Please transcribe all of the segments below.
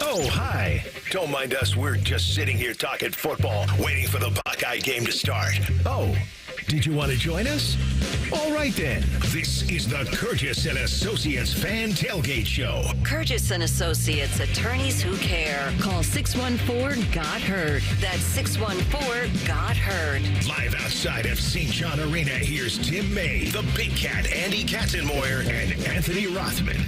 Oh, hi. Don't mind us. We're just sitting here talking football, waiting for the Buckeye game to start. Oh, did you want to join us? All right, then. This is the Curtis and Associates Fan Tailgate Show. Curtis and Associates, attorneys who care. Call 614-GOT-HURT. That's 614-GOT-HURT. Live outside of St. John Arena, here's Tim May, the Big Cat, Andy Katzenmoyer, and Anthony Rothman.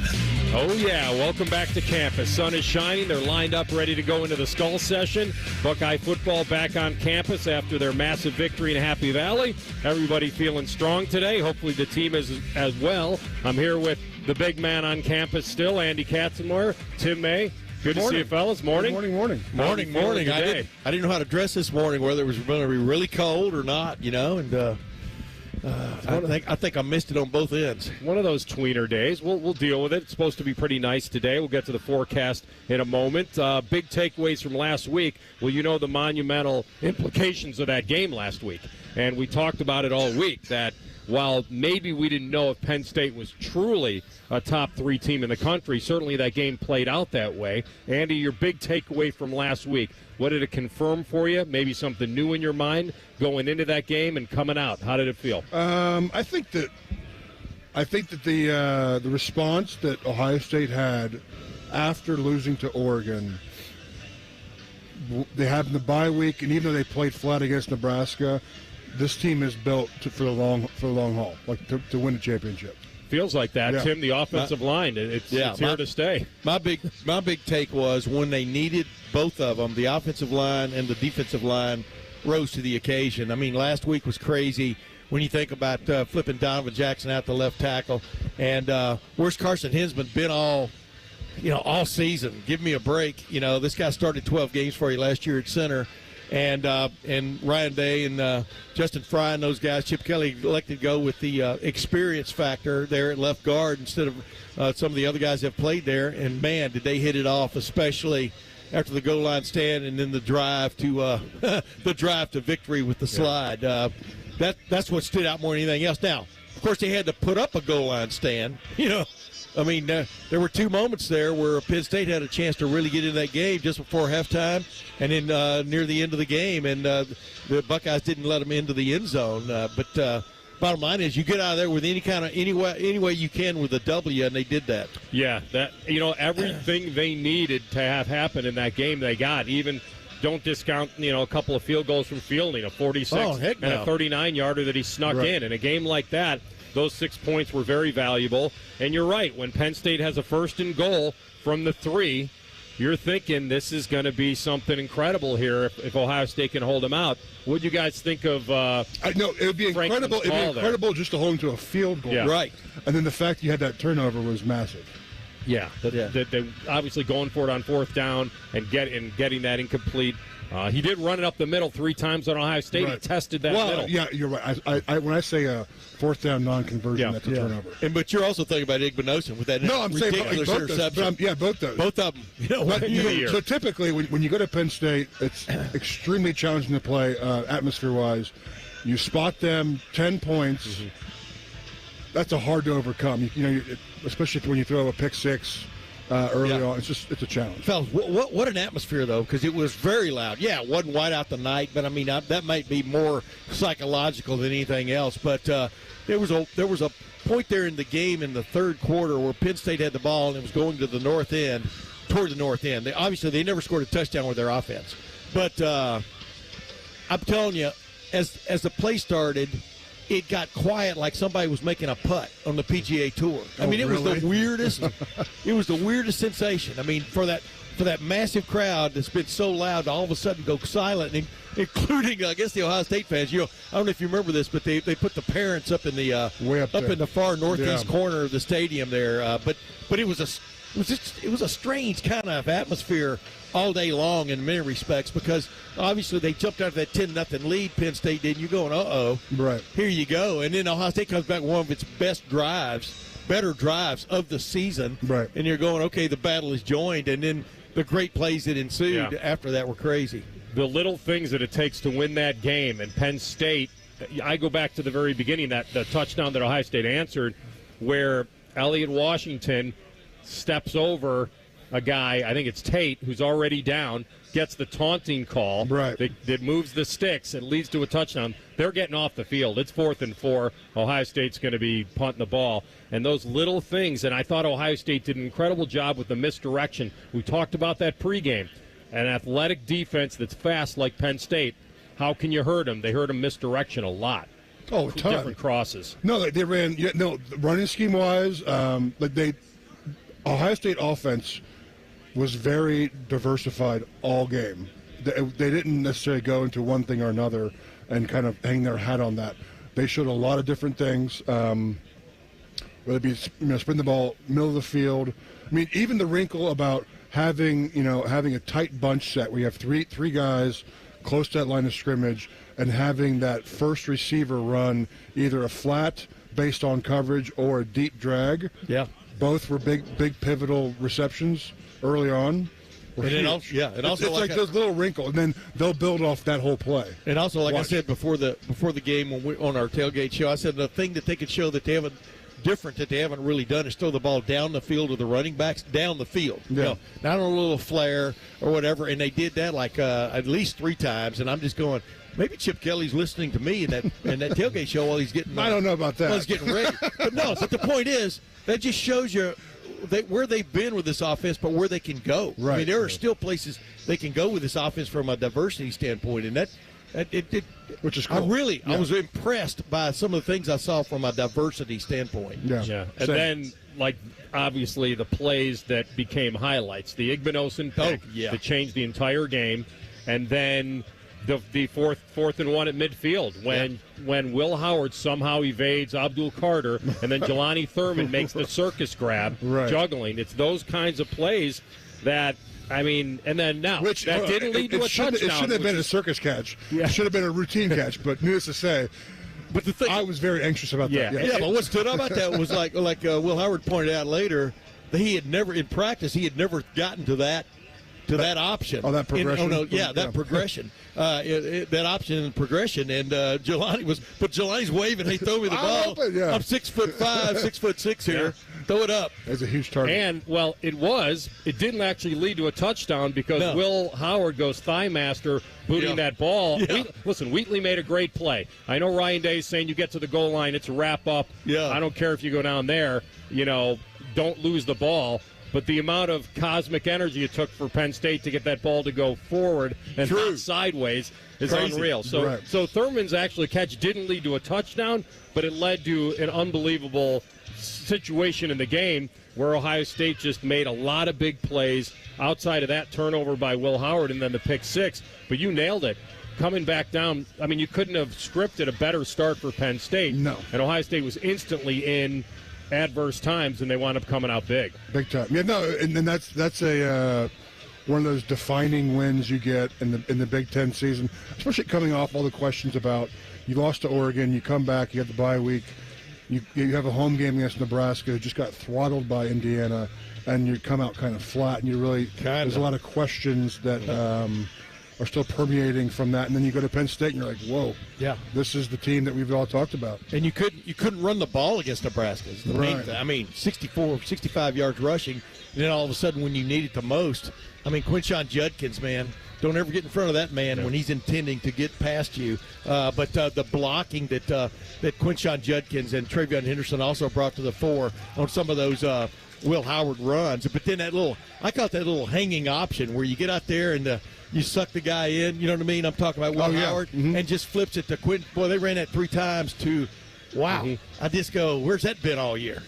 Oh, yeah. Welcome back to campus. Sun is shining. They're lined up, ready to go into the Skull session. Buckeye football back on campus after their massive victory in Happy Valley. Everybody feeling strong today. Hopefully the team is as well. I'm here with the big man on campus still, Andy Katzenmoyer, Tim May. Good to see you, fellas. Morning. Morning. I didn't know how to dress this morning, whether it was going to be really cold or not, and I think I missed it on both ends. One of those tweener days. We'll deal with it. It's supposed to be pretty nice today. We'll get to the forecast in a moment. Big takeaways from last week. Well, you know the monumental implications of that game last week. And we talked about it all week, that while maybe we didn't know if Penn State was truly a top 3 team in the country, certainly that game played out that way. Andy, your big takeaway from last week, what did it confirm for you? Maybe something new in your mind going into that game and coming out. How did it feel? I think that the response that Ohio State had after losing to Oregon, they had in the bye week, and even though they played flat against Nebraska, this team is built for the long haul, like to win a championship. Feels like that, yeah. Tim. The offensive line, it's here to stay. My big take was when they needed both of them, the offensive line and the defensive line rose to the occasion. I mean, last week was crazy when you think about flipping Donovan Jackson out to left tackle, and where's Carson Hinsman been all season? Give me a break. This guy started 12 games for you last year at center. And Ryan Day and Justin Fry and those guys, Chip Kelly elected to go with the experience factor there at left guard instead of some of the other guys that have played there. And, man, did they hit it off, especially after the goal line stand and then the drive to victory with the slide. That's what stood out more than anything else. Now, of course, they had to put up a goal line stand, I mean, there were 2 moments there where Penn State had a chance to really get into that game just before halftime and then near the end of the game, and the Buckeyes didn't let them into the end zone. But bottom line is you get out of there with any way you can with a W, and they did that. Yeah, everything they needed to have happen in that game they got. Even don't discount a couple of field goals from Fielding, a 46 and a 39-yarder that he snuck in. In a game like that, those 6 points were very valuable. And you're right, when Penn State has a 1st and goal from the 3, you're thinking this is going to be something incredible here if Ohio State can hold them out. What do you guys think of I know it would be incredible. It would be incredible just to hold them to a field goal. Yeah. Right. And then the fact you had that turnover was massive. Yeah, they obviously going for it on 4th down and getting that incomplete. He did run it up the middle 3 times on Ohio State. Right. He tested that middle. Yeah, you're right. I when I say a 4th down non-conversion, that's a turnover. But you're also thinking about Igbinosun with that ridiculous interception. Both those. Both of them. So typically, when you go to Penn State, it's extremely challenging to play atmosphere-wise. You spot them 10 points. Mm-hmm. That's hard to overcome. Especially when you throw a pick 6. Early on, it's a challenge. Fellas, what an atmosphere, though, because it was very loud. Yeah, it wasn't white out the night, but, I mean, that might be more psychological than anything else. But there was a point there in the game in the 3rd quarter where Penn State had the ball and it was going to the north end, toward the north end. They never scored a touchdown with their offense. But I'm telling you, as the play started, it got quiet like somebody was making a putt on the PGA Tour. I mean, it was the weirdest. It was the weirdest sensation. I mean, for that massive crowd that's been so loud to all of a sudden go silent, including I guess the Ohio State fans. I don't know if you remember this, but they put the parents up in the in the far northeast corner of the stadium there. But it was a strange kind of atmosphere all day long in many respects, because obviously they jumped out of that 10-0 lead, Penn State did, and you're going, right, here you go. And then Ohio State comes back with one of its better drives of the season, right, and you're going, okay, the battle is joined. And then the great plays that ensued after that were crazy. The little things that it takes to win that game, and Penn State, I go back to the very beginning, the touchdown that Ohio State answered, where Elliott Washington steps over a guy, I think it's Tate, who's already down, gets the taunting call that moves the sticks. It leads to a touchdown. They're getting off the field. It's 4th and 4. Ohio State's going to be punting the ball. And those little things, and I thought Ohio State did an incredible job with the misdirection. We talked about that pregame. An athletic defense that's fast like Penn State, how can you hurt them? They hurt them misdirection a lot. Oh, a ton. Different crosses. No, they ran. Yeah, no, running scheme wise, Ohio State offense was very diversified all game. They didn't necessarily go into one thing or another and kind of hang their hat on that. They showed a lot of different things. Whether it be spin the ball middle of the field. I mean, even the wrinkle about having a tight bunch set where you have three guys close to that line of scrimmage and having that first receiver run either a flat based on coverage or a deep drag. Yeah. Both were big pivotal receptions early on. It's like those little wrinkles, and then they'll build off that whole play. And also, like I said before the game on our tailgate show, I said the thing that they could show that they haven't different that they haven't really done is throw the ball down the field to the running backs, down the field. Yeah. Not on a little flare or whatever. And they did that like at least 3 times. And I'm just going, maybe Chip Kelly's listening to me in that tailgate show while he's getting. I don't know about that. While he's getting ready. But the point is that just shows you where they've been with this offense, but where they can go. Right. I mean, there are still places they can go with this offense from a diversity standpoint, and which is cool. I was impressed by some of the things I saw from a diversity standpoint. Yeah. And then, obviously, the plays that became highlights. The Igbenogson pick that changed the entire game. And then the fourth and 1 at midfield when Will Howard somehow evades Abdul Carter and then Jelani Thurman makes the circus grab, juggling. It's those kinds of plays that – I mean, and then now that didn't lead to a touchdown. It shouldn't have been a circus catch. Yeah. It should have been a routine catch. But needless to say, but the thing, I was very anxious about that. Yeah, but what stood out about that was like Will Howard pointed out later, that he had never gotten to that option. Oh, that progression. That progression. That option and progression. And Jelani's waving. Hey, throw me the ball. I'm 6'5", 6'6" here. Throw it up. It's a huge target. And, it didn't actually lead to a touchdown because Will Howard goes thigh master booting that ball. Yeah. Wheatley made a great play. I know Ryan Day is saying you get to the goal line, it's a wrap up. Yeah. I don't care if you go down there, don't lose the ball. But the amount of cosmic energy it took for Penn State to get that ball to go forward and not sideways is unreal. So Thurman's actual catch didn't lead to a touchdown, but it led to an unbelievable situation in the game where Ohio State just made a lot of big plays outside of that turnover by Will Howard and then the pick six. But you nailed it. Coming back down, I mean, you couldn't have scripted a better start for Penn State. No. And Ohio State was instantly in adverse times, and they wound up coming out big. Big time. Yeah, no, and that's a one of those defining wins you get in the Big Ten season, especially coming off all the questions about you lost to Oregon, you come back, you have the bye week, you have a home game against Nebraska, who just got throttled by Indiana, and you come out kind of flat, and you really there's a lot of questions that are still permeating from that, and then you go to Penn State and you're like, whoa, this is the team that we've all talked about. And you couldn't run the ball against Nebraska. The main thing. I mean, 65 yards rushing, and then all of a sudden when you need it the most, I mean, Quinshon Judkins, man, don't ever get in front of that man when he's intending to get past you. But the blocking that Quinshon Judkins and Travion Henderson also brought to the fore on some of those Will Howard runs. But then I caught that little hanging option where you get out there and you suck the guy in, you know what I mean? I'm talking about Will Howard, and just flips it to Quinn. Boy, they ran that 3 times to, wow. I just go, where's that been all year,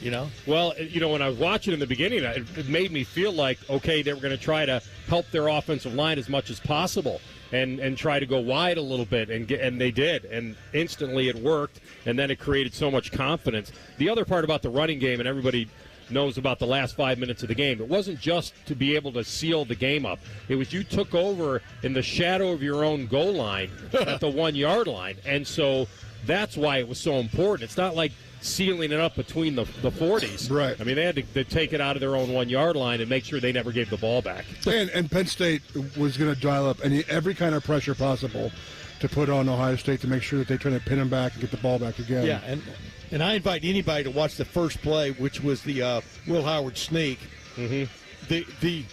Well, when I was watching in the beginning, it made me feel like, okay, they were going to try to help their offensive line as much as possible and try to go wide a little bit, and they did. And instantly it worked, and then it created so much confidence. The other part about the running game, and everybody knows about the last 5 minutes of the game. It wasn't just to be able to seal the game up. It was you took over in the shadow of your own goal line at the 1 yard line. And so that's why it was so important. It's not like sealing it up between the 40s. Right. I mean, they had to take it out of their own 1 yard line and make sure they never gave the ball back. And Penn State was going to dial up every kind of pressure possible to put on Ohio State to make sure that they try to pin them back and get the ball back again. Yeah, and I invite anybody to watch the first play, which was the Will Howard sneak. the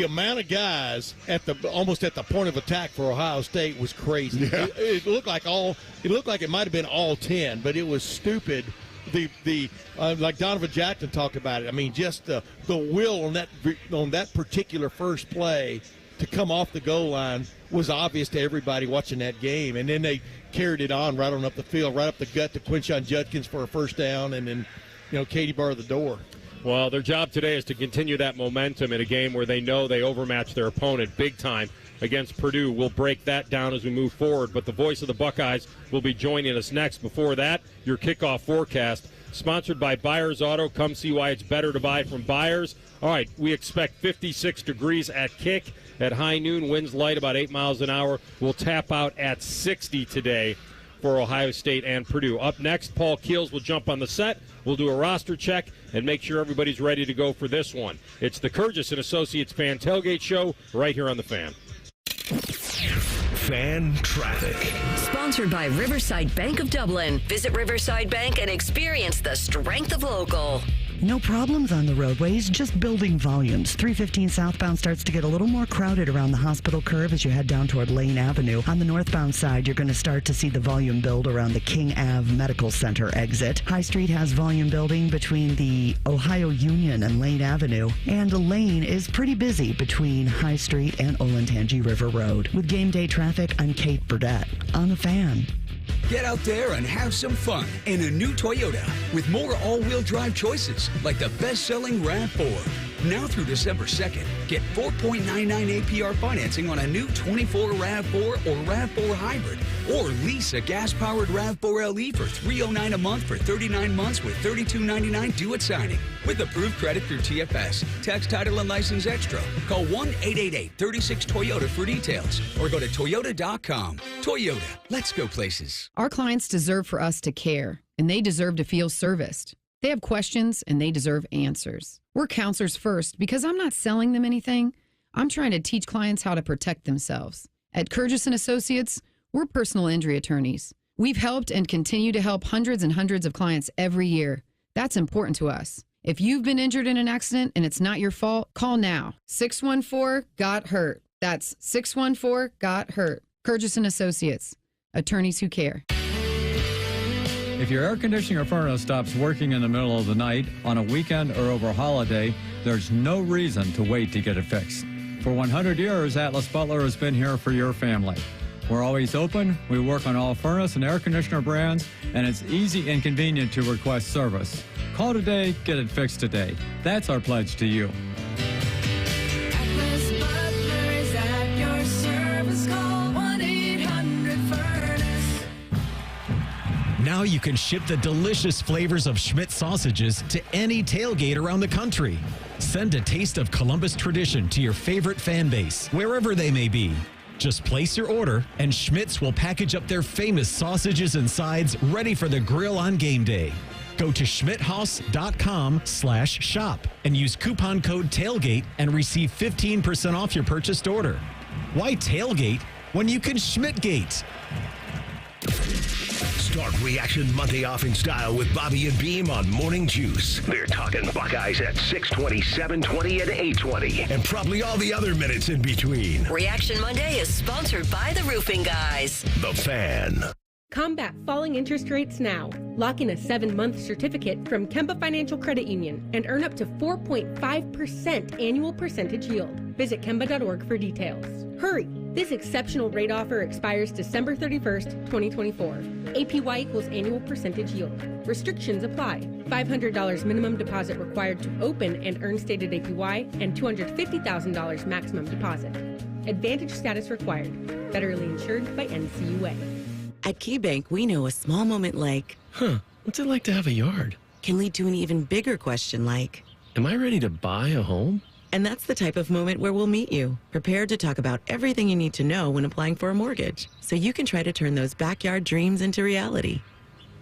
amount of guys almost at the point of attack for Ohio State was crazy. Yeah. It looked like it might have been all 10, but it was stupid. Like Donovan Jackson talked about it. I mean, just the will on that particular first play to come off the goal line was obvious to everybody watching that game. And then they carried it on right on up the field, right up the gut to Quinshon Judkins for a first down, and then Katie barred the door. Well, their job today is to continue that momentum in a game where they know they overmatched their opponent big time against Purdue. We'll break that down as we move forward, but the voice of the Buckeyes will be joining us next. Before that, your kickoff forecast, sponsored by Byers Auto. Come see why it's better to buy from Byers. All right, we expect 56 degrees at kick. At high noon, winds light about 8 miles an hour. We'll tap out at 60 today for Ohio State and Purdue. Up next, Paul Keels will jump on the set. We'll do a roster check and make sure everybody's ready to go for this one. It's the Kurgis and Associates Fan Tailgate Show right here on The Fan. Fan traffic. Sponsored by Riverside Bank of Dublin. Visit Riverside Bank and experience the strength of local. No problems on the roadways, just building volumes. 315 southbound starts to get a little more crowded around the hospital curve as you head down toward Lane Avenue. On the northbound side, you're going to start to see the volume build around the King Ave Medical Center exit. High Street has volume building between the Ohio Union and Lane Avenue. And Lane is pretty busy between High Street and Olentangy River Road. With game day traffic, I'm Kate Burdett on The Fan. Get out there and have some fun in a new Toyota with more all-wheel drive choices like the best-selling RAV4. Now through December 2nd, get 4.99 APR financing on a new 24 RAV4 or RAV4 Hybrid. Or lease a gas-powered RAV4 LE for $309 a month for 39 months with $32.99 due at signing. With approved credit through TFS. Tax, title, and license extra. Call 1-888-36-TOYOTA for details. Or go to Toyota.com. Toyota. Let's go places. Our clients deserve for us to care, and they deserve to feel serviced. They have questions, and they deserve answers. We're counselors first because I'm not selling them anything. I'm trying to teach clients how to protect themselves. At Kurgis & Associates, we're personal injury attorneys. We've helped and continue to help hundreds and hundreds of clients every year. That's important to us. If you've been injured in an accident and it's not your fault, call now. 614-GOT-HURT. That's 614-GOT-HURT. Kurgis & Associates, attorneys who care. If your air conditioning or furnace stops working in the middle of the night, on a weekend, or over a holiday, there's no reason to wait to get it fixed. For 100 years, Atlas Butler has been here for your family. We're always open, we work on all furnace and air conditioner brands, and it's easy and convenient to request service. Call today, get it fixed today. That's our pledge to you. Atlas Butler is at your service. Call 1-800-FURNACE. Now you can ship the delicious flavors of Schmidt sausages to any tailgate around the country. Send a taste of Columbus tradition to your favorite fan base, wherever they may be. Just place your order, and Schmidt's will package up their famous sausages and sides ready for the grill on game day. Go to schmidthouse.com/shop and use coupon code TAILGATE and receive 15% off your purchased order. Why tailgate when you can Schmidtgate? Start Reaction Monday off in style with Bobby and Beam on Morning Juice. They're talking Buckeyes at 6:20, 7:20, and 8:20. And probably all the other minutes in between. Reaction Monday is sponsored by the Roofing Guys. The Fan. Combat falling interest rates now. Lock in a 7-month certificate from Kemba Financial Credit Union and earn up to 4.5% annual percentage yield. Visit Kemba.org for details. Hurry! This exceptional rate offer expires December 31st, 2024. APY equals annual percentage yield. Restrictions apply. $500 minimum deposit required to open and earn stated APY and $250,000 maximum deposit. Advantage status required. Federally insured by NCUA. At KeyBank, we know a small moment like, what's it like to have a yard? Can lead to an even bigger question like, am I ready to buy a home? And that's the type of moment where we'll meet you, prepared to talk about everything you need to know when applying for a mortgage, so you can try to turn those backyard dreams into reality.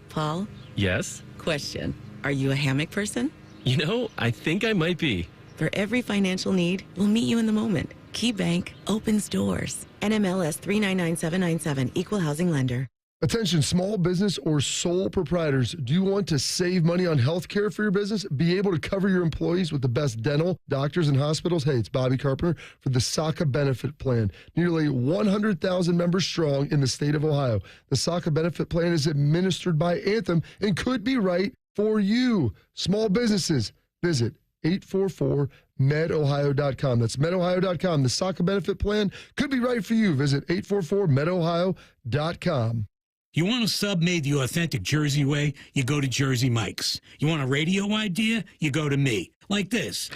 Paul? Yes? Question. Are you a hammock person? You know, I think I might be. For every financial need, we'll meet you in the moment. KeyBank opens doors. NMLS 399797, Equal Housing Lender. Attention, small business or sole proprietors. Do you want to save money on health care for your business? Be able to cover your employees with the best dental, doctors, and hospitals? Hey, it's Bobby Carpenter for the SACA Benefit Plan. Nearly 100,000 members strong in the state of Ohio. The SACA Benefit Plan is administered by Anthem and could be right for you. Small businesses, visit 844-MEDOhio.com. That's medohio.com. The SACA Benefit Plan could be right for you. Visit 844-MEDOhio.com. You want a sub made the authentic Jersey way? You go to Jersey Mike's. You want a radio idea? You go to me. Like this.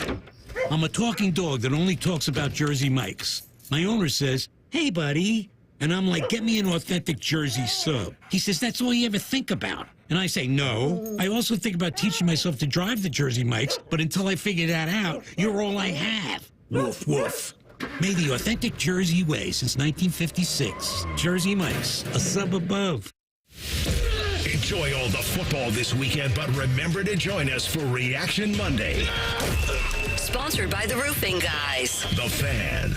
I'm a talking dog that only talks about Jersey Mike's. My owner says, "Hey, buddy." And I'm like, "Get me an authentic Jersey sub." He says, "That's all you ever think about." And I say, "No. I also think about teaching myself to drive the Jersey Mike's, but until I figure that out, you're all I have." Woof, woof. Made the authentic Jersey way since 1956. Jersey Mike's, a sub above. Enjoy all the football this weekend, but remember to join us for Reaction Monday. Sponsored by the Roofing Guys. The Fan.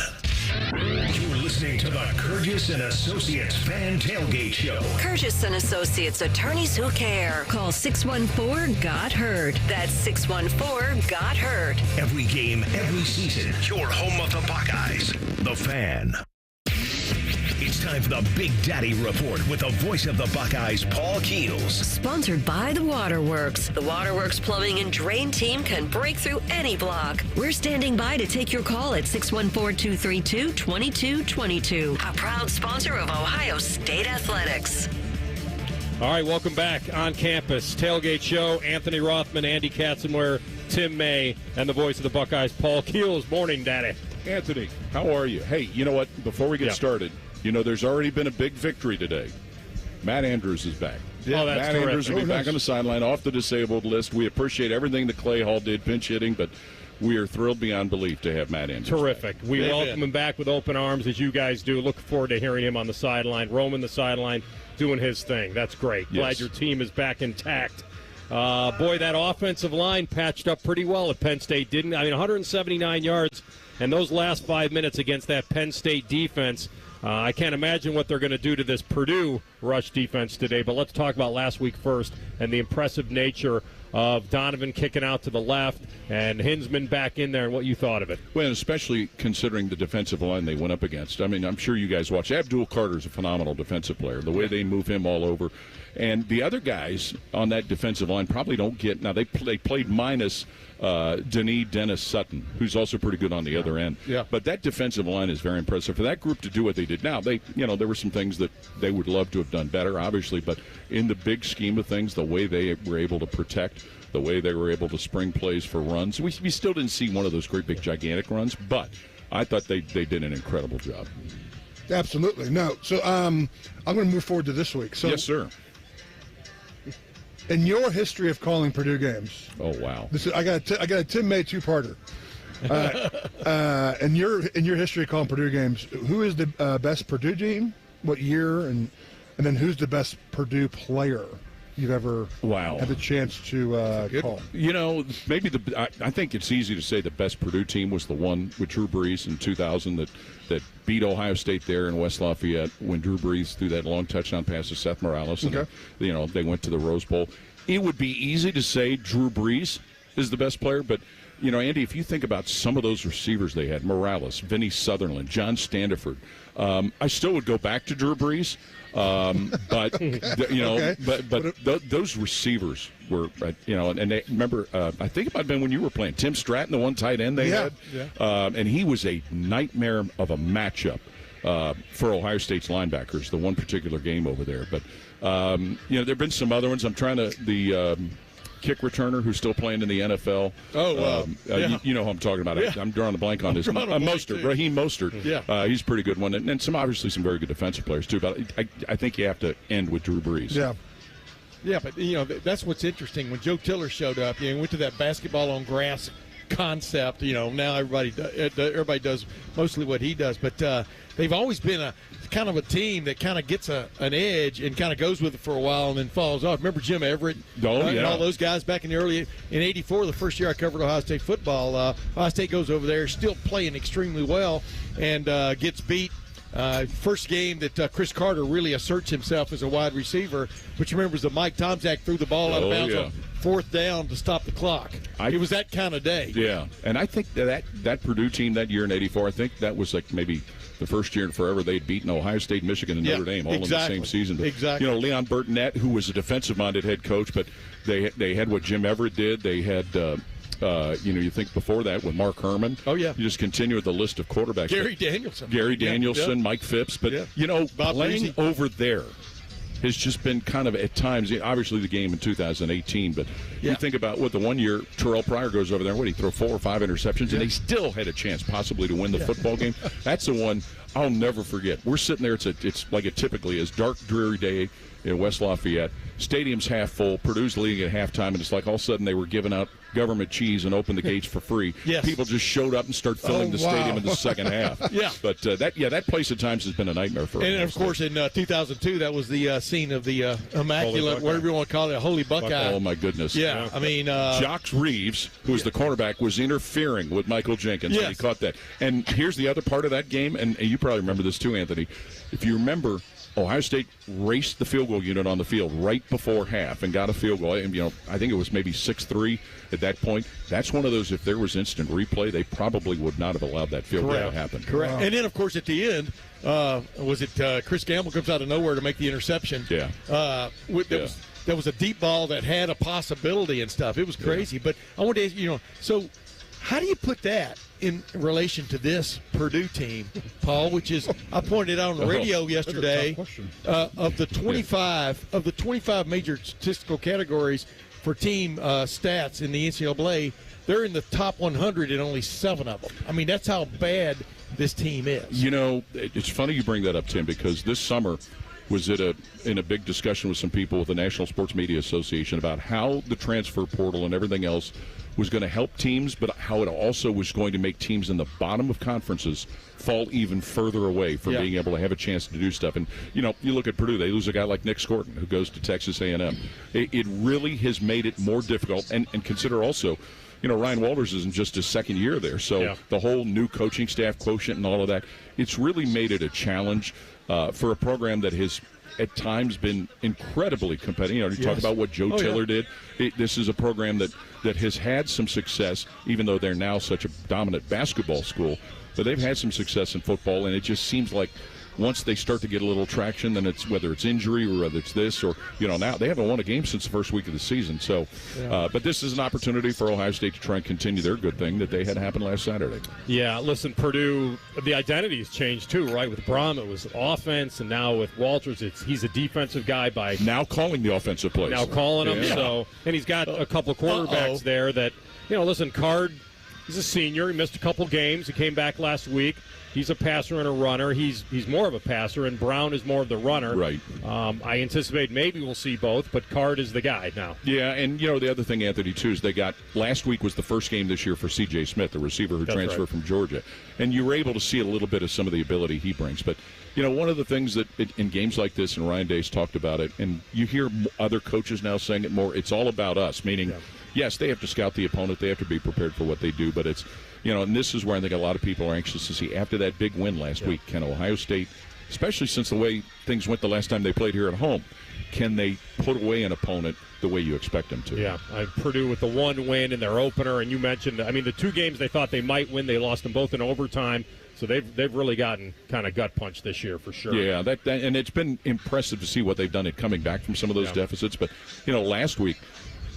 You're listening to the Kurgis and Associates Fan Tailgate Show. Kurgis and Associates, attorneys who care. Call 614-GOT-HEARD. That's 614-GOT-HEARD. Every game, every season, your home of the Buckeyes. The Fan. It's time for the Big Daddy Report with the voice of the Buckeyes, Paul Keels. Sponsored by the Waterworks. The Waterworks Plumbing and Drain team can break through any block. We're standing by to take your call at 614-232-2222. A proud sponsor of Ohio State Athletics. All right, welcome back on campus. Tailgate Show, Anthony Rothman, Andy Katzenmoyer, Tim May, and the voice of the Buckeyes, Paul Keels. Morning, Daddy. Anthony, how are you? Hey, you know what? Before we get started, you know, there's already been a big victory today. Matt Andrews is back. Yeah, that's Matt Andrews will be back on the sideline, off the disabled list. We appreciate everything that Clay Hall did, pinch hitting, but we are thrilled beyond belief to have Matt Andrews Terrific. back. We welcome him back with open arms, as you guys do. Looking forward to hearing him on the sideline, roaming the sideline, doing his thing. That's great. Yes. Glad your team is back intact. Boy, that offensive line patched up pretty well at Penn State, didn't it? I mean, 179 yards, and those last 5 minutes against that Penn State defense. I can't imagine what they're going to do to this Purdue rush defense today, but let's talk about last week first and the impressive nature of Donovan kicking out to the left and Hinsman back in there and what you thought of it. Well, especially considering the defensive line they went up against. I mean, I'm sure you guys watched. Abdul Carter's a phenomenal defensive player. The way they move him all over. And the other guys on that defensive line probably don't get – now, they played minus Dennis Sutton, who's also pretty good on the other end. Yeah. But that defensive line is very impressive. For that group to do what they did now, there were some things that they would love to have done better, obviously. But in the big scheme of things, the way they were able to protect, the way they were able to spring plays for runs, we still didn't see one of those great big gigantic runs, but I thought they did an incredible job. Absolutely. No. So I'm going to move forward to this week. So, yes, sir. In your history of calling Purdue games, oh wow, I got a Tim May two-parter. In your history of calling Purdue games, who is the best Purdue team? What year? And then who's the best Purdue player you've ever had the chance to call? You know, maybe I think it's easy to say the best Purdue team was the one with Drew Brees in 2000 that beat Ohio State there in West Lafayette when Drew Brees threw that long touchdown pass to Seth Morales. And, they went to the Rose Bowl. It would be easy to say Drew Brees is the best player, but, you know, Andy, if you think about some of those receivers they had, Morales, Vinny Sutherland, John Standiford, I still would go back to Drew Brees. Those receivers were, and they remember, I think it might have been when you were playing, Tim Stratton, the one tight end they had. Yeah. And he was a nightmare of a matchup for Ohio State's linebackers, the one particular game over there. But, there have been some other ones. I'm trying to, the kick returner who's still playing in the NFL. You know who I'm talking about. Yeah. I'm drawing a blank on this. Mostert, Raheem Mostert. Yeah. He's a pretty good one. And obviously some very good defensive players, too. But I think you have to end with Drew Brees. Yeah. Yeah, but, that's what's interesting. When Joe Tiller showed up, went to that basketball on grass concept. Now everybody does mostly what he does. But they've always been a kind of a team that kind of gets an edge and kind of goes with it for a while and then falls off. Remember Jim Everett? And all those guys back in in '84, the first year I covered Ohio State football. Ohio State goes over there, still playing extremely well, and gets beat First game that Chris Carter really asserts himself as a wide receiver, which remembers that Mike Tomczak threw the ball out of bounds on fourth down to stop the clock. It was that kind of day. Yeah, and I think that Purdue team that year in '84, I think that was like maybe the first year in forever they'd beaten Ohio State, Michigan, and Notre Dame all in the same season. But, exactly. Leon Burtonette, who was a defensive-minded head coach, but they had what Jim Everett did. They had, you think before that with Mark Herman. Oh, yeah. You just continue with the list of quarterbacks. Gary Danielson, Mike Phipps. But, Bob playing Greasy. over there has just been kind of at times, obviously the game in 2018, but you think about what the 1 year Terrell Pryor goes over there, he throw 4 or 5 interceptions, and they still had a chance possibly to win the football game. That's the one I'll never forget. We're sitting there, it's like it typically is, dark, dreary day in West Lafayette. Stadium's half full. Purdue's leading at halftime, and it's like all of a sudden they were giving out government cheese and opened the gates for free. Yes. People just showed up and started filling the stadium in the second half. But that place at times has been a nightmare for us. And of course, in 2002, that was the scene of the immaculate, whatever you want to call it, a holy Buckeye. Oh my goodness! Yeah, I mean, Jocks Reeves, who was the cornerback, was interfering with Michael Jenkins, and he caught that. And here's the other part of that game, and you probably remember this too, Anthony. If you remember, Ohio State raced the field goal unit on the field right before half and got a field goal. And, I think it was maybe 6-3 at that point. That's one of those, if there was instant replay, they probably would not have allowed that field goal to happen. Correct. Wow. And then, of course, at the end, was it Chris Gamble comes out of nowhere to make the interception? Yeah. There was a deep ball that had a possibility and stuff. It was crazy. But I want to ask you, so how do you put that in relation to this Purdue team, Paul? Which is, I pointed out on the radio yesterday, of the 25 major statistical categories for team stats in the NCAA, they're in the top 100 in only 7 of them. I mean, that's how bad this team is. It's funny you bring that up, Tim, because this summer was in a big discussion with some people with the National Sports Media Association about how the transfer portal and everything else was going to help teams, but how it also was going to make teams in the bottom of conferences fall even further away from being able to have a chance to do stuff. And, you look at Purdue, they lose a guy like Nick Scorton, who goes to Texas A&M. It really has made it more difficult, and consider also, Ryan Walters isn't just his second year there, so the whole new coaching staff quotient and all of that, it's really made it a challenge for a program that has at times been incredibly competitive. You talk about what Joe Tiller did. This is a program that has had some success, even though they're now such a dominant basketball school. But they've had some success in football, and it just seems like once they start to get a little traction, then it's whether it's injury or whether it's this or, now they haven't won a game since the first week of the season. So, but this is an opportunity for Ohio State to try and continue their good thing that they had happen last Saturday. Yeah, listen, Purdue, the identity's changed too, right? With Brom, it was offense, and now with Walters, he's a defensive guy by now calling the offensive plays. Now calling them, so, and he's got a couple of quarterbacks there that, listen, Card, he's a senior. He missed a couple games. He came back last week. He's a passer and a runner. He's more of a passer, and Brown is more of the runner. Right. I anticipate maybe we'll see both, but Card is the guy now. Yeah, and the other thing, Anthony, too, is they got last week was the first game this year for C.J. Smith, the receiver who transferred from Georgia, and you were able to see a little bit of some of the ability he brings. But one of the things that in games like this, and Ryan Day's talked about it, and you hear other coaches now saying it more. It's all about us, meaning. Yeah. Yes, they have to scout the opponent. They have to be prepared for what they do. But it's, and this is where I think a lot of people are anxious to see after that big win last week, can Ohio State, especially since the way things went the last time they played here at home, can they put away an opponent the way you expect them to? Yeah, Purdue with the one win in their opener, and you mentioned, the 2 games they thought they might win, they lost them both in overtime. So they've really gotten kind of gut punched this year for sure. Yeah, and it's been impressive to see what they've done at coming back from some of those deficits. But, last week,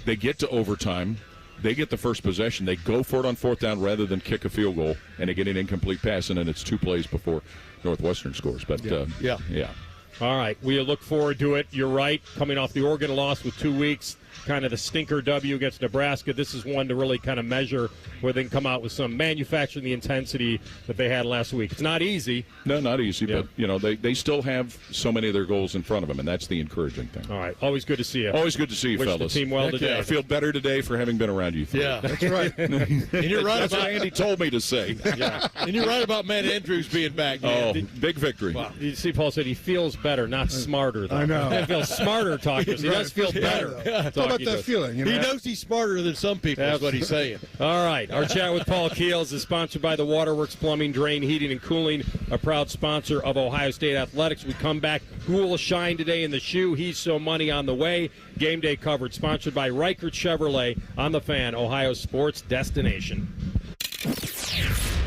they get to overtime. They get the first possession. They go for it on 4th down rather than kick a field goal, and they get an incomplete pass, and then it's 2 plays before Northwestern scores. But, yeah. All right, we look forward to it. You're right. Coming off the Oregon loss with 2 weeks, kind of the stinker W against Nebraska, this is one to really kind of measure where they can come out with some manufacturing the intensity that they had last week. It's not easy. No, not easy, but, they still have so many of their goals in front of them, and that's the encouraging thing. All right, always good to see you. Always good to see you, Wish fellas. the team well today. I feel better today for having been around you. Yeah, that's right. And you're right that's about what Andy told me to say. Yeah, and you're right about Matt Andrews being back. Man. Oh, big victory. Wow. You see, Paul said he feels better, not smarter, though. I know. He feels smarter talking. He does feel better. Yeah. So all about talking that to us. feeling. You know? He knows he's smarter than some people, is what he's saying. All right. Our chat with Paul Keels is sponsored by the Waterworks Plumbing, Drain, Heating, and Cooling, a proud sponsor of Ohio State Athletics. We come back. Who will shine today in the shoe? He's so money on the way. Game day coverage sponsored by Reichert Chevrolet on the Fan, Ohio sports destination.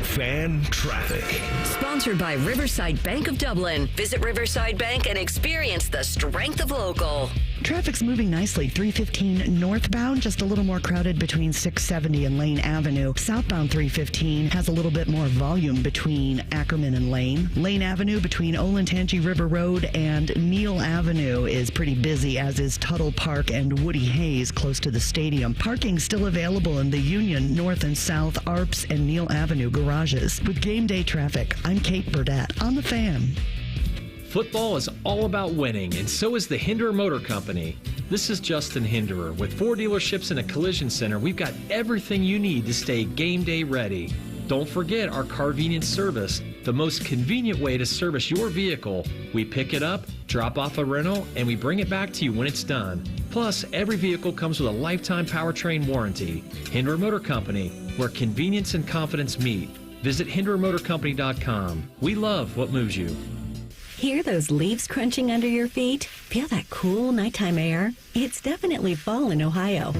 Fan traffic. Sponsored by Riverside Bank of Dublin. Visit Riverside Bank and experience the strength of local. Traffic's moving nicely. 315 northbound, just a little more crowded between 670 and Lane Avenue. Southbound 315 has a little bit more volume between Ackerman and Lane. Lane Avenue between Olentangy River Road and Neal Avenue is pretty busy, as is Tuttle Park and Woody Hayes close to the stadium. Parking still available in the Union, North and South, Arps, and Neal Avenue garages. With game day traffic, I'm Kate Burdett on the Fan. Football is all about winning, and so is the Hinderer Motor Company. This is Justin Hinderer. With 4 dealerships and a collision center, we've got everything you need to stay game day ready. Don't forget our Carvenience service, the most convenient way to service your vehicle. We pick it up, drop off a rental, and we bring it back to you when it's done. Plus, every vehicle comes with a lifetime powertrain warranty. Hinderer Motor Company, where convenience and confidence meet. Visit HindererMotorCompany.com. We love what moves you. Hear those leaves crunching under your feet? Feel that cool nighttime air? It's definitely fall in Ohio.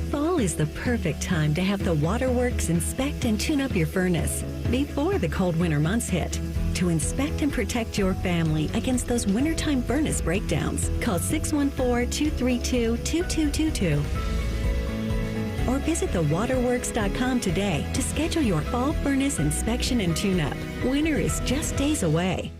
Fall is the perfect time to have the Waterworks inspect and tune up your furnace before the cold winter months hit. To inspect and protect your family against those wintertime furnace breakdowns, call 614-232-2222. Or visit thewaterworks.com today to schedule your fall furnace inspection and tune-up. Winter is just days away.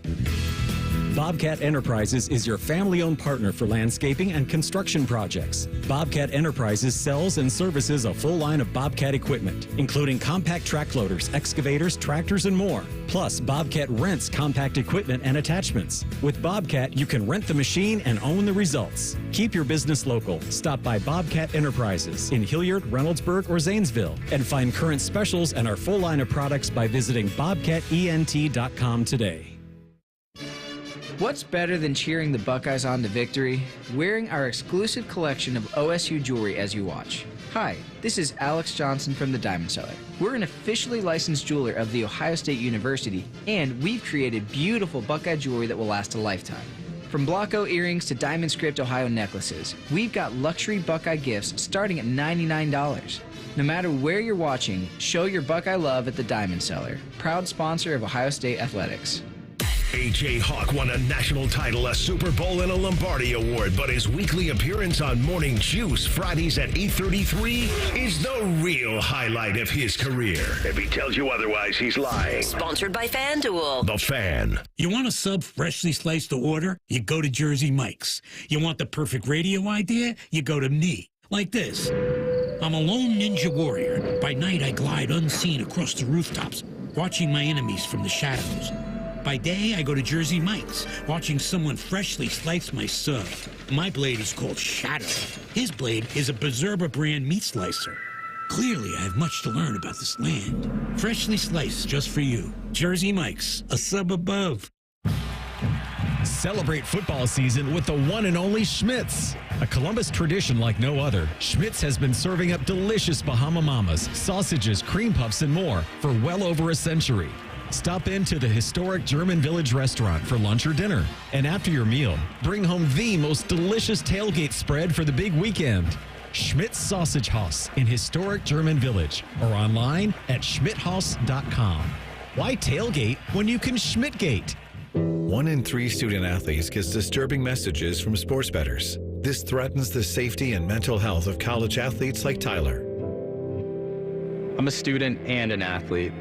Bobcat Enterprises is your family-owned partner for landscaping and construction projects. Bobcat Enterprises sells and services a full line of Bobcat equipment, including compact track loaders, excavators, tractors, and more. Plus, Bobcat rents compact equipment and attachments. With Bobcat, you can rent the machine and own the results. Keep your business local. Stop by Bobcat Enterprises in Hilliard, Reynoldsburg, or Zanesville, and find current specials and our full line of products by visiting bobcatent.com today. What's better than cheering the Buckeyes on to victory? Wearing our exclusive collection of OSU jewelry as you watch. Hi, this is Alex Johnson from the Diamond Cellar. We're an officially licensed jeweler of The Ohio State University, and we've created beautiful Buckeye jewelry that will last a lifetime. From Blocko earrings to Diamond Script Ohio necklaces, we've got luxury Buckeye gifts starting at $99. No matter where you're watching, show your Buckeye love at the Diamond Cellar, proud sponsor of Ohio State Athletics. A.J. Hawk won a national title, a Super Bowl, and a Lombardi Award, but his weekly appearance on Morning Juice Fridays at 8:33 is the real highlight of his career. If he tells you otherwise, he's lying. Sponsored by FanDuel. The Fan. You want a sub freshly sliced to order? You go to Jersey Mike's. You want the perfect radio idea? You go to me. Like this. I'm a lone ninja warrior. By night, I glide unseen across the rooftops, watching my enemies from the shadows. By day, I go to Jersey Mike's, watching someone freshly slice my sub. My blade is called Shadow. His blade is a Berserba brand meat slicer. Clearly, I have much to learn about this land. Freshly sliced just for you. Jersey Mike's, a sub above. Celebrate football season with the one and only Schmitz. A Columbus tradition like no other, Schmitz has been serving up delicious Bahama Mamas, sausages, cream puffs, and more for well over a century. Stop into the historic German Village restaurant for lunch or dinner. And after your meal, bring home the most delicious tailgate spread for the big weekend. Schmidt's Sausage Haus in historic German Village or online at schmidthaus.com. Why tailgate when you can Schmidtgate? 1 in 3 student athletes gets disturbing messages from sports bettors. This threatens the safety and mental health of college athletes like Tyler. I'm a student and an athlete.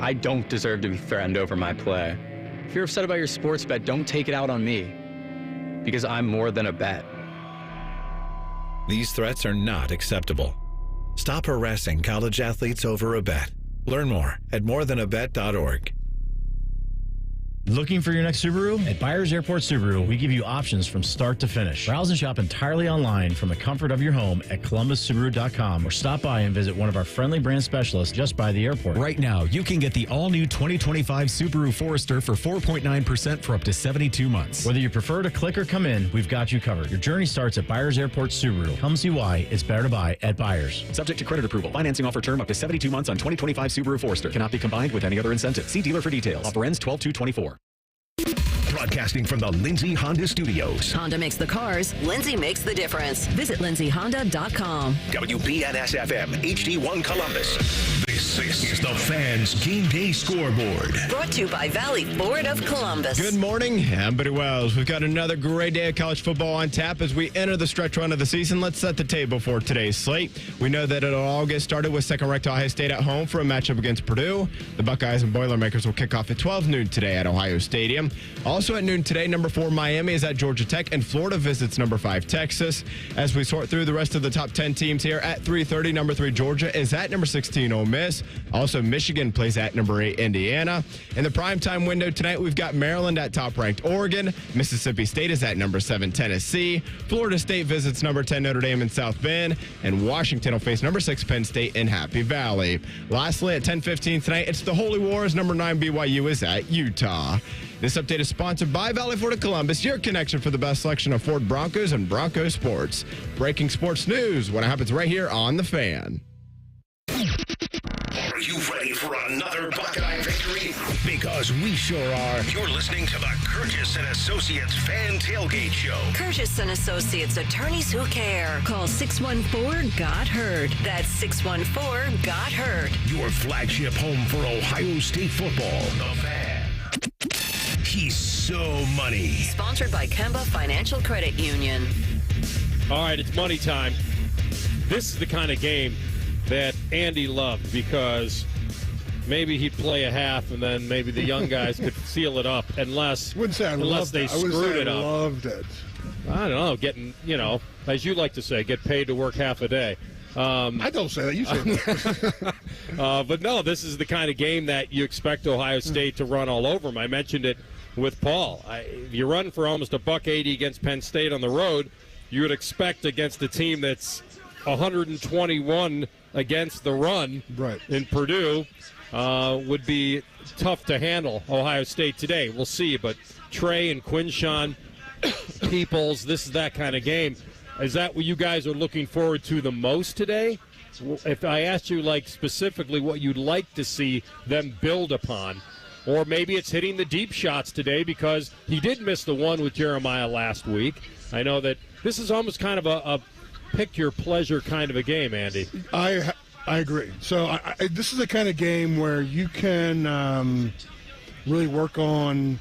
I don't deserve to be threatened over my play. If you're upset about your sports bet, don't take it out on me, because I'm more than a bet. These threats are not acceptable. Stop harassing college athletes over a bet. Learn more at morethanabet.org. Looking for your next Subaru? At Byers Airport Subaru, we give you options from start to finish. Browse and shop entirely online from the comfort of your home at columbussubaru.com or stop by and visit one of our friendly brand specialists just by the airport. Right now, you can get the all-new 2025 Subaru Forester for 4.9% for up to 72 months. Whether you prefer to click or come in, we've got you covered. Your journey starts at Byers Airport Subaru. Come see why it's better to buy at Byers. Subject to credit approval. Financing offer term up to 72 months on 2025 Subaru Forester. Cannot be combined with any other incentive. See dealer for details. Offer ends 12/2/24. Broadcasting from the Lindsay Honda Studios. Honda makes the cars. Lindsay makes the difference. Visit lindsayhonda.com. WBNS-FM, HD1 Columbus. This is the Fans Game Day Scoreboard. Brought to you by Valley Ford of Columbus. Good morning. I'm Buddy Wells. We've got another great day of college football on tap as we enter the stretch run of the season. Let's set the table for today's slate. We know that it'll all get started with second-ranked Ohio State at home for a matchup against Purdue. The Buckeyes and Boilermakers will kick off at 12 noon today at Ohio Stadium. Also at noon today, number 4 Miami is at Georgia Tech, and Florida visits number 5 Texas. As we sort through the rest of the top 10 teams here, at 3:30, number 3 Georgia is at number 16 Ole Miss. Also, Michigan plays at number 8 Indiana. In the primetime window tonight, we've got Maryland at top-ranked Oregon. Mississippi State is at number 7 Tennessee. Florida State visits number 10 Notre Dame in South Bend. And Washington will face number 6 Penn State in Happy Valley. Lastly, at 10:15 tonight, it's the Holy Wars. Number 9 BYU is at Utah. This update is sponsored by Valley Ford of Columbus, your connection for the best selection of Ford Broncos and Bronco sports. Breaking sports news when it happens right here on The Fan. Are you ready for another Buckeye victory? Because we sure are. You're listening to the Curtis and Associates Fan Tailgate Show. Curtis and Associates, attorneys who care. Call 614-GOT-HEARD. That's 614-GOT-HEARD. Your flagship home for Ohio State football. The Fan. He's so money. Sponsored by Kemba Financial Credit Union. All right, it's money time. This is the kind of game that Andy loved because maybe he'd play a half and then maybe the young guys could seal it up unless they screwed it up. I loved it. I don't know, getting, as you like to say, get paid to work half a day. I don't say that. You say that. But no, this is the kind of game that you expect Ohio State to run all over them. I mentioned it with Paul. You run for almost $180 against Penn State on the road. You would expect against a team that's 121 against the run in Purdue would be tough to handle Ohio State today. We'll see. But Trey and Quinshawn, Peoples, this is that kind of game. Is that what you guys are looking forward to the most today? If I asked you, specifically what you'd like to see them build upon, or maybe it's hitting the deep shots today because he did miss the one with Jeremiah last week. I know that this is almost kind of a pick your pleasure kind of a game, Andy. I agree. So this is the kind of game where you can really work on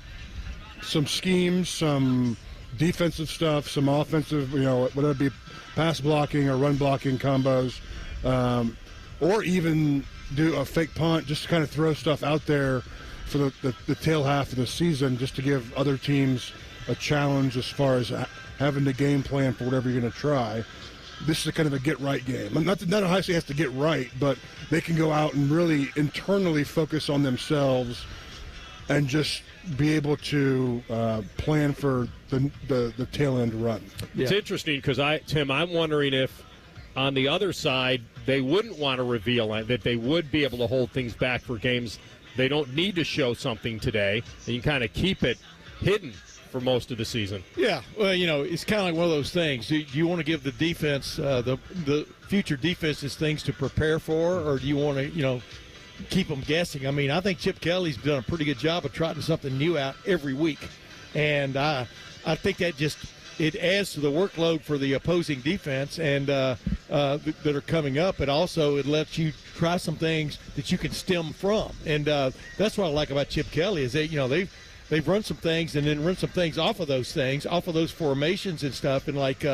some schemes, some defensive stuff, some offensive, whether it be pass blocking or run blocking combos, or even do a fake punt, just to kind of throw stuff out there for the tail half of the season, just to give other teams a challenge as far as having the game plan for whatever you're going to try. This is a kind of a get-right game. Not Ohio State has to get right, but they can go out and really internally focus on themselves and just be able to plan for the tail-end run. It's interesting because, Tim, I'm wondering if on the other side they wouldn't want to reveal that they would be able to hold things back for games they don't need to show something today. And you can kind of keep it hidden for most of the season. Yeah, well, it's kind of like one of those things. Do you want to give the defense, the future defenses, things to prepare for, or do you want to, keep them guessing? I mean, I think Chip Kelly's done a pretty good job of trotting something new out every week, and I think that it adds to the workload for the opposing defense and that are coming up. It lets you try some things that you can stem from, and that's what I like about Chip Kelly is that they've run some things and then run some things off of those formations and stuff. And like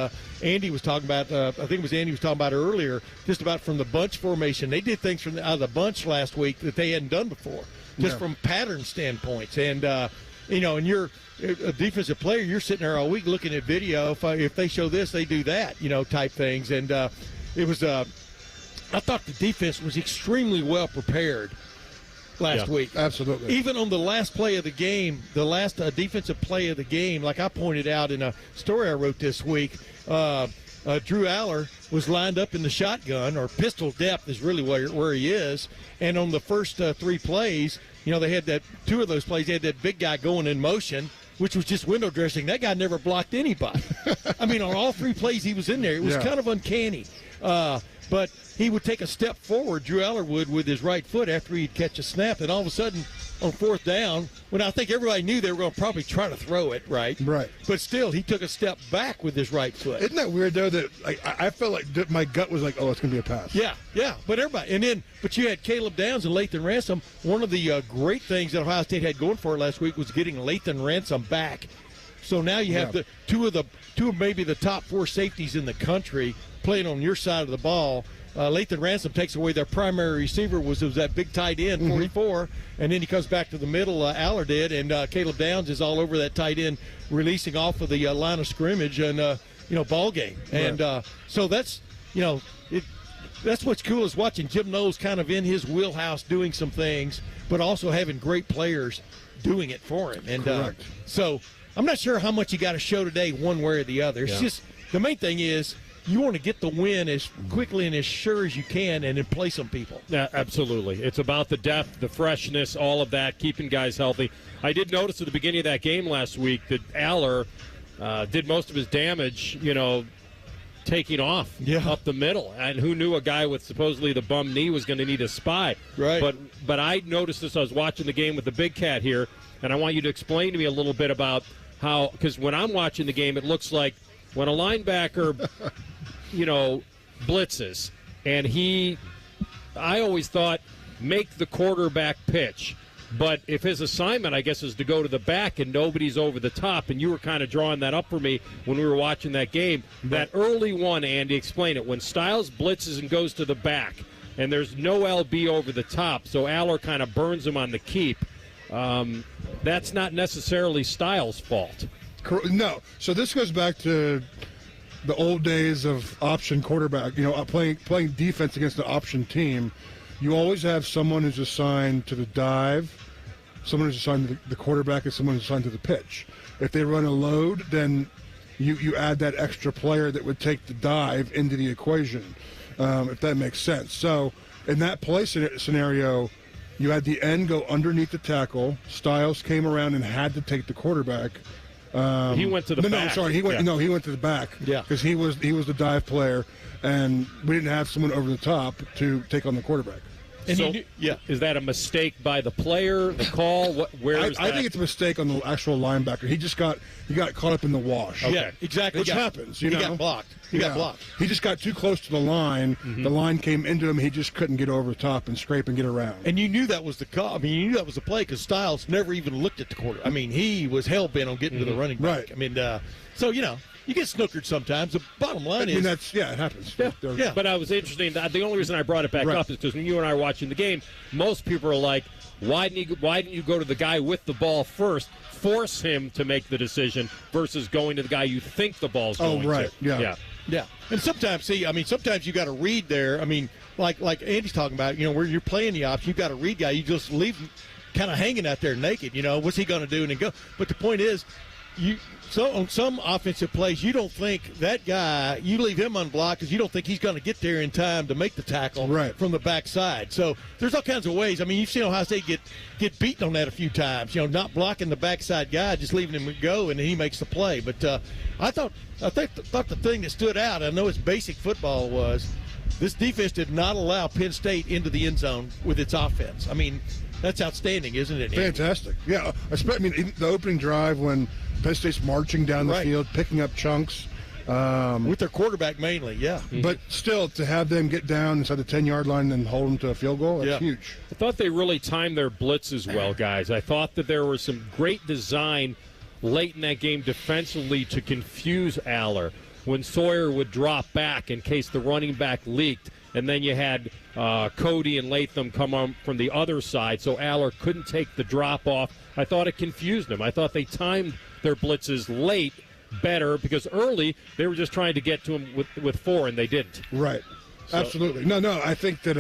Andy was talking about, I think it was Andy was talking about earlier, just about from the bunch formation. They did things out of the bunch last week that they hadn't done before, just from pattern standpoints. And, and you're a defensive player, you're sitting there all week looking at video. If they show this, they do that, type things. And it was I thought the defense was extremely well prepared last week. Absolutely. Even on the last play of the game, the last defensive play of the game, like I pointed out in a story I wrote this week, Drew Aller was lined up in the shotgun, or pistol depth is really where he is. And on the first 3 plays, they had that 2 of those plays, they had that big guy going in motion, which was just window dressing. That guy never blocked anybody. I mean, on all 3 plays he was in there. It was kind of uncanny. But he would take a step forward, Drew Aller would, with his right foot after he'd catch a snap, and all of a sudden, on 4th down, when I think everybody knew they were going to probably try to throw it, right? Right. But still, he took a step back with his right foot. Isn't that weird, though, that I felt like my gut was like, oh, it's going to be a pass. Yeah. But everybody. But you had Caleb Downs and Lathan Ransom. One of the great things that Ohio State had going for it last week was getting Lathan Ransom back. So now you have the two of maybe the top 4 safeties in the country playing on your side of the ball. Lathan Ransom takes away their primary receiver, was that big tight end, 44, and then he comes back to the middle, Aller did, and Caleb Downs is all over that tight end, releasing off of the line of scrimmage and, ball game. And so that's, that's what's cool, is watching Jim Knowles kind of in his wheelhouse doing some things, but also having great players doing it for him. And so I'm not sure how much you got to show today one way or the other. It's just the main thing is, you want to get the win as quickly and as sure as you can and then play some people. Yeah, absolutely. It's about the depth, the freshness, all of that, keeping guys healthy. I did notice at the beginning of that game last week that Aller did most of his damage, taking off up the middle. And who knew a guy with supposedly the bum knee was going to need a spy. Right. But I noticed this. I was watching the game with the big cat here, and I want you to explain to me a little bit about how, because when I'm watching the game, it looks like when a linebacker blitzes, and I always thought, make the quarterback pitch. But if his assignment, I guess, is to go to the back and nobody's over the top, and you were kind of drawing that up for me when we were watching that game, that early one, Andy, explain it. When Styles blitzes and goes to the back, and there's no LB over the top, so Aller kind of burns him on the keep, that's not necessarily Styles' fault. No. So this goes back to the old days of option quarterback, playing defense against an option team. You always have someone who's assigned to the dive, someone who's assigned to the quarterback, and someone who's assigned to the pitch. If they run a load, then you add that extra player that would take the dive into the equation, if that makes sense. So in that play scenario, you had the end go underneath the tackle. Styles came around and had to take the quarterback. He went to the back. No, sorry. He went to the back. Yeah. Because he was the dive player, and we didn't have someone over the top to take on the quarterback. And so, is that a mistake by the player, the call? I think it's a mistake on the actual linebacker. He got caught up in the wash. Okay. Yeah, exactly. Which happens. He got blocked. He got blocked. He just got too close to the line. Mm-hmm. The line came into him. He just couldn't get over the top and scrape and get around. And you knew that was the call. I mean, you knew that was the play because Styles never even looked at the quarter. I mean, he was hell-bent on getting to the running back. Right. I mean, so, you get snookered sometimes. The bottom line is... it happens. Yeah. But I was interesting. The only reason I brought it back up is because when you and I were watching the game, most people are like, why didn't you go to the guy with the ball first, force him to make the decision, versus going to the guy you think the ball's going to? Yeah. And sometimes you got to read there. I mean, like Andy's talking about, where you're playing the option, you got to read guy. You just leave him kind of hanging out there naked. What's he going to do? And then go. But the point is, on some offensive plays, you don't think that guy, you leave him unblocked because you don't think he's going to get there in time to make the tackle from the backside. So there's all kinds of ways. I mean, you've seen Ohio State get beaten on that a few times. Not blocking the backside guy, just leaving him go, and then he makes the play. But I thought the thing that stood out, I know it's basic football, was this defense did not allow Penn State into the end zone with its offense. I mean, that's outstanding, isn't it, Andy? Fantastic. Yeah, the opening drive when Penn State's marching down the field, picking up chunks. With their quarterback mainly, yeah. But still, to have them get down inside the 10-yard line and hold them to a field goal, that's huge. I thought they really timed their blitzes well, guys. I thought that there was some great design late in that game defensively to confuse Aller when Sawyer would drop back in case the running back leaked. And then you had Cody and Latham come on from the other side, so Aller couldn't take the drop off. I thought it confused them. I thought they timed their blitzes late better because early they were just trying to get to him with 4, and they didn't. Right. So. Absolutely. No, I think that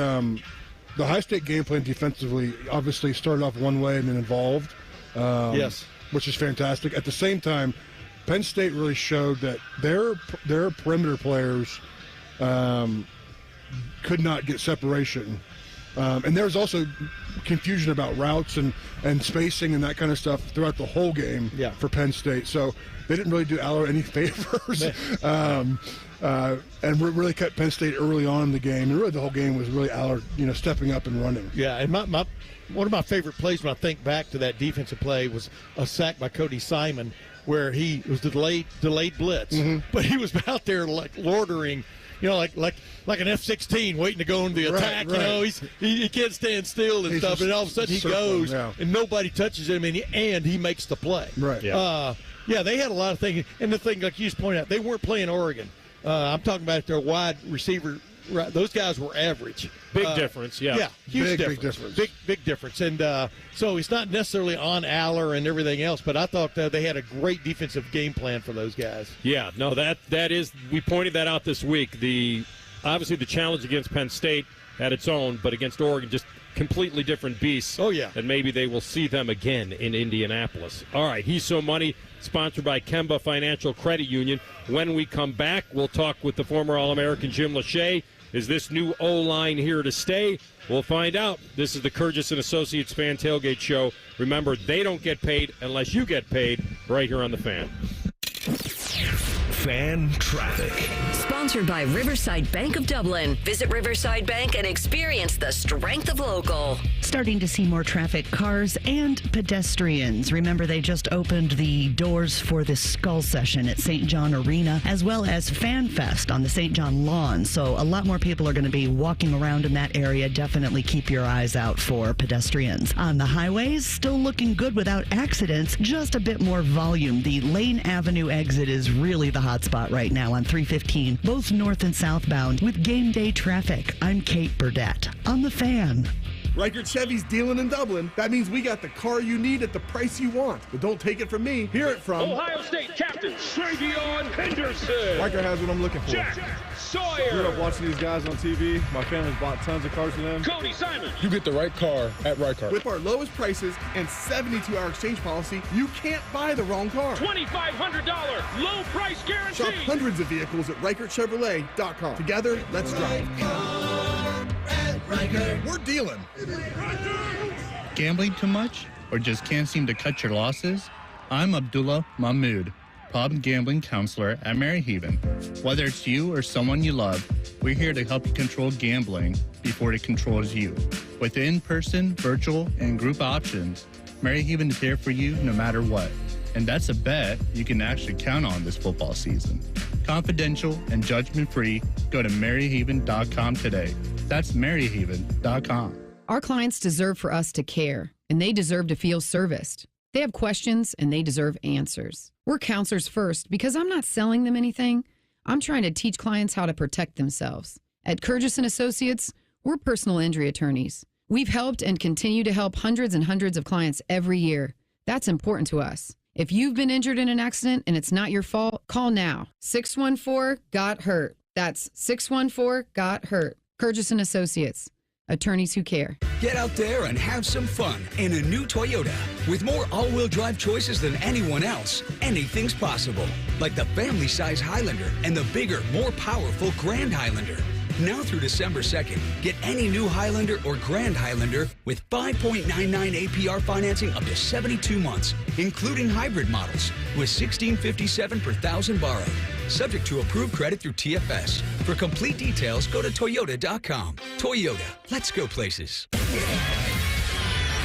the High State game plan defensively obviously started off one way and then evolved. Yes. Which is fantastic. At the same time, Penn State really showed that their perimeter players could not get separation. And there was also confusion about routes and spacing and that kind of stuff throughout the whole game for Penn State. So they didn't really do Aller any favors. And really cut Penn State early on in the game. And really the whole game was really Aller, stepping up and running. Yeah, and one of my favorite plays when I think back to that defensive play was a sack by Cody Simon where he was delayed blitz. But he was out there like loitering, like an F-16 waiting to go into the attack. Right. He can't stand still and stuff, and all of a sudden he goes, and nobody touches him, and he makes the play. Right. They had a lot of things. And the thing, like you just pointed out, they weren't playing Oregon. I'm talking about their wide receiver. Right, those guys were average. Big difference, yeah. Yeah, huge big difference. Big difference. And so it's not necessarily on Aller and everything else, but I thought they had a great defensive game plan for those guys. Yeah, no, that is, we pointed that out this week. Obviously the challenge against Penn State had its own, but against Oregon, just completely different beasts. Oh, yeah. And maybe they will see them again in Indianapolis. All right, He's So Money, sponsored by Kemba Financial Credit Union. When we come back, we'll talk with the former All-American Jim Lachey. Is this new O-line here to stay? We'll find out. This is the Kurgis and Associates Fan Tailgate Show. Remember, they don't get paid unless you get paid right here on The Fan. Fan Traffic. Sponsored by Riverside Bank of Dublin. Visit Riverside Bank and experience the strength of local. Starting to see more traffic, cars and pedestrians. Remember, they just opened the doors for the Skull Session at St. John Arena, as well as Fan Fest on the St. John lawn. So a lot more people are going to be walking around in that area. Definitely keep your eyes out for pedestrians. On the highways, still looking good without accidents, just a bit more volume. The Lane Avenue exit is really the hot spot right now on 315, both north and southbound with game day traffic. I'm Kate Burdett on The Fan. Reichert Chevy's dealing in Dublin. That means we got the car you need at the price you want. But don't take it from me. Hear it from Ohio State captain Travion Henderson. Reichert has what I'm looking for. Jack Sawyer. Grew up watching these guys on TV. My family's bought tons of cars for them. Cody Simon. You get the right car at Reichert. With our lowest prices and 72-hour exchange policy, you can't buy the wrong car. $2,500 low price guarantee. Shop hundreds of vehicles at ReichertChevrolet.com. Together, let's drive. We're dealing. Gambling too much? Or just can't seem to cut your losses? I'm Abdullah Mahmood, pub and gambling counselor at Maryhaven. Whether it's you or someone you love, we're here to help you control gambling before it controls you. With in-person, virtual, and group options, Maryhaven is here for you no matter what. And that's a bet you can actually count on this football season. Confidential and judgment-free, go to maryhaven.com today. That's maryhaven.com. Our clients deserve for us to care, and they deserve to feel serviced. They have questions, and they deserve answers. We're counselors first because I'm not selling them anything. I'm trying to teach clients how to protect themselves. At Kurgis & Associates, we're personal injury attorneys. We've helped and continue to help hundreds and hundreds of clients every year. That's important to us. If you've been injured in an accident and it's not your fault, call now. 614-GOT-HURT. That's 614-GOT-HURT. Kurgis & Associates. Attorneys who care. Get out there and have some fun in a new Toyota. With more all-wheel drive choices than anyone else, anything's possible. Like the family-size Highlander and the bigger, more powerful Grand Highlander. Now through December 2nd, get any new Highlander or Grand Highlander with 5.99 APR financing up to 72 months, including hybrid models, with $1,657 per thousand borrowed. Subject to approved credit through TFS. For complete details, go to Toyota.com. Toyota, let's go places.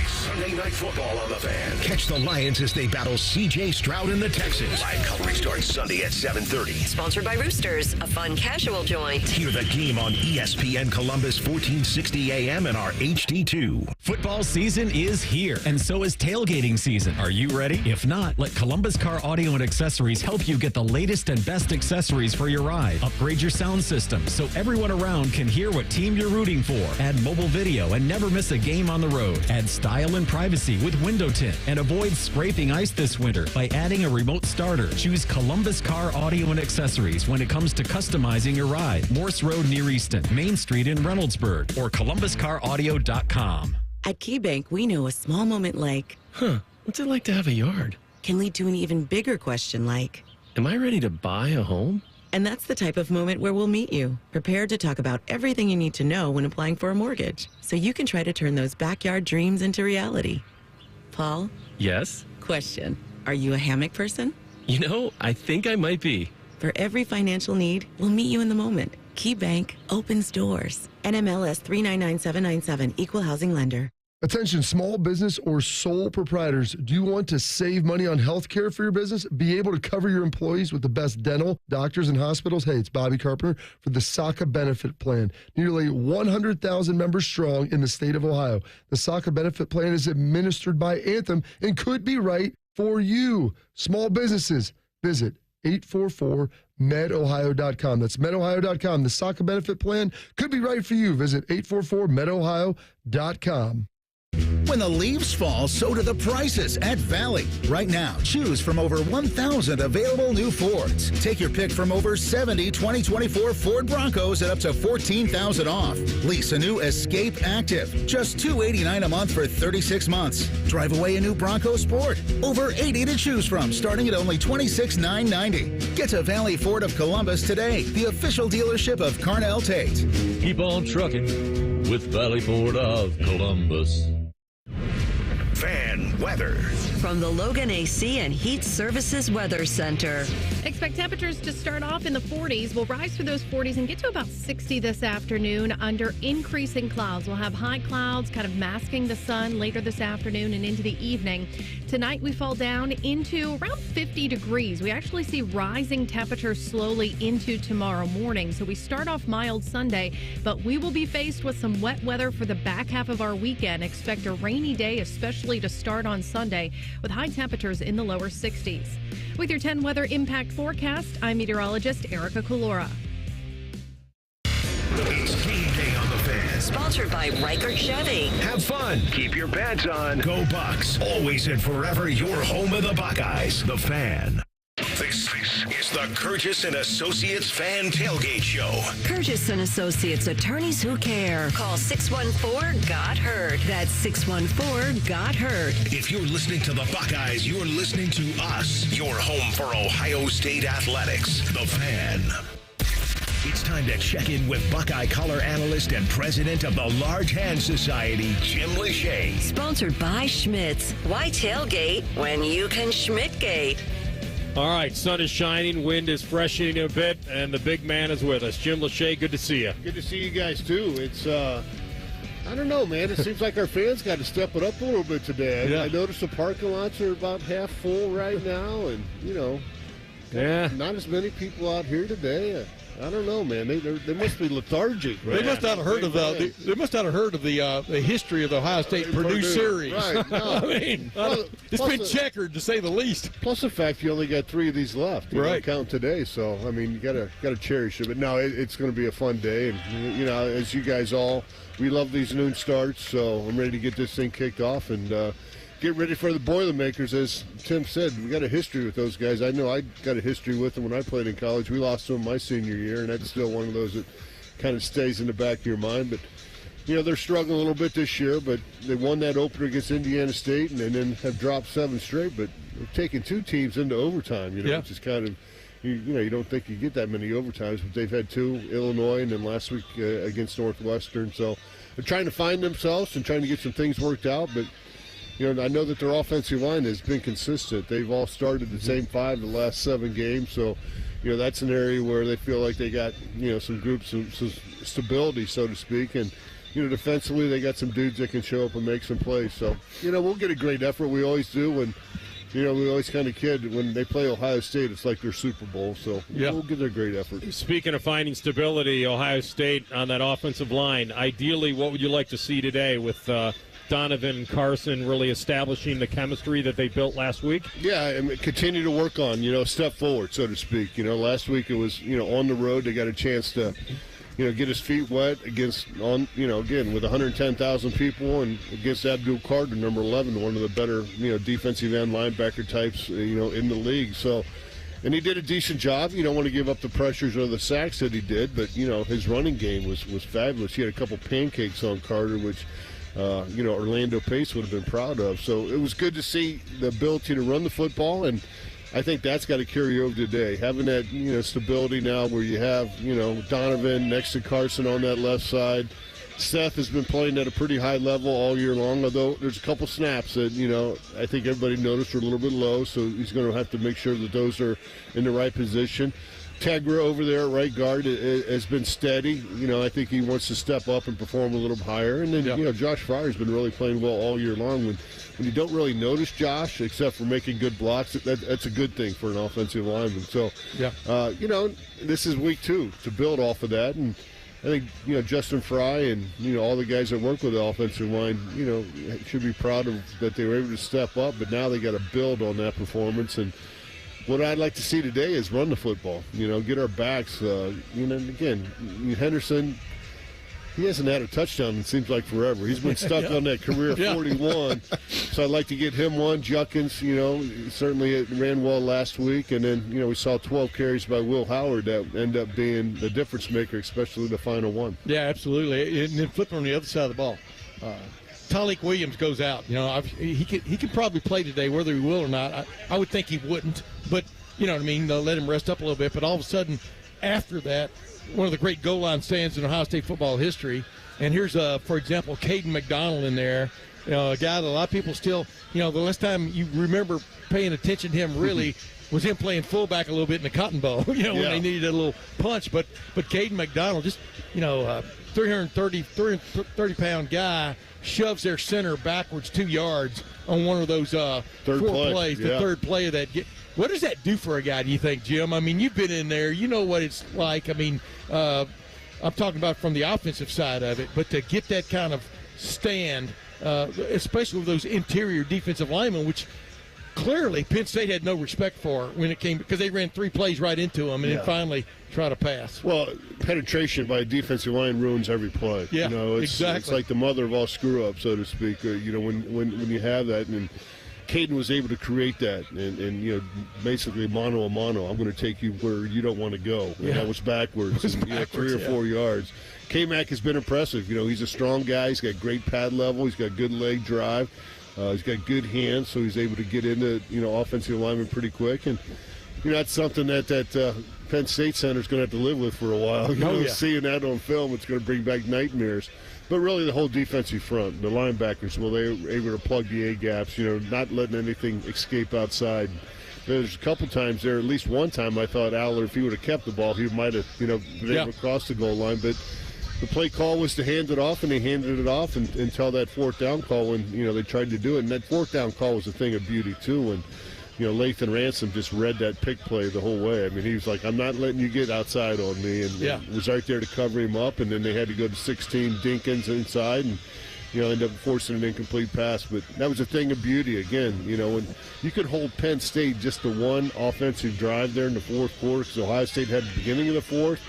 Sunday Night Football on The Fan. Catch the Lions as they battle C.J. Stroud and the Texans. Live coverage starts Sunday at 7:30. Sponsored by Roosters, a fun casual joint. Hear the game on ESPN Columbus 1460 AM and our HD2. Football season is here, and so is tailgating season. Are you ready? If not, let Columbus Car Audio and Accessories help you get the latest and best accessories for your ride. Upgrade your sound system so everyone around can hear what team you're rooting for. Add mobile video and never miss a game on the road. Add style and privacy with window tint and avoid scraping ice this winter by adding a remote starter. Choose Columbus Car Audio and Accessories when it comes to customizing your ride. Morse Road near Easton, Main Street in Reynoldsburg, or columbuscaraudio.com. At KeyBank, we know a small moment like, what's it like to have a yard? Can lead to an even bigger question like, am I ready to buy a home? And that's the type of moment where we'll meet you, prepared to talk about everything you need to know when applying for a mortgage, so you can try to turn those backyard dreams into reality. Paul? Yes? Question. Are you a hammock person? You know, I think I might be. For every financial need, we'll meet you in the moment. KeyBank opens doors. NMLS 399797, Equal Housing Lender. Attention small business or sole proprietors. Do you want to save money on health care for your business? Be able to cover your employees with the best dental, doctors, and hospitals? Hey, it's Bobby Carpenter for the SACA Benefit Plan. Nearly 100,000 members strong in the state of Ohio. The SACA Benefit Plan is administered by Anthem and could be right for you. Small businesses, visit 844-MEDOhio.com. That's medohio.com. The SACA Benefit Plan could be right for you. Visit 844-MEDOhio.com. When the leaves fall, so do the prices at Valley. Right now, choose from over 1,000 available new Fords. Take your pick from over 70 2024 Ford Broncos at up to $14,000 off. Lease a new Escape Active, just $289 a month for 36 months. Drive away a new Bronco Sport, over 80 to choose from, starting at only $26,990. Get to Valley Ford of Columbus today, the official dealership of Carnell Tate. Keep on trucking with Valley Ford of Columbus. Fan weather. From the Logan AC and Heat Services Weather Center. Expect temperatures to start off in the 40s. We'll rise through those 40s and get to about 60 this afternoon under increasing clouds. We'll have high clouds kind of masking the sun later this afternoon and into the evening. Tonight we fall down into around 50 degrees. We actually see rising temperatures slowly into tomorrow morning. So we start off mild Sunday, but we will be faced with some wet weather for the back half of our weekend. Expect a rainy day, especially to start on Sunday, with high temperatures in the lower 60s. With your 10 weather impact forecast, I'm meteorologist Erica Kulora. It's game day on the Fan. Sponsored by Reichert Chevy. Have fun. Keep your pads on. Go Bucks. Always and forever your home of the Buckeyes. The Fan. This is the Curtis and Associates Fan Tailgate Show. Curtis and Associates, attorneys who care. Call 614-GOT-HURT. That's 614-GOT-HURT. If you're listening to the Buckeyes, you're listening to us. Your home for Ohio State athletics. The Fan. It's time to check in with Buckeye color analyst and president of the Large Hand Society, Jim Lachey. Sponsored by Schmitz. Why tailgate when you can Schmidtgate? All right, sun is shining, wind is freshening a bit, and the big man is with us. Jim Lachey, good to see you. Good to see you guys, too. It's, I don't know, man. It seems like our fans got to step it up a little bit today. Yeah. I noticed the parking lots are about half full right now, and, you know, not as many people out here today. I don't know, man. They must be lethargic. Right? They must not have heard of the history of the Ohio State Purdue series. Right. No. I mean, it's been checkered to say the least. Plus the fact you only got 3 of these left. You don't count today, so I mean you gotta cherish it. But no, it's going to be a fun day, and you know, as you guys we love these noon starts. So I'm ready to get this thing kicked off and. Get ready for the Boilermakers, as Tim said. We got a history with those guys. I know I got a history with them when I played in college. We lost to them my senior year, and that's still one of those that kind of stays in the back of your mind. But, you know, they're struggling a little bit this year, but they won that opener against Indiana State and then have dropped 7 straight. But they've taken 2 teams into overtime, you know, which is kind of, you know, you don't think you get that many overtimes, but they've had 2, Illinois, and then last week against Northwestern. So they're trying to find themselves and trying to get some things worked out, but you know, I know that their offensive line has been consistent. They've all started the same 5 the last 7 games. So, you know, that's an area where they feel like they got, you know, some groups, some stability, so to speak. And, you know, defensively, they got some dudes that can show up and make some plays. So, you know, we'll get a great effort. We always do. And, you know, we always kind of kid when they play Ohio State, it's like their Super Bowl. So we'll get a great effort. Speaking of finding stability, Ohio State on that offensive line, ideally, what would you like to see today with Donovan and Carson really establishing the chemistry that they built last week? Yeah, and continue to work on, you know, step forward, so to speak. You know, last week it was, you know, on the road. They got a chance to get his feet wet against again with 110,000 people and against Abdul Carter, number 11, one of the better defensive end linebacker types in the league. So, and he did a decent job. You don't want to give up the pressures or the sacks that he did, but his running game was fabulous. He had a couple pancakes on Carter, which Orlando Pace would have been proud of. So it was good to see the ability to run the football, and I think that's got to carry over today. Having that, stability now where you have, Donovan next to Carson on that left side. Seth has been playing at a pretty high level all year long, although there's a couple snaps that, I think everybody noticed are a little bit low, so he's going to have to make sure that those are in the right position. Tegra over there at right guard has been steady. I think he wants to step up and perform a little higher. And then, Josh Fryer's been really playing well all year long. When you don't really notice Josh, except for making good blocks, that's a good thing for an offensive lineman. So, this is week 2 to build off of that. And I think, Justin Fry and, all the guys that work with the offensive line, should be proud of that they were able to step up. But now they got to build on that performance. And what I'd like to see today is run the football, get our backs. Again, Henderson, he hasn't had a touchdown, it seems like forever. He's been stuck on that career 41. So I'd like to get him one. Juckins, certainly it ran well last week. And then, we saw 12 carries by Will Howard that end up being the difference maker, especially the final one. Yeah, absolutely. And then flipping on the other side of the ball. Tyleek Williams goes out. He could probably play today, whether he will or not. I would think he wouldn't, but you know what I mean. They'll let him rest up a little bit. But all of a sudden, after that, one of the great goal line stands in Ohio State football history. And here's, for example, Caden McDonald in there. A guy that a lot of people still, the last time you remember paying attention to him really was him playing fullback a little bit in the Cotton Bowl. When they needed a little punch. But Caden McDonald, just 330-pound guy, shoves their center backwards 2 yards on one of those four plays, the third play of that. What does that do for a guy, do you think, Jim? I mean, you've been in there. You know what it's like. I mean, I'm talking about from the offensive side of it, but to get that kind of stand, especially with those interior defensive linemen, which clearly Penn State had no respect for when it came, because they ran 3 plays right into them and then finally try to pass. Well, penetration by a defensive line ruins every play. Yeah, exactly. It's like the mother of all screw-ups, so to speak. When you have that, and Caden was able to create that, and basically mano a mano. I'm going to take you where you don't want to go. And that was backwards, 3 or 4 yards. K-Mac has been impressive. He's a strong guy. He's got great pad level. He's got good leg drive. He's got good hands, so he's able to get into offensive linemen pretty quick. And that's something that Penn State center is going to have to live with for a while. Seeing that on film, it's going to bring back nightmares. But really, the whole defensive front, the linebackers, they were able to plug the A gaps. Not letting anything escape outside. There's a couple times there, at least one time, I thought Aller, if he would have kept the ball, he might have been able to cross the goal line. But the play call was to hand it off, and they handed it off until that 4th down call when they tried to do it. And that 4th down call was a thing of beauty too. And Lathan Ransom just read that pick play the whole way. I mean, he was like, "I'm not letting you get outside on me," and was right there to cover him up. And then they had to go to 16 Dinkins inside, and end up forcing an incomplete pass. But that was a thing of beauty again. When you could hold Penn State just to one offensive drive there in the 4th quarter, because Ohio State had the beginning of the 4th.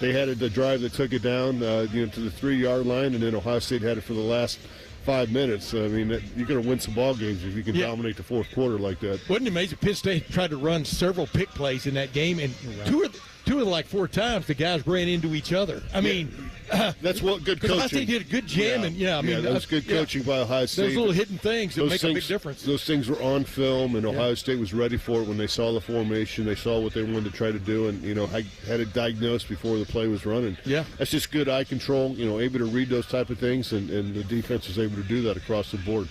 They had the drive that took it down, to the 3-yard line, and then Ohio State had it for the last 5 minutes. I mean, you're going to win some ball games if you can dominate the 4th quarter like that. Wasn't it amazing? Penn State tried to run several pick plays in that game, and two of the like 4 times the guys ran into each other. I mean, that's what good coaching. Ohio State did a good jam, and that was good coaching by Ohio State. Those little hidden things that make a big difference. Those things were on film, and Ohio State was ready for it when they saw the formation. They saw what they wanted to try to do, and had it diagnosed before the play was running. Yeah, that's just good eye control. Able to read those type of things, and the defense was able to do that across the board.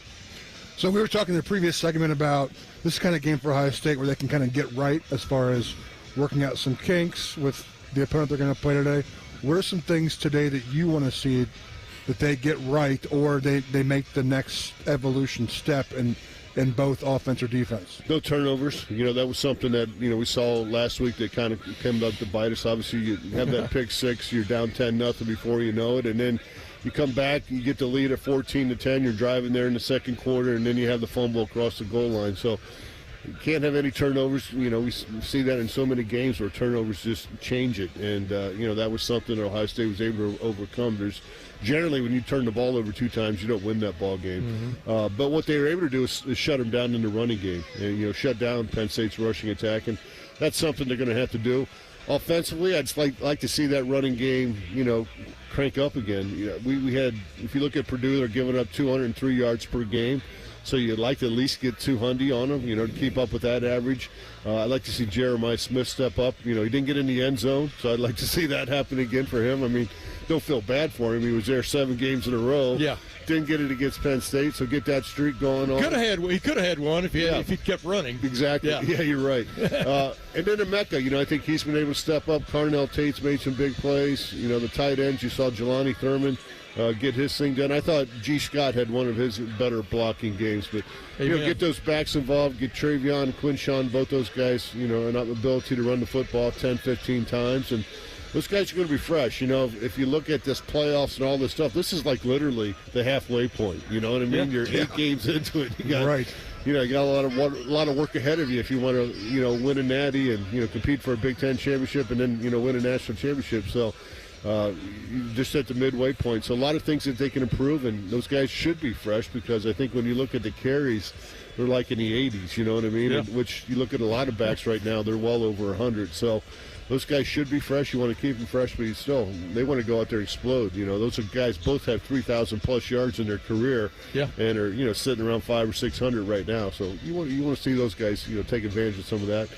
So we were talking in the previous segment about this kind of game for Ohio State where they can kind of get right as far as working out some kinks with the opponent they're going to play today. What are some things today that you want to see that they get right, or they make the next evolution step in both offense or defense? No turnovers. That was something that we saw last week that kind of came up to bite us. Obviously, you have that pick six, you're down 10-0 before you know it, and then you come back, you get the lead at 14-10. You're driving there in the second quarter, and then you have the fumble across the goal line. So, can't have any turnovers. We see that in so many games where turnovers just change it. And, that was something that Ohio State was able to overcome. There's generally, when you turn the ball over 2 times, you don't win that ball game. But what they were able to do is shut them down in the running game and, shut down Penn State's rushing attack. And that's something they're going to have to do. Offensively, I'd just like to see that running game, crank up again. We had, if you look at Purdue, they're giving up 203 yards per game. So you'd like to at least get 200 on them, to keep up with that average. I'd like to see Jeremiah Smith step up. He didn't get in the end zone, so I'd like to see that happen again for him. I mean, don't feel bad for him. He was there 7 games in a row. Yeah. Didn't get it against Penn State, so get that streak going on. He could have had one if he kept running. Exactly. Yeah, you're right. And then Emeka, I think he's been able to step up. Carnell Tate's made some big plays. The tight ends, you saw Jelani Thurman get his thing done. I thought G. Scott had one of his better blocking games, but get those backs involved, get Travion, Quinshawn, both those guys, an ability to run the football 10, 15 times, and those guys are going to be fresh. If you look at this playoffs and all this stuff, this is like literally the halfway point. You know what I mean? You're 8 games into it. You got, you got a lot of work ahead of you if you want to, win a natty and compete for a Big Ten championship and then win a national championship. So. Just at the midway point. So a lot of things that they can improve, and those guys should be fresh because I think when you look at the carries, they're like in the 80s, you know what I mean? Yeah. Which you look at a lot of backs right now, they're well over 100. So those guys should be fresh. You want to keep them fresh, but they want to go out there and explode. Those are guys both have 3,000+ yards in their career and are, sitting around 500 or 600 right now. So you want to see those guys, take advantage of some of that.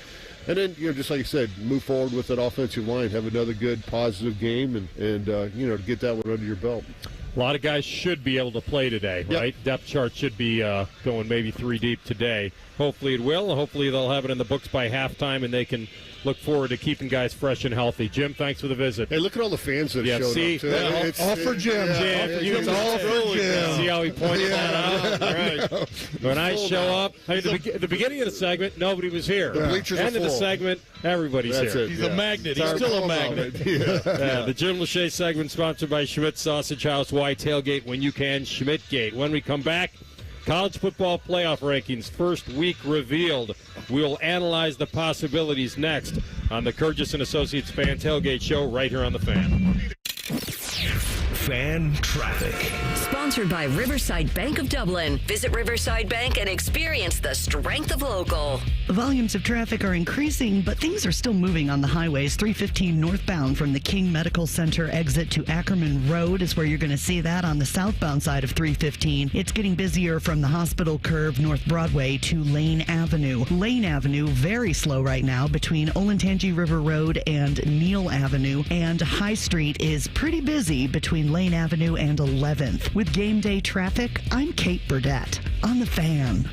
And then, just like you said, move forward with that offensive line, have another good, positive game, and get that one under your belt. A lot of guys should be able to play today, right? Depth chart should be going maybe 3 deep today. Hopefully it will. Hopefully they'll have it in the books by halftime, and they can look forward to keeping guys fresh and healthy. Jim, thanks for the visit. Hey, look at all the fans that showed up, too. All for Jim. It's all for Jim. See how he pointed that out? All right. When I show up, the beginning of the segment, nobody was here. The bleachers are End of the full. segment, everybody's That's here. it. He's a magnet. He's still a magnet. The Jim Lachey segment sponsored by Schmidt Sausage House. Why tailgate when you can? Schmidtgate. When we come back, college football playoff rankings, first week revealed. We'll analyze the possibilities next on the Kurgis & Associates Fan Tailgate Show right here on The Fan. Fan traffic. Sponsored by Riverside Bank of Dublin. Visit Riverside Bank and experience the strength of local. The volumes of traffic are increasing, but things are still moving on the highways. 315 northbound from the King Medical Center exit to Ackerman Road is where you're going to see that on the southbound side of 315. It's getting busier from the hospital curve North Broadway to Lane Avenue. Lane Avenue, very slow right now between Olentangy River Road and Neal Avenue, and High Street is pretty busy between Lane Avenue and 11th. With game day traffic, I'm Kate Burdett on The Fan.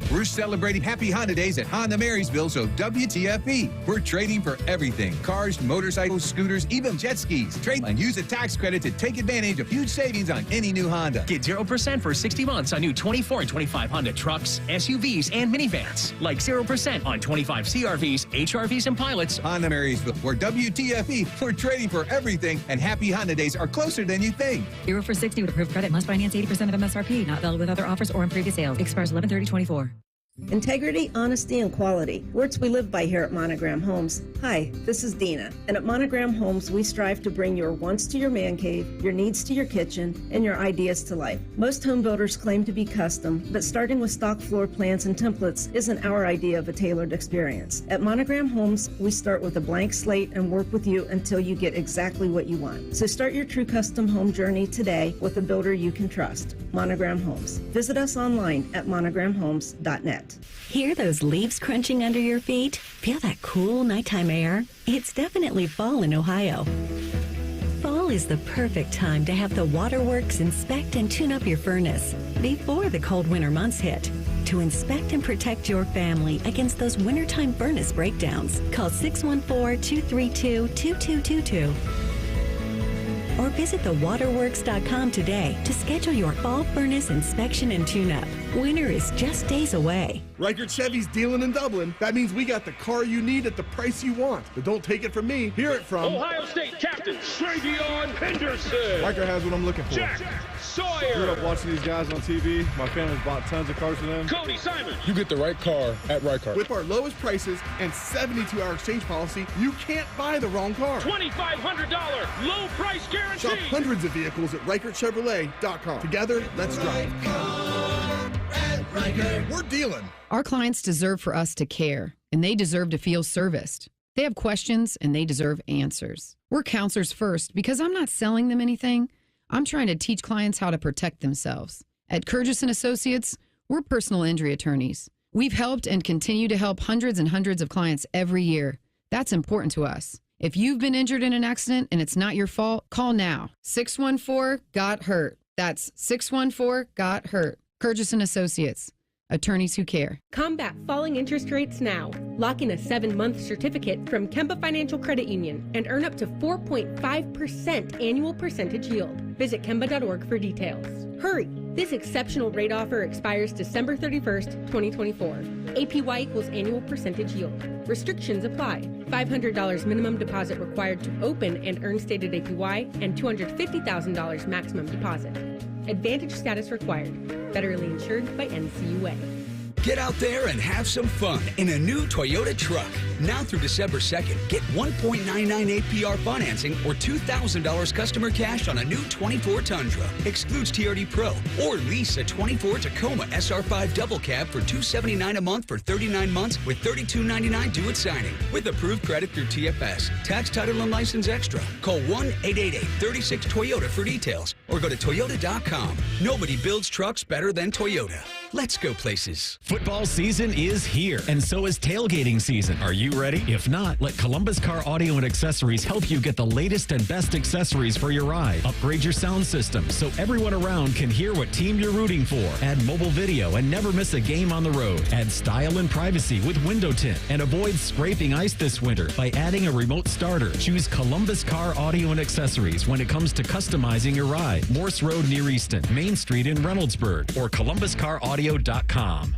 We're celebrating Happy Honda Days at Honda Marysville, so WTFE. We're trading for everything. Cars, motorcycles, scooters, even jet skis. Trade and use a tax credit to take advantage of huge savings on any new Honda. Get 0% for 60 months on new 24 and 25 Honda trucks, SUVs, and minivans. Like 0% on 25 CRVs, HRVs, and pilots. Honda Marysville, where WTFE. We're trading for everything, and Happy Honda Days are closer than you think. 0 for 60 with approved credit. Must finance 80% of MSRP. Not valid with other offers or in previous sales. Expires 11/30/24. Integrity, honesty, and quality. Words we live by here at Monogram Homes. Hi, this is Dina. And at Monogram Homes, we strive to bring your wants to your man cave, your needs to your kitchen, and your ideas to life. Most home builders claim to be custom, but starting with stock floor plans and templates isn't our idea of a tailored experience. At Monogram Homes, we start with a blank slate and work with you until you get exactly what you want. So start your true custom home journey today with a builder you can trust. Monogram Homes. Visit us online at monogramhomes.net. Hear those leaves crunching under your feet? Feel that cool nighttime air? It's definitely fall in Ohio. Fall is the perfect time to have the Waterworks inspect and tune up your furnace before the cold winter months hit. To inspect and protect your family against those wintertime furnace breakdowns, call 614-232-2222. Or visit thewaterworks.com today to schedule your fall furnace inspection and tune-up. Winter is just days away. Reichert Chevy's dealing in Dublin. That means we got the car you need at the price you want. But don't take it from me. Hear it from Ohio State captain Travion Henderson. Reichert has what I'm looking for. Jack Sawyer. Grew up watching these guys on TV. My family's bought tons of cars for them. Cody Simon. You get the right car at Right Car. With our lowest prices and 72-hour exchange policy, you can't buy the wrong car. $2,500 low price guarantee. Shop hundreds of vehicles at ReichertChevrolet.com. Together, let's drive. We're dealing. Our clients deserve for us to care, and they deserve to feel serviced. They have questions, and they deserve answers. We're counselors first because I'm not selling them anything. I'm trying to teach clients how to protect themselves. At Kurgis & Associates, we're personal injury attorneys. We've helped and continue to help hundreds and hundreds of clients every year. That's important to us. If you've been injured in an accident and it's not your fault, call now. 614-GOT-HURT. That's 614-GOT-HURT. Kurgis & Associates. Attorneys who care. Combat falling interest rates now. Lock in a 7-month certificate from Kemba Financial Credit Union and earn up to 4.5% annual percentage yield. Visit Kemba.org for details. Hurry! This exceptional rate offer expires December 31st, 2024. APY equals annual percentage yield. Restrictions apply. $500 minimum deposit required to open and earn stated APY and $250,000 maximum deposit. Advantage status required. Federally insured by NCUA. Get out there and have some fun in a new Toyota truck. Now through December 2nd, get 1.99 APR financing or $2,000 customer cash on a new 24 Tundra. Excludes TRD Pro. Or lease a 24 Tacoma SR5 double cab for $279 a month for 39 months with $32.99 due at signing. With approved credit through TFS. Tax, title, and license extra. Call 1-888-36-TOYOTA for details or go to Toyota.com. Nobody builds trucks better than Toyota. Let's go places. Football season is here, and so is tailgating season. Are you ready? If not, let Columbus Car Audio and Accessories help you get the latest and best accessories for your ride. Upgrade your sound system so everyone around can hear what team you're rooting for. Add mobile video and never miss a game on the road. Add style and privacy with window tint and avoid scraping ice this winter by adding a remote starter. Choose Columbus Car Audio and Accessories when it comes to customizing your ride. Morse Road near Easton, Main Street in Reynoldsburg, or ColumbusCarAudio.com.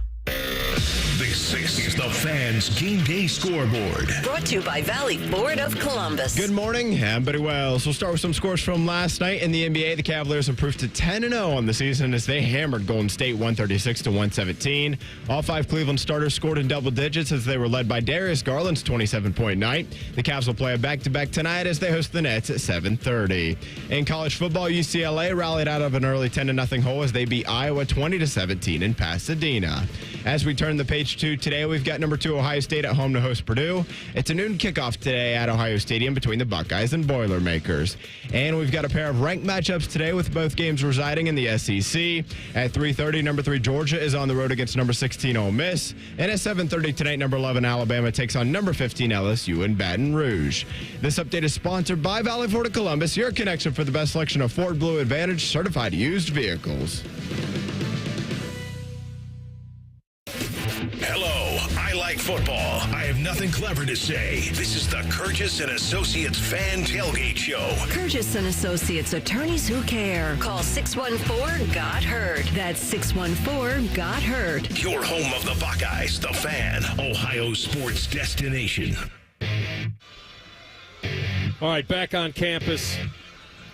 This is the Fans Game Day Scoreboard. Brought to you by Valley Ford of Columbus. Good morning. I'm Buddy Wells. We'll start with some scores from last night in the NBA. The Cavaliers improved to 10-0 on the season as they hammered Golden State 136-117. All 5 Cleveland starters scored in double digits as they were led by Darius Garland's 27-point night. The Cavs will play a back-to-back tonight as they host the Nets at 7:30. In college football, UCLA rallied out of an early 10-0 hole as they beat Iowa 20-17 in Pasadena. As we turn the page to today, we've got number 2 Ohio State at home to host Purdue. It's a noon kickoff today at Ohio Stadium between the Buckeyes and Boilermakers. And we've got a pair of ranked matchups today with both games residing in the SEC. At 3:30, number 3 Georgia is on the road against number 16 Ole Miss. And at 7:30 tonight, number 11 Alabama takes on number 15 LSU in Baton Rouge. This update is sponsored by Valley Ford of Columbus, your connection for the best selection of Ford Blue Advantage certified used vehicles. Hello, I like football. I have nothing clever to say. This is the Kurgis & Associates Fan Tailgate Show. Kurgis & Associates, attorneys who care. Call 614-GOT-HURT. That's 614-GOT-HURT. Your home of the Buckeyes, the Fan, Ohio sports destination. All right, back on campus.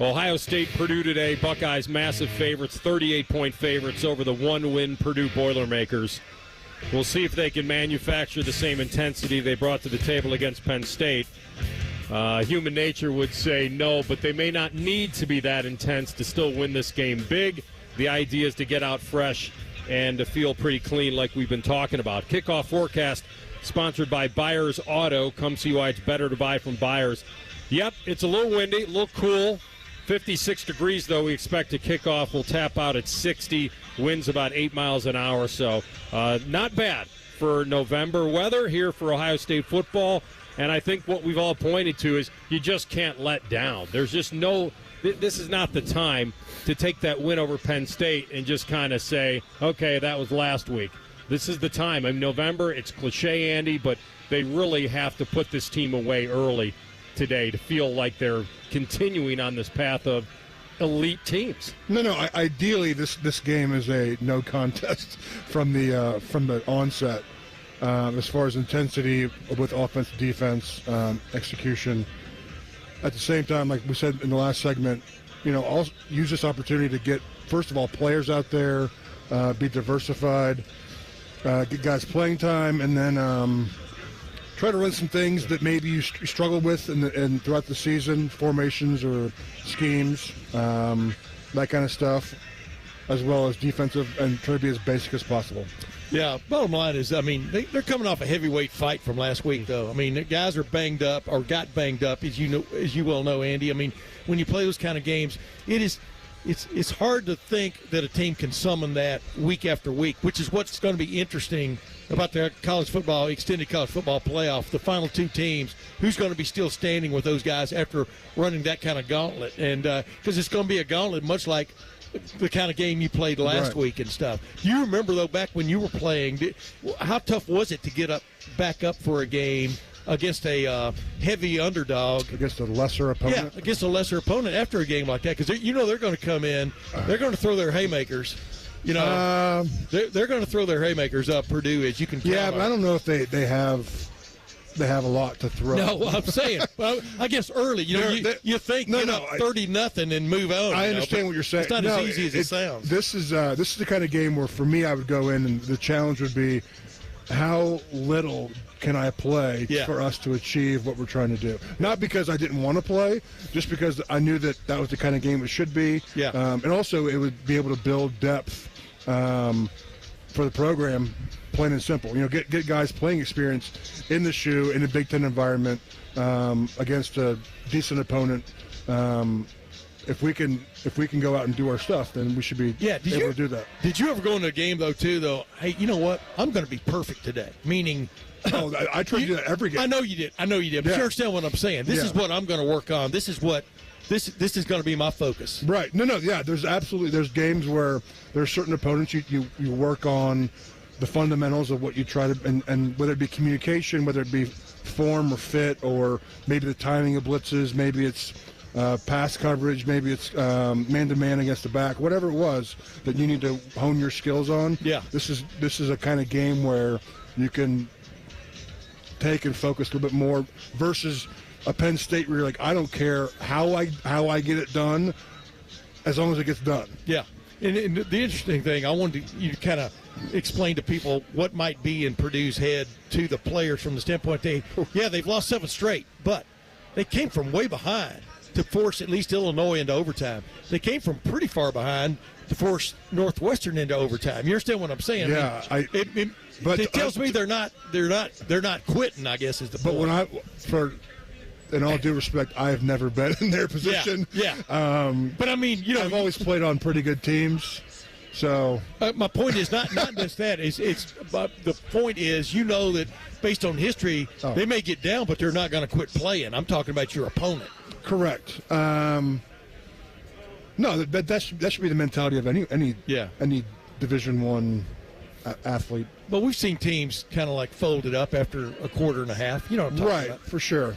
Ohio State, Purdue today. Buckeyes massive favorites, 38-point favorites over the one-win Purdue Boilermakers. We'll see if they can manufacture the same intensity they brought to the table against Penn State. Human nature would say no, but they may not need to be that intense to still win this game big. The idea is to get out fresh and to feel pretty clean like we've been talking about. Kickoff forecast sponsored by Byers Auto. Come see why it's better to buy from Byers. Yep, it's a little windy, a little cool. 56 degrees, though, we expect to kick off. We'll tap out at 60. Winds about 8 miles an hour, so not bad for November weather here for Ohio State football. And I think what we've all pointed to is you just can't let down. There's just no – this is not the time to take that win over Penn State and just kind of say, okay, that was last week. This is the time. I mean, November, it's cliche, Andy, but they really have to put this team away early today to feel like they're continuing on this path of elite teams. No. Ideally, this game is a no contest from the onset. As far as intensity with offense, defense, execution. At the same time, like we said in the last segment, also use this opportunity to get first of all, players out there, be diversified, get guys playing time, and then try to run some things that maybe you struggle with and throughout the season, formations or schemes, that kind of stuff, as well as defensive, and try to be as basic as possible. Yeah, bottom line is, I mean, they're coming off a heavyweight fight from last week, though. I mean, the guys are banged up or got banged up, as you well know, Andy. I mean, when you play those kind of games, it's hard to think that a team can summon that week after week, which is what's going to be interesting about the extended college football playoff. The final two teams, who's going to be still standing with those guys after running that kind of gauntlet, and because it's going to be a gauntlet, much like the kind of game you played last week and stuff. You remember, though, back when you were playing, how tough was it to get back up for a game against a heavy underdog? Against a lesser opponent? Yeah, against a lesser opponent after a game like that, because they're going to come in, they're going to throw their haymakers. They're going to throw their haymakers up Purdue, as you can count. Yeah, but I don't know if they have a lot to throw. No, I'm saying, well, I guess early. You think 30-0 and move on. I understand what you're saying. It's not as easy as it sounds. This is the kind of game where, for me, I would go in, and the challenge would be, how little can I play for us to achieve what we're trying to do? Not because I didn't want to play, just because I knew that was the kind of game it should be. Yeah. And also, it would be able to build depth for the program, plain and simple. Get guys playing experience in the shoe in a Big Ten environment against a decent opponent. If we can go out and do our stuff, then we should be able to do that. Did you ever go into a game though? Hey, you know what? I'm going to be perfect today. Meaning, I try to do that every game. I know you did. But you understand what I'm saying. This is what I'm going to work on. This is what. This is going to be my focus. Right. Yeah. There's games where there's certain opponents you work on the fundamentals of what you try to, and whether it be communication, whether it be form or fit, or maybe the timing of blitzes, maybe it's pass coverage, maybe it's man-to-man against the back, whatever it was that you need to hone your skills on. Yeah. This is a kind of game where you can take and focus a little bit more versus a Penn State where you're like, I don't care how I get it done, as long as it gets done. Yeah. And the interesting thing, I wanted you to kind of explain to people what might be in Purdue's head to the players from the standpoint they've lost 7 straight, but they came from way behind to force at least Illinois into overtime. They came from pretty far behind to force Northwestern into overtime. You understand what I'm saying? Yeah, it tells me they're not quitting, I guess is the point. But in all due respect, I have never been in their position. Yeah. But I mean, I've always played on pretty good teams. So my point is not just that. But the point is, that based on history, they may get down, but they're not going to quit playing. I'm talking about your opponent. Correct. No, but that should be the mentality of any Division I athlete. But we've seen teams kind of like fold it up after a quarter and a half. You know what I'm talking about? For sure.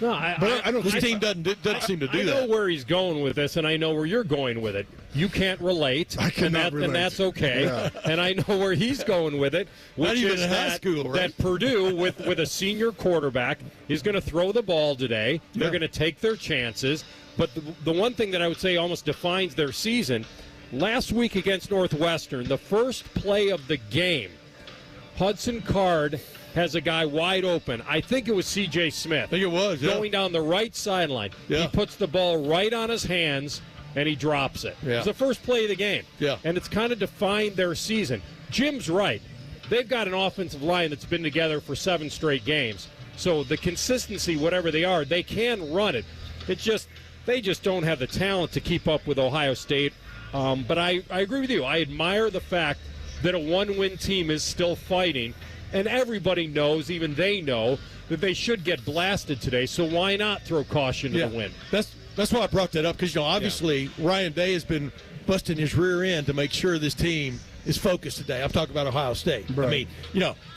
No, this team doesn't seem to do that. I know where he's going with this, and I know where you're going with it. You can't relate, and that's okay. Yeah. And I know where he's going with it, which is that Purdue, with a senior quarterback, is going to throw the ball today. They're going to take their chances. But the one thing that I would say almost defines their season, last week against Northwestern, the first play of the game, Hudson Card has a guy wide open. I think it was C.J. Smith. I think it was, going down the right sideline. Yeah. He puts the ball right on his hands, and he drops it. Yeah. It's the first play of the game. Yeah. And it's kind of defined their season. Jim's right. They've got an offensive line that's been together for 7 straight games. So the consistency, whatever they are, they can run it. It's just they just don't have the talent to keep up with Ohio State. But I agree with you. I admire the fact that a one-win team is still fighting. And everybody knows, even they know, that they should get blasted today. So why not throw caution to the wind? That's why I brought that up, because obviously Ryan Day has been busting his rear end to make sure this team is focused today. I'm talking about Ohio State. Right. I mean,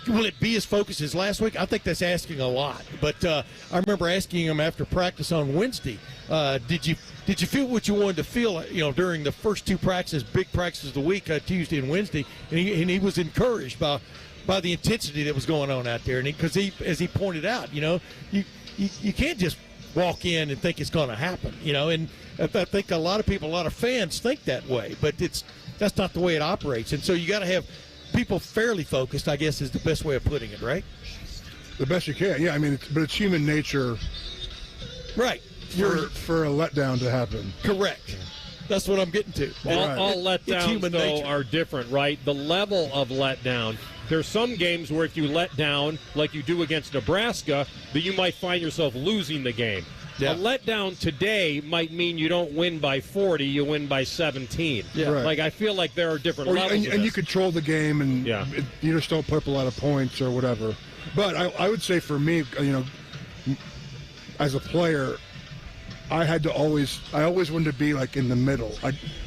will it be as focused as last week? I think that's asking a lot. But I remember asking him after practice on Wednesday, did you feel what you wanted to feel, during the first 2 practices, big practices of the week, Tuesday and Wednesday, and he was encouraged by the intensity that was going on out there, and because as he pointed out, you can't just walk in and think it's going to happen, and I think a lot of people, a lot of fans think that way, but that's not the way it operates. And so you got to have people fairly focused, I guess, is the best way of putting it, right? The best you can, yeah. I mean, but it's human nature, right? For a letdown to happen. Correct. That's what I'm getting to. All letdowns, though, are different, right? The level of letdown. There's some games where if you let down, like you do against Nebraska, that you might find yourself losing the game. Yeah. A letdown today might mean you don't win by 40, you win by 17. Yeah. Right. Like, I feel like there are different levels and you control the game, and you just don't put up a lot of points or whatever. But I would say for me, as a player, I always wanted to be like in the middle.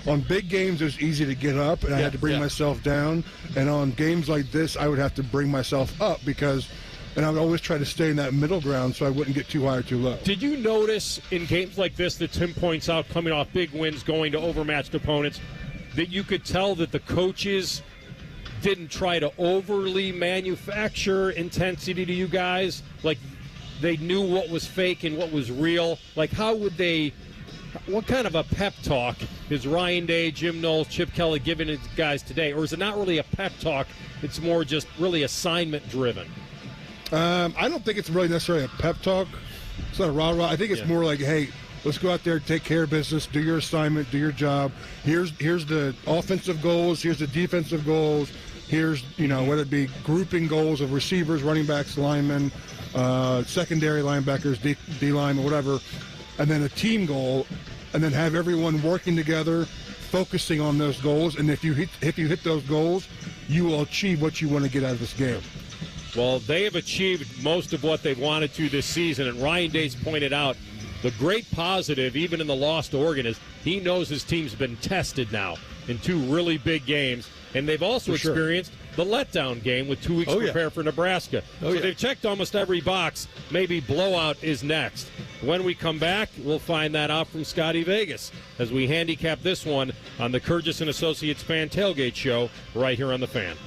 On big games, it was easy to get up, and I had to bring myself down. And on games like this, I would have to bring myself up and I would always try to stay in that middle ground so I wouldn't get too high or too low. Did you notice in games like this that Tim points out, coming off big wins, going to overmatched opponents, that you could tell that the coaches didn't try to overly manufacture intensity to you guys? Like, they knew what was fake and what was real? Like, what kind of a pep talk is Ryan Day, Jim Knowles, Chip Kelly giving his guys today? Or is it not really a pep talk? It's more just really assignment driven? I don't think it's really necessarily a pep talk. It's not a rah-rah. I think it's more like, hey, let's go out there, take care of business, do your assignment, do your job. Here's the offensive goals. Here's the defensive goals. Here's, whether it be grouping goals of receivers, running backs, linemen, secondary linebackers, D linemen, whatever, and then a team goal, and then have everyone working together, focusing on those goals. And if you hit those goals, you will achieve what you want to get out of this game. Well, they have achieved most of what they've wanted to this season, and Ryan Day's pointed out the great positive, even in the loss to Oregon, is he knows his team's been tested now in two really big games, and they've also experienced the letdown game with 2 weeks to prepare for Nebraska. So they've checked almost every box. Maybe blowout is next. When we come back, we'll find that out from Scotty Vegas as we handicap this one on the Kurgis & Associates Fan Tailgate Show right here on The Fan.